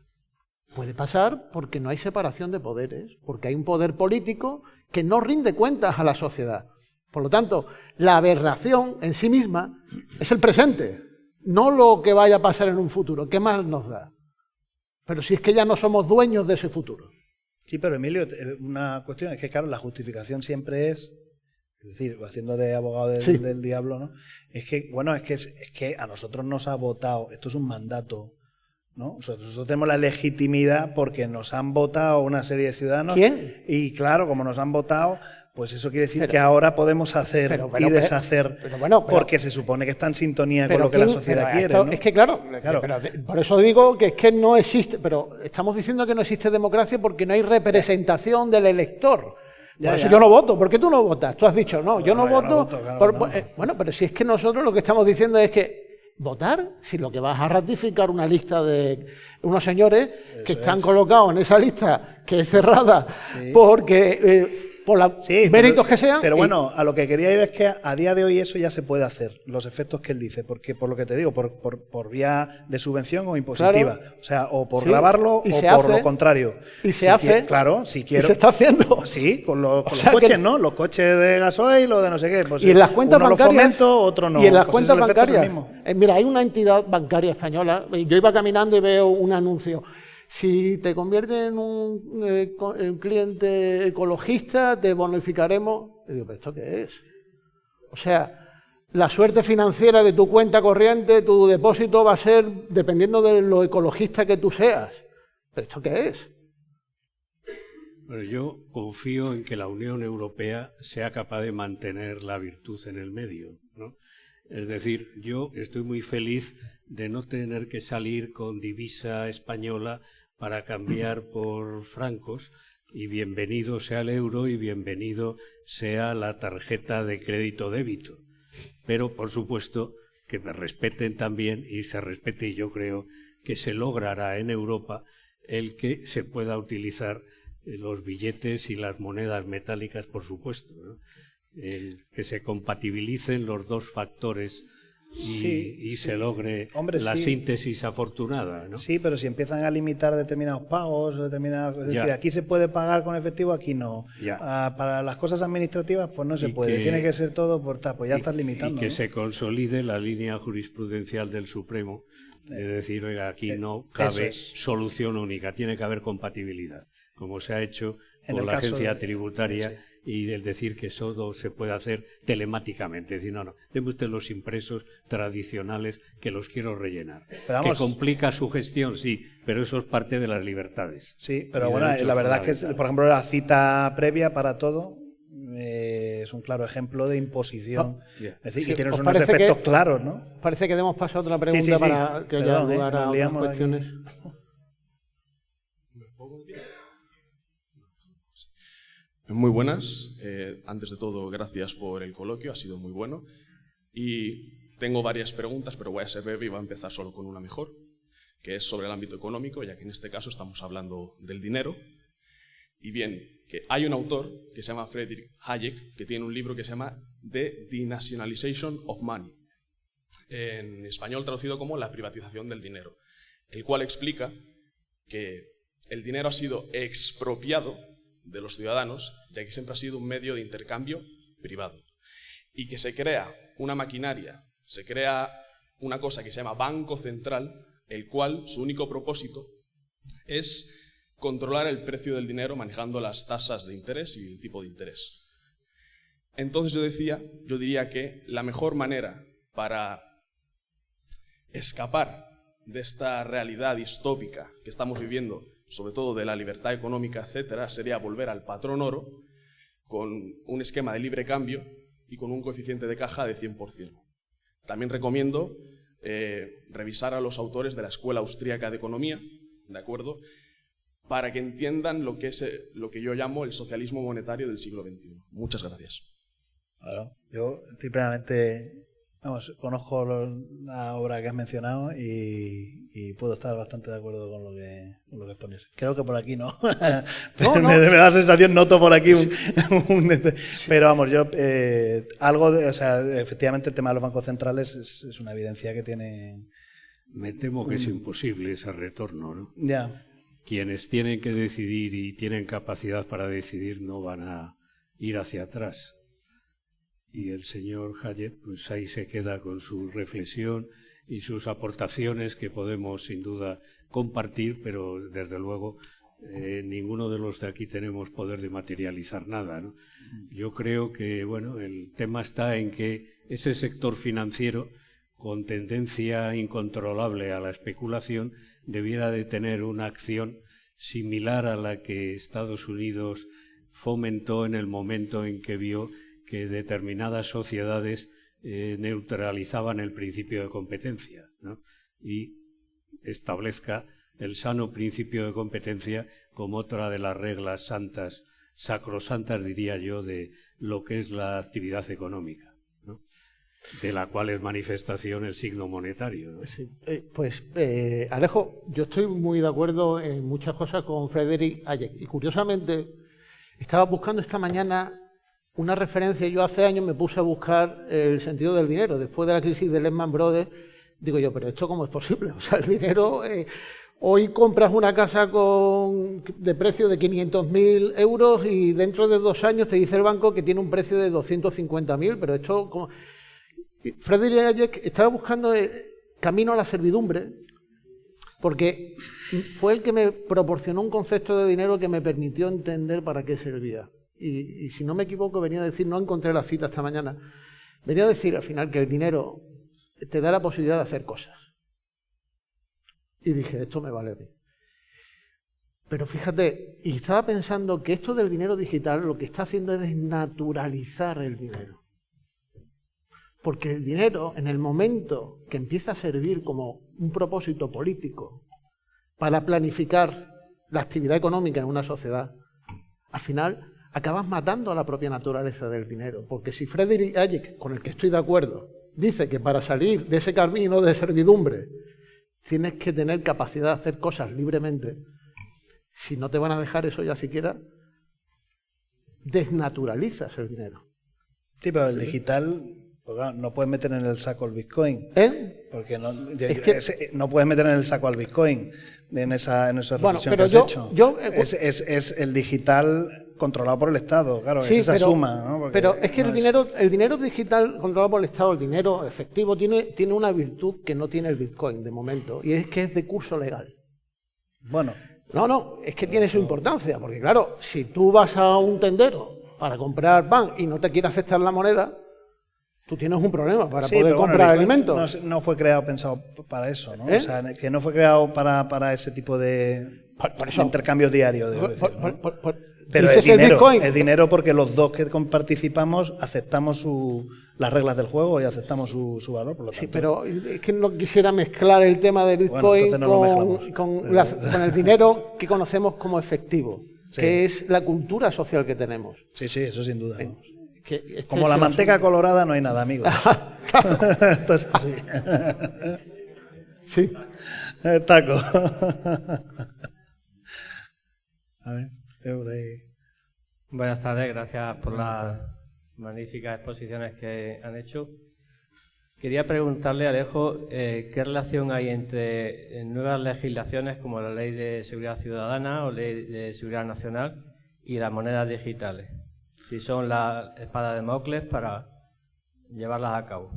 Puede pasar porque no hay separación de poderes, porque hay un poder político que no rinde cuentas a la sociedad. Por lo tanto, la aberración en sí misma es el presente, no lo que vaya a pasar en un futuro. ¿Qué más nos da? Pero si es que ya no somos dueños de ese futuro. Sí, pero Emilio, una cuestión es que, claro, la justificación siempre es decir, haciendo de abogado del diablo, ¿no? Es que, bueno, es que a nosotros nos ha votado, esto es un mandato, ¿no? Nosotros tenemos la legitimidad porque nos han votado una serie de ciudadanos. ¿Quién? Y claro, como nos han votado, pues eso quiere decir que ahora podemos hacer y deshacer, porque se supone que está en sintonía con lo que la sociedad quiere, ¿no? Es que claro. Pero por eso digo que es que no existe, pero estamos diciendo que no existe democracia porque no hay representación del elector. Por eso yo no voto. ¿Por qué tú no votas? Tú has dicho, no, yo no voto. Bueno, pero si es que nosotros lo que estamos diciendo es que votar, si lo que vas a ratificar una lista de unos señores que están colocados en esa lista que es cerrada porque por los méritos que sean. Pero bueno, a lo que quería ir es que a día de hoy eso ya se puede hacer, los efectos que él dice, porque por lo que te digo, por vía de subvención o impositiva, o sea, o por grabarlo o por lo contrario. Y se hace. Claro, si quiero. Y se está haciendo. Sí, con los coches, ¿no? Los coches de gasoil o de no sé qué. Pues y en las cuentas uno bancarias. Lo fomento, otro no. Y en las pues cuentas bancarias. Mira, hay una entidad bancaria española. Yo iba caminando y veo un anuncio. Si te conviertes en un cliente ecologista, te bonificaremos. Y digo, ¿pero esto qué es? O sea, la suerte financiera de tu cuenta corriente, tu depósito va a ser dependiendo de lo ecologista que tú seas. ¿Pero esto qué es? Bueno, yo confío en que la Unión Europea sea capaz de mantener la virtud en el medio, ¿no? Es decir, yo estoy muy feliz de no tener que salir con divisa española para cambiar por francos, y bienvenido sea el euro y bienvenido sea la tarjeta de crédito débito. Pero, por supuesto, que me respeten también, y se respete, y yo creo que se logrará en Europa, el que se pueda utilizar los billetes y las monedas metálicas, por supuesto, ¿no? Que se compatibilicen los dos factores y se logre la síntesis afortunada, ¿no? Sí, pero si empiezan a limitar determinados pagos, es decir, aquí se puede pagar con efectivo, aquí no. Para las cosas administrativas, pues no se puede. Tiene que ser todo por TAP, pues ya estás limitando. Y que se consolide la línea jurisprudencial del Supremo, de decir, oiga, aquí no cabe solución única, tiene que haber compatibilidad, como se ha hecho por la agencia tributaria, y del decir que eso se puede hacer telemáticamente. Es decir, no, denme usted los impresos tradicionales que los quiero rellenar. Que complica su gestión, sí, pero eso es parte de las libertades. Sí, pero bueno, la verdad es que, por ejemplo, la cita previa para todo es un claro ejemplo de imposición. Es decir, que tienes unos efectos claros, ¿no? Parece que demos paso a otra pregunta para que haya lugar a otras cuestiones. Muy buenas. Antes de todo, gracias por el coloquio, ha sido muy bueno. Y tengo varias preguntas, pero voy a ser breve y voy a empezar solo con una mejor, que es sobre el ámbito económico, ya que en este caso estamos hablando del dinero. Y bien, que hay un autor que se llama Friedrich Hayek, que tiene un libro que se llama The Denationalization of Money, en español traducido como La privatización del dinero, el cual explica que el dinero ha sido expropiado de los ciudadanos, ya que siempre ha sido un medio de intercambio privado. Y que se crea una maquinaria, se crea una cosa que se llama Banco Central, el cual su único propósito es controlar el precio del dinero manejando las tasas de interés y el tipo de interés. Entonces yo diría que la mejor manera para escapar de esta realidad distópica que estamos viviendo, sobre todo de la libertad económica, etcétera, sería volver al patrón oro con un esquema de libre cambio y con un coeficiente de caja de 100%. También recomiendo revisar a los autores de la Escuela Austríaca de Economía, ¿de acuerdo?, para que entiendan lo que es lo que yo llamo el socialismo monetario del siglo XXI. Muchas gracias. Claro, yo estoy plenamente, conozco la obra que has mencionado y puedo estar bastante de acuerdo con lo que expones. Creo que por aquí no. No. Me da la sensación, noto por aquí pero vamos, yo efectivamente el tema de los bancos centrales es una evidencia que tiene. Me temo que es imposible ese retorno, ¿no? Ya. Quienes tienen que decidir y tienen capacidad para decidir no van a ir hacia atrás. Y el señor Hayek, pues ahí se queda con su reflexión y sus aportaciones que podemos sin duda compartir, pero desde luego ninguno de los de aquí tenemos poder de materializar nada, ¿no? Yo creo que bueno, el tema está en que ese sector financiero con tendencia incontrolable a la especulación debiera de tener una acción similar a la que Estados Unidos fomentó en el momento en que vio que determinadas sociedades neutralizaban el principio de competencia, ¿no? Y establezca el sano principio de competencia como otra de las reglas santas, sacrosantas diría yo, de lo que es la actividad económica, ¿no?, de la cual es manifestación el signo monetario, ¿no? Sí, Alejo, yo estoy muy de acuerdo en muchas cosas con Friedrich Hayek. Y curiosamente, estaba buscando esta mañana una referencia. Yo hace años me puse a buscar el sentido del dinero. Después de la crisis de Lehman Brothers, digo yo, pero ¿esto cómo es posible? O sea, el dinero... hoy compras una casa de precio de 500.000 euros y dentro de 2 años te dice el banco que tiene un precio de 250.000, pero esto... ¿cómo? Friedrich Hayek estaba buscando el camino a la servidumbre porque fue el que me proporcionó un concepto de dinero que me permitió entender para qué servía. Y si no me equivoco, venía a decir, no encontré la cita esta mañana, venía a decir al final que el dinero te da la posibilidad de hacer cosas. Y dije, esto me vale a mí. Pero fíjate, y estaba pensando que esto del dinero digital lo que está haciendo es desnaturalizar el dinero. Porque el dinero, en el momento que empieza a servir como un propósito político para planificar la actividad económica en una sociedad, al final acabas matando a la propia naturaleza del dinero. Porque si Friedrich Hayek, con el que estoy de acuerdo, dice que para salir de ese camino de servidumbre tienes que tener capacidad de hacer cosas libremente, si no te van a dejar eso ya siquiera, desnaturalizas el dinero. Sí, pero el digital... Pues claro, no puedes meter en el saco el Bitcoin. Porque no puedes meter en el saco al Bitcoin en esa reflexión que has hecho. Es el digital controlado por el Estado, claro, sí, es esa suma, ¿no? Porque pero es que el dinero digital controlado por el Estado, el dinero efectivo, tiene una virtud que no tiene el Bitcoin de momento, y es que es de curso legal. Bueno. No, es que tiene su importancia, porque claro, si tú vas a un tendero para comprar pan y no te quiere aceptar la moneda, tú tienes un problema para poder comprar alimentos. No fue pensado para eso, ¿no? O sea, que no fue creado para ese tipo de intercambios diarios. Pero es dinero porque los dos que participamos aceptamos las reglas del juego y aceptamos su valor, por lo tanto. Sí, pero es que no quisiera mezclar el tema del Bitcoin con el dinero que conocemos como efectivo, que es la cultura social que tenemos. Sí, eso sin duda. Como la manteca colorada no hay nada, amigos. Esto es así. Sí. Taco. A ver, por ahí. Buenas tardes, gracias por las magníficas exposiciones que han hecho. Quería preguntarle, Alejo, ¿qué relación hay entre nuevas legislaciones como la Ley de Seguridad Ciudadana o Ley de Seguridad Nacional y las monedas digitales? Si son la espada de Damocles para llevarlas a cabo.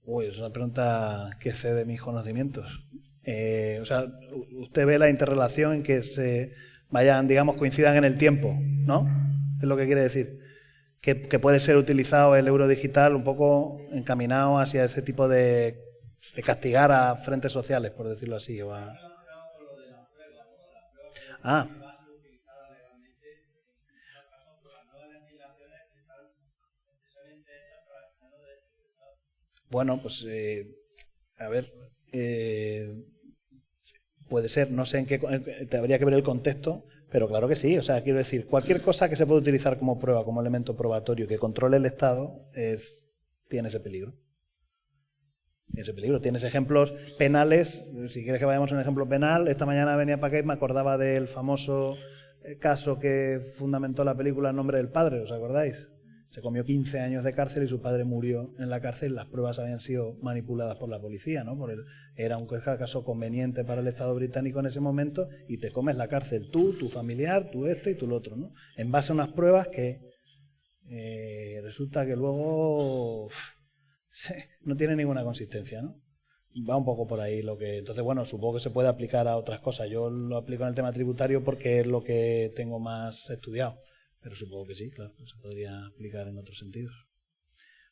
Uy, es una pregunta que excede mis conocimientos. O sea, usted ve la interrelación en que se vayan, digamos, coincidan en el tiempo, ¿no? Es lo que quiere decir. Que puede ser utilizado el euro digital un poco encaminado hacia ese tipo de castigar a frentes sociales, por decirlo así. O a... Ah. Bueno, pues, a ver, puede ser, no sé en qué, habría que ver el contexto, pero claro que sí, o sea, quiero decir, cualquier cosa que se pueda utilizar como prueba, como elemento probatorio, que controle el Estado, tiene ese peligro. Tiene ese peligro. Tienes ejemplos penales, si quieres que vayamos a un ejemplo penal, esta mañana venía para acá y me acordaba del famoso caso que fundamentó la película El nombre del padre, ¿os acordáis? Se comió 15 años de cárcel y su padre murió en la cárcel. Las pruebas habían sido manipuladas por la policía, ¿no? Era un caso conveniente para el Estado británico en ese momento y te comes la cárcel tú, tu familiar, tú y tú el otro, ¿no? En base a unas pruebas que resulta que luego no tiene ninguna consistencia, ¿no? Va un poco por ahí lo que... Entonces, bueno, supongo que se puede aplicar a otras cosas. Yo lo aplico en el tema tributario porque es lo que tengo más estudiado. Pero supongo que sí, claro, se podría aplicar en otros sentidos.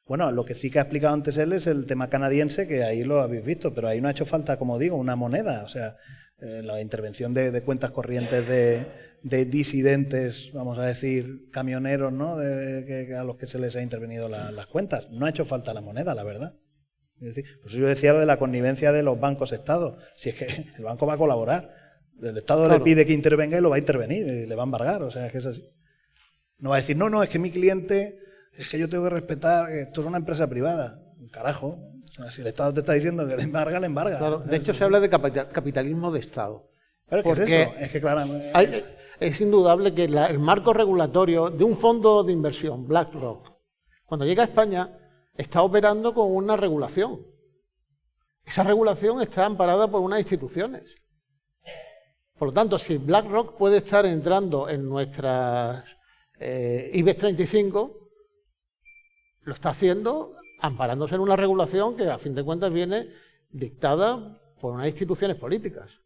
Bueno, lo que sí que ha explicado antes él es el tema canadiense, que ahí lo habéis visto, pero ahí no ha hecho falta, como digo, una moneda. O sea, la intervención de cuentas corrientes de disidentes, vamos a decir, camioneros, ¿no? A los que se les ha intervenido las cuentas. No ha hecho falta la moneda, la verdad. Es decir, por eso yo decía lo de la connivencia de los bancos-estados. Si es que el banco va a colaborar, el Estado le pide que intervenga y lo va a intervenir, y le va a embargar, o sea, es que es así. No va a decir, no, es que mi cliente, es que yo tengo que respetar, esto es una empresa privada. Carajo, si el Estado te está diciendo que le embarga, le embarga. Claro, de hecho se habla de capitalismo de Estado. Pero ¿qué es eso? Es que claro, es indudable que el marco regulatorio de un fondo de inversión, BlackRock, cuando llega a España, está operando con una regulación. Esa regulación está amparada por unas instituciones. Por lo tanto, si BlackRock puede estar entrando en nuestras IBEX 35, lo está haciendo amparándose en una regulación que a fin de cuentas viene dictada por unas instituciones políticas.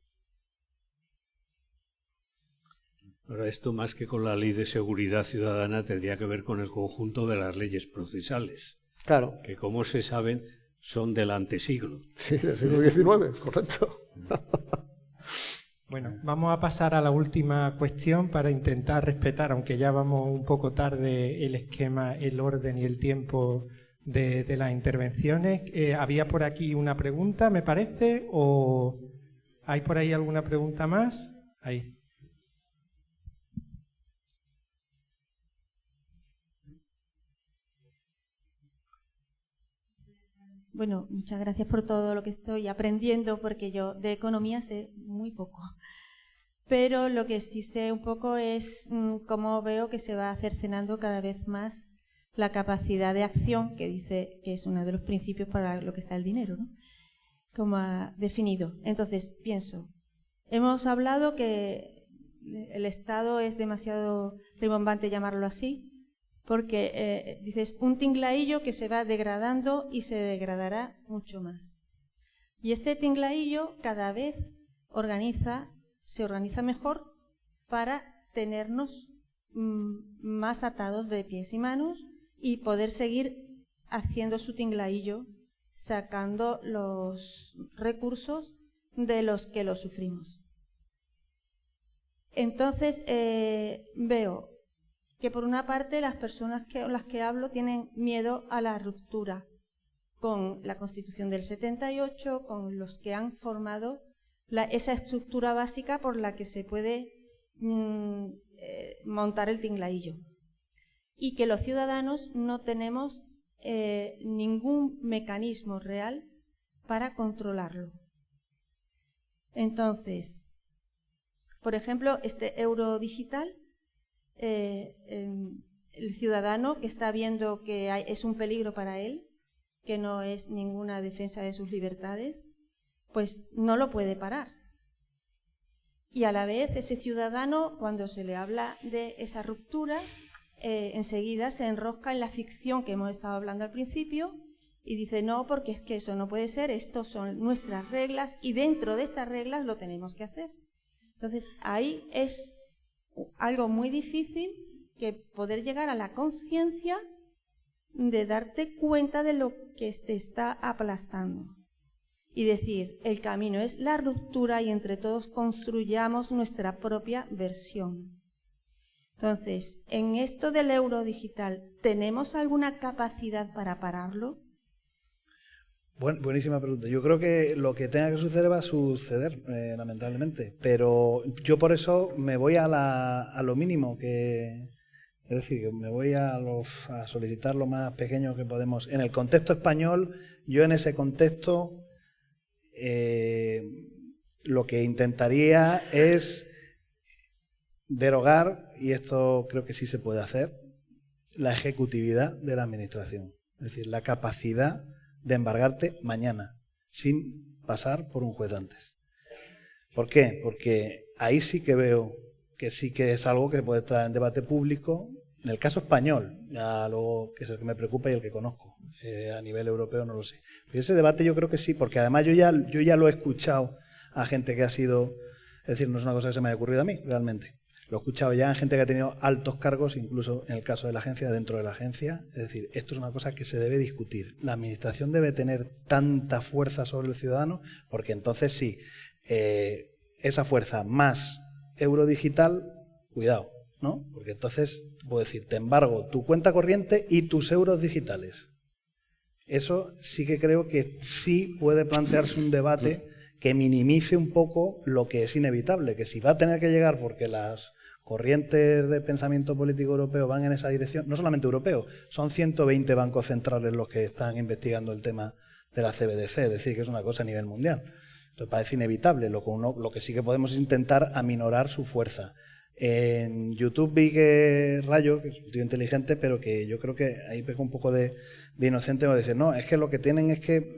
Ahora, esto más que con la Ley de Seguridad Ciudadana tendría que ver con el conjunto de las leyes procesales. Claro. Que, como se saben, son del antesiglo. Sí, del siglo XIX, correcto. Bueno, vamos a pasar a la última cuestión para intentar respetar, aunque ya vamos un poco tarde, el esquema, el orden y el tiempo de las intervenciones. Había por aquí una pregunta, me parece, o ¿hay por ahí alguna pregunta más? Ahí. Bueno, muchas gracias por todo lo que estoy aprendiendo, porque yo de economía sé muy poco. Pero lo que sí sé un poco es cómo veo que se va cercenando cada vez más la capacidad de acción, que dice que es uno de los principios para lo que está el dinero, ¿no? Como ha definido. Entonces, pienso, hemos hablado que el Estado es demasiado rimbombante llamarlo así, porque dices un tinglaillo que se va degradando y se degradará mucho más. Y este tinglaillo cada vez se organiza mejor para tenernos más atados de pies y manos y poder seguir haciendo su tinglaillo, sacando los recursos de los que lo sufrimos. Entonces veo que por una parte las personas con las que hablo tienen miedo a la ruptura con la Constitución del 78, con los que han formado esa estructura básica por la que se puede montar el tinglaillo. Y que los ciudadanos no tenemos ningún mecanismo real para controlarlo. Entonces, por ejemplo, este euro digital, el ciudadano que está viendo que es un peligro para él, que no es ninguna defensa de sus libertades, pues no lo puede parar. Y a la vez ese ciudadano, cuando se le habla de esa ruptura, enseguida se enrosca en la ficción que hemos estado hablando al principio y dice, no, porque es que eso no puede ser, estos son nuestras reglas y dentro de estas reglas lo tenemos que hacer. Entonces ahí es algo muy difícil, que poder llegar a la conciencia de darte cuenta de lo que te está aplastando y decir, el camino es la ruptura y entre todos construyamos nuestra propia versión. Entonces, en esto del euro digital, ¿tenemos alguna capacidad para pararlo? Buenísima pregunta. Yo creo que lo que tenga que suceder va a suceder, lamentablemente. Pero yo por eso me voy a lo mínimo, es decir, que me voy a solicitar lo más pequeño que podemos. En el contexto español, yo en ese contexto lo que intentaría es derogar, y esto creo que sí se puede hacer, la ejecutividad de la administración. Es decir, la capacidad de embargarte mañana, sin pasar por un juez antes. ¿Por qué? Porque ahí sí que veo que sí que es algo que puede traer en debate público, en el caso español, ya luego que es el que me preocupa y el que conozco, a nivel europeo no lo sé. Pero ese debate yo creo que sí, porque además yo ya lo he escuchado a gente que ha sido, es decir, no es una cosa que se me haya ocurrido a mí, realmente. Lo he escuchado ya en gente que ha tenido altos cargos, incluso en el caso de la agencia, dentro de la agencia. Es decir, esto es una cosa que se debe discutir. La administración debe tener tanta fuerza sobre el ciudadano, porque entonces sí, esa fuerza más euro digital, cuidado, ¿no? Porque entonces, puedo decir, te embargo tu cuenta corriente y tus euros digitales. Eso sí que creo que sí puede plantearse un debate que minimice un poco lo que es inevitable, que si va a tener que llegar porque las corrientes de pensamiento político europeo van en esa dirección, no solamente europeo, son 120 bancos centrales los que están investigando el tema de la CBDC, es decir, que es una cosa a nivel mundial. Entonces parece inevitable, lo que sí que podemos intentar aminorar su fuerza. En YouTube vi que Rayo, que es un tío inteligente, pero que yo creo que ahí pecó un poco de inocente, o decir, no, es que lo que tienen es que,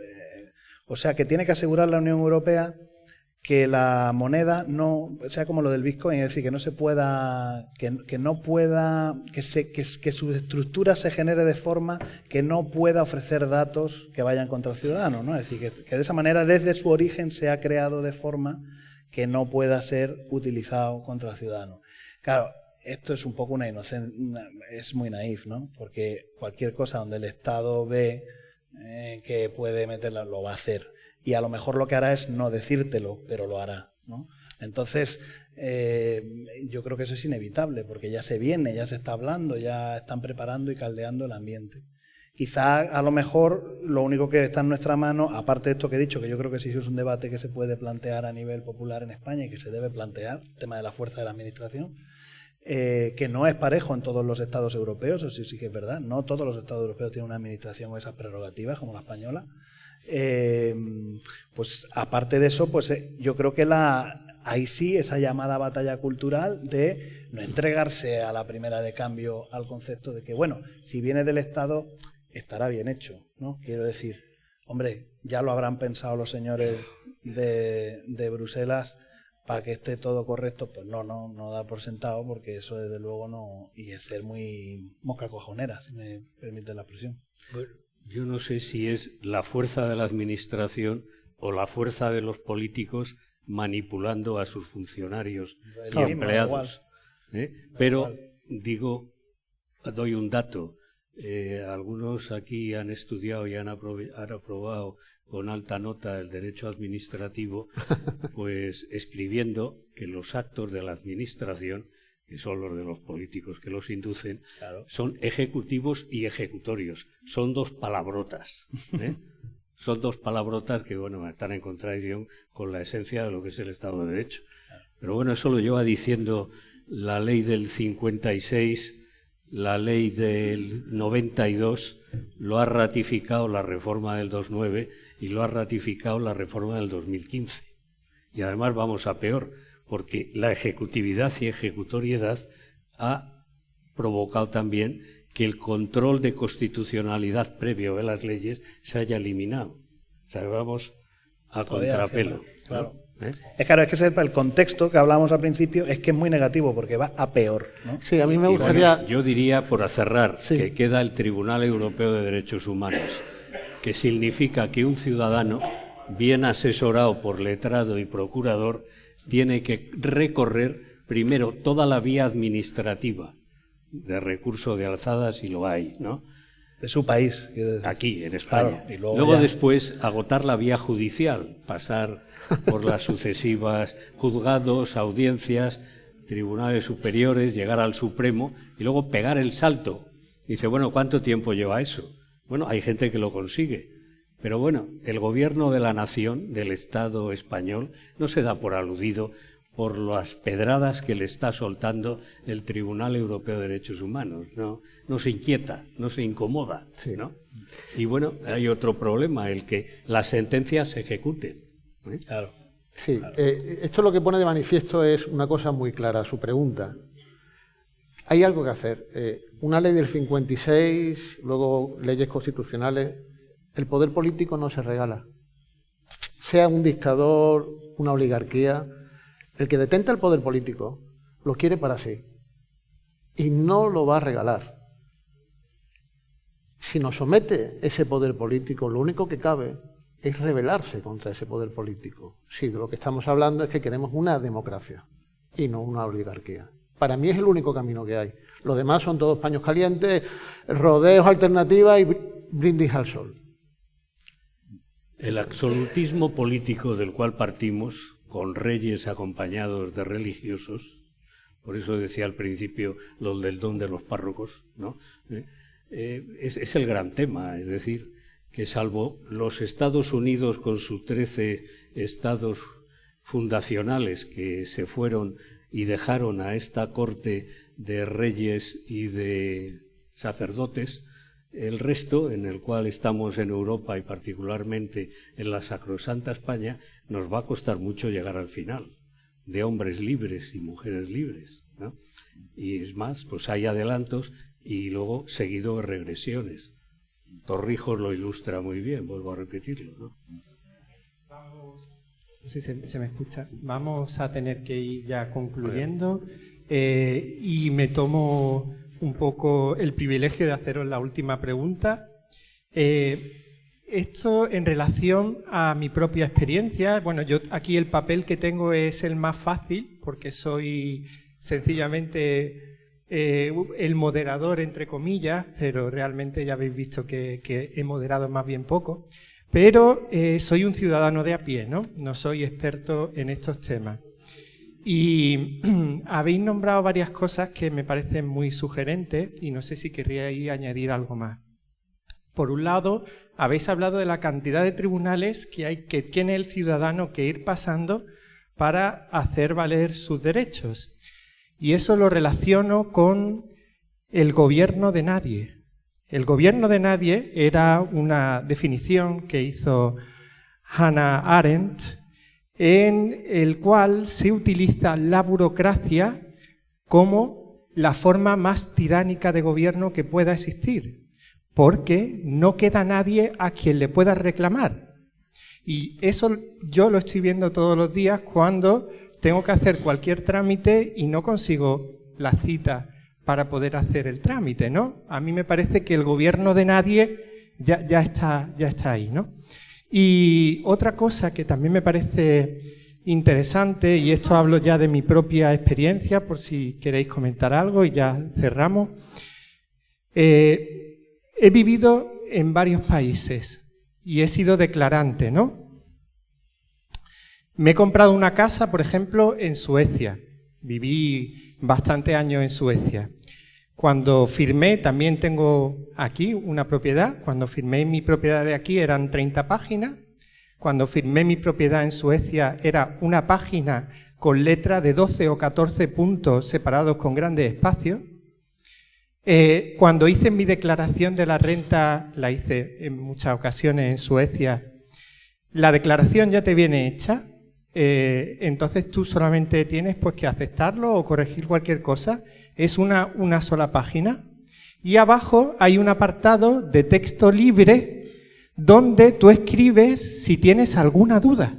que tiene que asegurar la Unión Europea que la moneda no sea como lo del Bitcoin, es decir, que no se pueda, que su estructura se genere de forma que no pueda ofrecer datos que vayan contra el ciudadano, ¿no? Es decir, que de esa manera desde su origen se ha creado de forma que no pueda ser utilizado contra el ciudadano. Claro, esto es un poco una inocencia, es muy naif, ¿no? Porque cualquier cosa donde el Estado ve que puede meterla, lo va a hacer. Y a lo mejor lo que hará es no decírtelo, pero lo hará, ¿no? Entonces, yo creo que eso es inevitable, porque ya se viene, ya se está hablando, ya están preparando y caldeando el ambiente. Quizá, a lo mejor, lo único que está en nuestra mano, aparte de esto que he dicho, que yo creo que sí es un debate que se puede plantear a nivel popular en España y que se debe plantear, el tema de la fuerza de la administración, que no es parejo en todos los estados europeos, eso sí que es verdad, no todos los estados europeos tienen una administración o esas prerrogativas como la española. Pues aparte de eso, pues yo creo que ahí sí esa llamada batalla cultural de no entregarse a la primera de cambio al concepto de que, bueno, si viene del Estado estará bien hecho, ¿no? Quiero decir, hombre, ya lo habrán pensado los señores de Bruselas para que esté todo correcto, pues no da por sentado, porque eso desde luego no, y es ser muy mosca cojonera, si me permite la expresión. Bueno, yo no sé si es la fuerza de la administración o la fuerza de los políticos manipulando a sus funcionarios y empleados. Pero digo, doy un dato. Algunos aquí han estudiado y han aprobado con alta nota el derecho administrativo, pues escribiendo que los actos de la administración, que son los de los políticos que los inducen, claro, son ejecutivos y ejecutorios. Son dos palabrotas, Son dos palabrotas que, bueno, están en contradicción con la esencia de lo que es el Estado de Derecho. Claro. Pero bueno, eso lo lleva diciendo la ley del 56, la ley del 92, lo ha ratificado la reforma del 2009 y lo ha ratificado la reforma del 2015. Y además vamos a peor, porque la ejecutividad y ejecutoriedad ha provocado también que el control de constitucionalidad previo de las leyes se haya eliminado. O sea, vamos a contrapelo. Claro. Es claro, es que el contexto que hablábamos al principio es que es muy negativo porque va a peor, ¿no? Sí, a mí me gustaría... Bueno, yo diría, por cerrar, que queda el Tribunal Europeo de Derechos Humanos, que significa que un ciudadano, bien asesorado por letrado y procurador, tiene que recorrer primero toda la vía administrativa de recurso de alzada, si lo hay, ¿no? De su país. Aquí, en España. Claro, y luego después agotar la vía judicial, pasar por las sucesivas juzgados, audiencias, tribunales superiores, llegar al Supremo y luego pegar el salto. Dice, bueno, ¿cuánto tiempo lleva eso? Bueno, hay gente que lo consigue. Pero bueno, el gobierno de la nación, del Estado español, no se da por aludido por las pedradas que le está soltando el Tribunal Europeo de Derechos Humanos. No se inquieta, no se incomoda, ¿no? Y bueno, hay otro problema, el que las sentencias se ejecuten. Claro. Sí, claro. Esto lo que pone de manifiesto es una cosa muy clara, su pregunta. Hay algo que hacer. Una ley del 56, luego leyes constitucionales. El poder político no se regala. Sea un dictador, una oligarquía, el que detenta el poder político lo quiere para sí y no lo va a regalar. Si nos somete ese poder político, lo único que cabe es rebelarse contra ese poder político. Sí, de lo que estamos hablando es que queremos una democracia y no una oligarquía. Para mí es el único camino que hay. Los demás son todos paños calientes, rodeos, alternativas y brindis al sol. El absolutismo político del cual partimos, con reyes acompañados de religiosos, por eso decía al principio lo del don de los párrocos, ¿no? Es el gran tema, es decir, que salvo los Estados Unidos con sus 13 estados fundacionales que se fueron y dejaron a esta corte de reyes y de sacerdotes, el resto, en el cual estamos en Europa y particularmente en la sacrosanta España, nos va a costar mucho llegar al final, de hombres libres y mujeres libres, ¿no? Y es más, pues hay adelantos y luego seguido regresiones. Torrijos lo ilustra muy bien, vuelvo a repetirlo, ¿no? No sé si se me escucha. Vamos a tener que ir ya concluyendo y me tomo un poco el privilegio de haceros la última pregunta. Esto en relación a mi propia experiencia. Bueno, yo aquí el papel que tengo es el más fácil porque soy sencillamente el moderador, entre comillas, pero realmente ya habéis visto que he moderado más bien poco. Pero soy un ciudadano de a pie, ¿no? No soy experto en estos temas. Y habéis nombrado varias cosas que me parecen muy sugerentes y no sé si querríais añadir algo más. Por un lado, habéis hablado de la cantidad de tribunales que tiene el ciudadano que ir pasando para hacer valer sus derechos. Y eso lo relaciono con el gobierno de nadie. El gobierno de nadie era una definición que hizo Hannah Arendt, en el cual se utiliza la burocracia como la forma más tiránica de gobierno que pueda existir, porque no queda nadie a quien le pueda reclamar. Y eso yo lo estoy viendo todos los días cuando tengo que hacer cualquier trámite y no consigo la cita para poder hacer el trámite, ¿no? A mí me parece que el gobierno de nadie ya está ahí, ¿no? Y otra cosa que también me parece interesante, y esto hablo ya de mi propia experiencia, por si queréis comentar algo y ya cerramos. He vivido en varios países y he sido declarante, ¿no? Me he comprado una casa, por ejemplo, en Suecia. Viví bastantes años en Suecia. Cuando firmé, también tengo aquí una propiedad. Cuando firmé mi propiedad de aquí eran 30 páginas. Cuando firmé mi propiedad en Suecia era una página con letra de 12 o 14 puntos separados con grandes espacios. Cuando hice mi declaración de la renta, la hice en muchas ocasiones en Suecia, la declaración ya te viene hecha. Entonces tú solamente tienes pues que aceptarlo o corregir cualquier cosa. Es una sola página Y abajo hay un apartado de texto libre donde tú escribes si tienes alguna duda.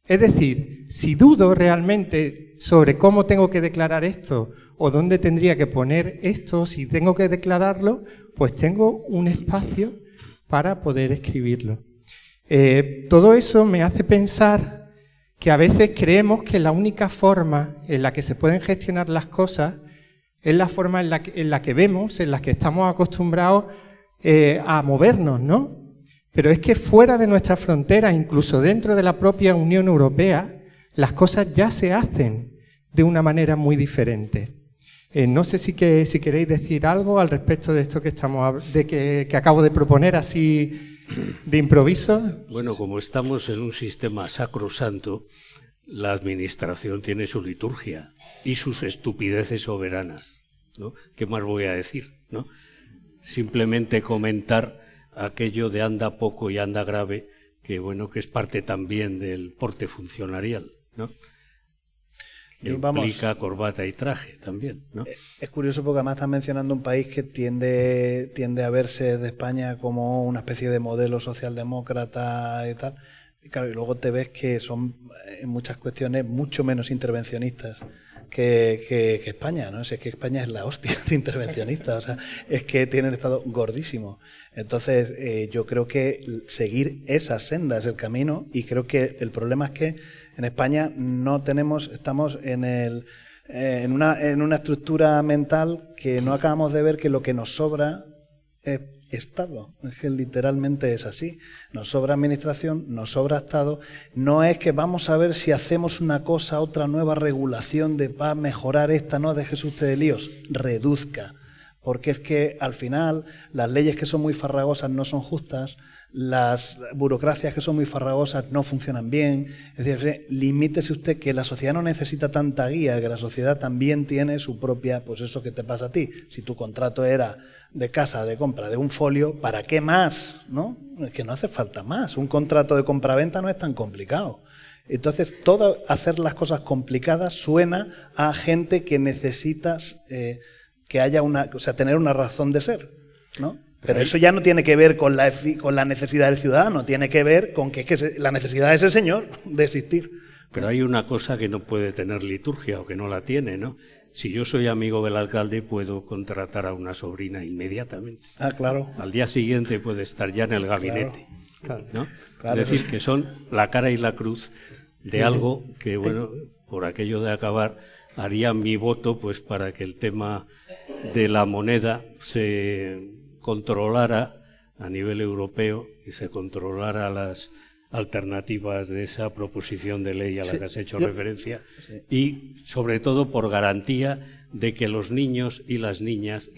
Es decir, si dudo realmente sobre cómo tengo que declarar esto o dónde tendría que poner esto, si tengo que declararlo, pues tengo un espacio para poder escribirlo. Todo eso me hace pensar que a veces creemos que la única forma en la que se pueden gestionar las cosas es la forma en la que vemos, en la que estamos acostumbrados a movernos, ¿no? Pero es que fuera de nuestras fronteras, incluso dentro de la propia Unión Europea, las cosas ya se hacen de una manera muy diferente. No sé si queréis decir algo al respecto de esto que acabo de proponer así de improviso. Bueno, como estamos en un sistema sacrosanto, la administración tiene su liturgia y sus estupideces soberanas, ¿no? ¿Qué más voy a decir, ¿no? Simplemente comentar aquello de anda poco y anda grave, que bueno, que es parte también del porte funcionarial, ¿no? Que implica corbata y traje también, ¿no? Es curioso porque además estás mencionando un país que tiende a verse de España como una especie de modelo socialdemócrata y tal. Y claro, y luego te ves que son en muchas cuestiones mucho menos intervencionistas que España, ¿no? Es que España es la hostia de intervencionista, o sea, es que tienen estado gordísimo. Entonces, yo creo que seguir esa senda es el camino, y creo que el problema es que en España estamos en una estructura mental que no acabamos de ver que lo que nos sobra es Estado. Es que literalmente es así. Nos sobra administración, nos sobra Estado. No es que vamos a ver si hacemos una cosa, otra nueva regulación para mejorar esta, no, déjese usted de líos, reduzca. Porque es que al final las leyes que son muy farragosas no son justas, las burocracias que son muy farragosas no funcionan bien. Es decir, limítese usted, que la sociedad no necesita tanta guía, que la sociedad también tiene su propia, pues eso que te pasa a ti. Si tu contrato era de casa, de compra, de un folio, ¿para qué más? ¿No? Es que no hace falta más. Un contrato de compraventa no es tan complicado. Entonces, hacer las cosas complicadas suena a gente que necesitas que haya tener una razón de ser, ¿no? Pero eso ya no tiene que ver con la necesidad del ciudadano, tiene que ver con que la necesidad de ese señor de existir. Pero hay una cosa que no puede tener liturgia o que no la tiene, ¿no? Si yo soy amigo del alcalde, puedo contratar a una sobrina inmediatamente. Ah, claro. Al día siguiente puede estar ya en el gabinete, claro. ¿no? Claro, es decir, que son la cara y la cruz de algo que, bueno, por aquello de acabar, haría mi voto pues para que el tema de la moneda se controlara a nivel europeo y se controlara las alternativas de esa proposición de ley a la que has hecho referencia, y sobre todo por garantía de que los niños y las niñas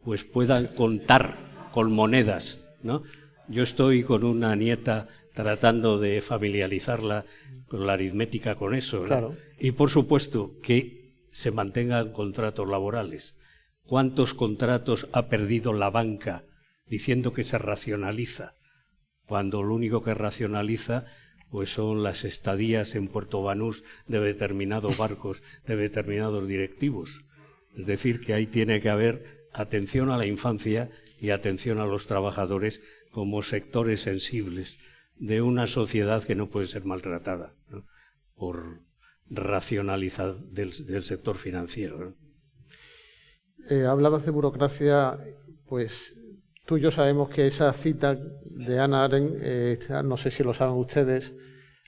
pues puedan contar con monedas, ¿no? Yo estoy con una nieta tratando de familiarizarla con la aritmética con eso, ¿no? Claro. Y por supuesto que se mantengan contratos laborales. ¿Cuántos contratos ha perdido la banca diciendo que se racionaliza, cuando lo único que racionaliza pues son las estadías en Puerto Banús de determinados barcos, de determinados directivos? Es decir, que ahí tiene que haber atención a la infancia y atención a los trabajadores como sectores sensibles de una sociedad que no puede ser maltratada, ¿no?, por racionalizar del sector financiero, ¿no? Hablabas de burocracia, pues tú y yo sabemos que esa cita de Hannah Arendt, no sé si lo saben ustedes,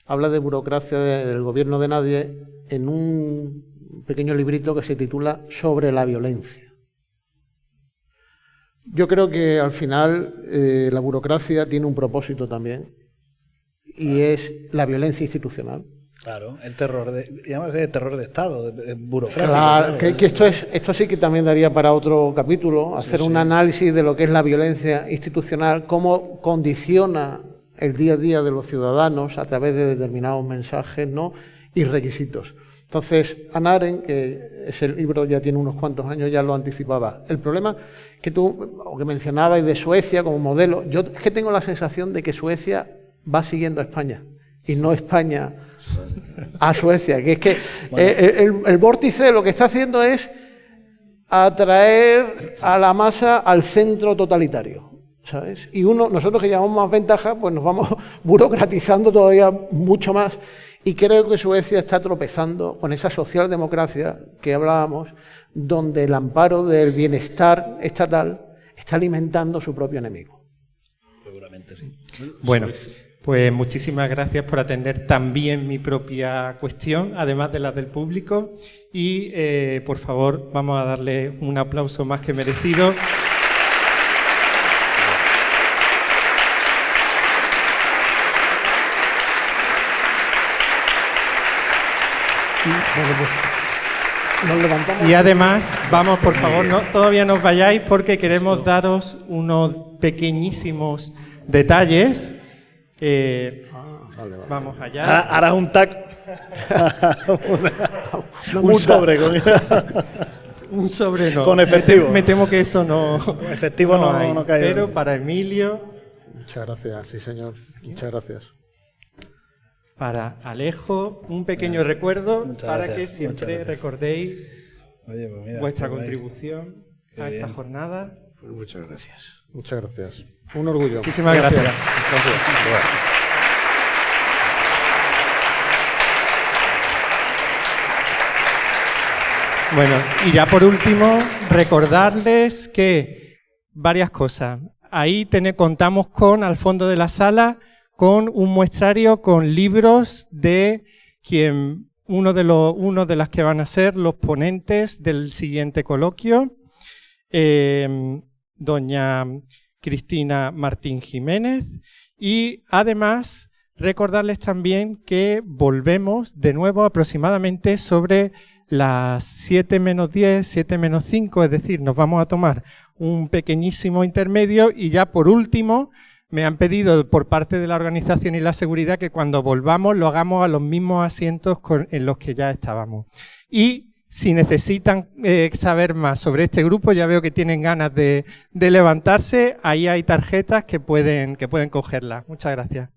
habla de burocracia del gobierno de nadie en un pequeño librito que se titula Sobre la violencia. Yo creo que al final la burocracia tiene un propósito también, y es la violencia institucional. Claro, el terror de terror de Estado, burocrático. Claro, que esto sí que también daría para otro capítulo, hacer un análisis de lo que es la violencia institucional, cómo condiciona el día a día de los ciudadanos a través de determinados mensajes, ¿no?, y requisitos. Entonces, Hannah Arendt, que ese libro ya tiene unos cuantos años, ya lo anticipaba. El problema que que mencionabas de Suecia como modelo, yo es que tengo la sensación de que Suecia va siguiendo a España, y no España a Suecia, que es que el vórtice lo que está haciendo es atraer a la masa al centro totalitario, ¿sabes? Y nosotros que llevamos más ventaja, pues nos vamos burocratizando todavía mucho más, y creo que Suecia está tropezando con esa socialdemocracia que hablábamos, donde el amparo del bienestar estatal está alimentando su propio enemigo. Seguramente sí. Bueno, pues muchísimas gracias por atender también mi propia cuestión, además de las del público. Y, por favor, vamos a darle un aplauso más que merecido. Bueno, pues nos levantamos. Y además, vamos, por favor, todavía no os vayáis porque queremos daros unos pequeñísimos detalles. Vale. Vamos allá. Harás un tag. Un sobre con un sobre no. Con efectivo. Me temo que eso no. Efectivo no hay. cae. Pero para Emilio. Muchas gracias, sí señor. Muchas gracias. Para Alejo, un pequeño recuerdo para gracias, que siempre recordéis Oye, pues mira, vuestra qué guay. contribución Qué a esta bien. jornada. Pues muchas gracias. Muchas gracias. Un orgullo. Muchísimas gracias. Bueno, y ya por último, recordarles que varias cosas. Ahí contamos con, al fondo de la sala, con un muestrario con libros de uno de las que van a ser los ponentes del siguiente coloquio, doña Cristina Martín Jiménez, y además recordarles también que volvemos de nuevo aproximadamente sobre las 7 menos 10, 7 menos 5, es decir, nos vamos a tomar un pequeñísimo intermedio y ya por último me han pedido por parte de la organización y la seguridad que cuando volvamos lo hagamos a los mismos asientos en los que ya estábamos. Y si necesitan saber más sobre este grupo, ya veo que tienen ganas de levantarse, ahí hay tarjetas que pueden cogerlas. Muchas gracias.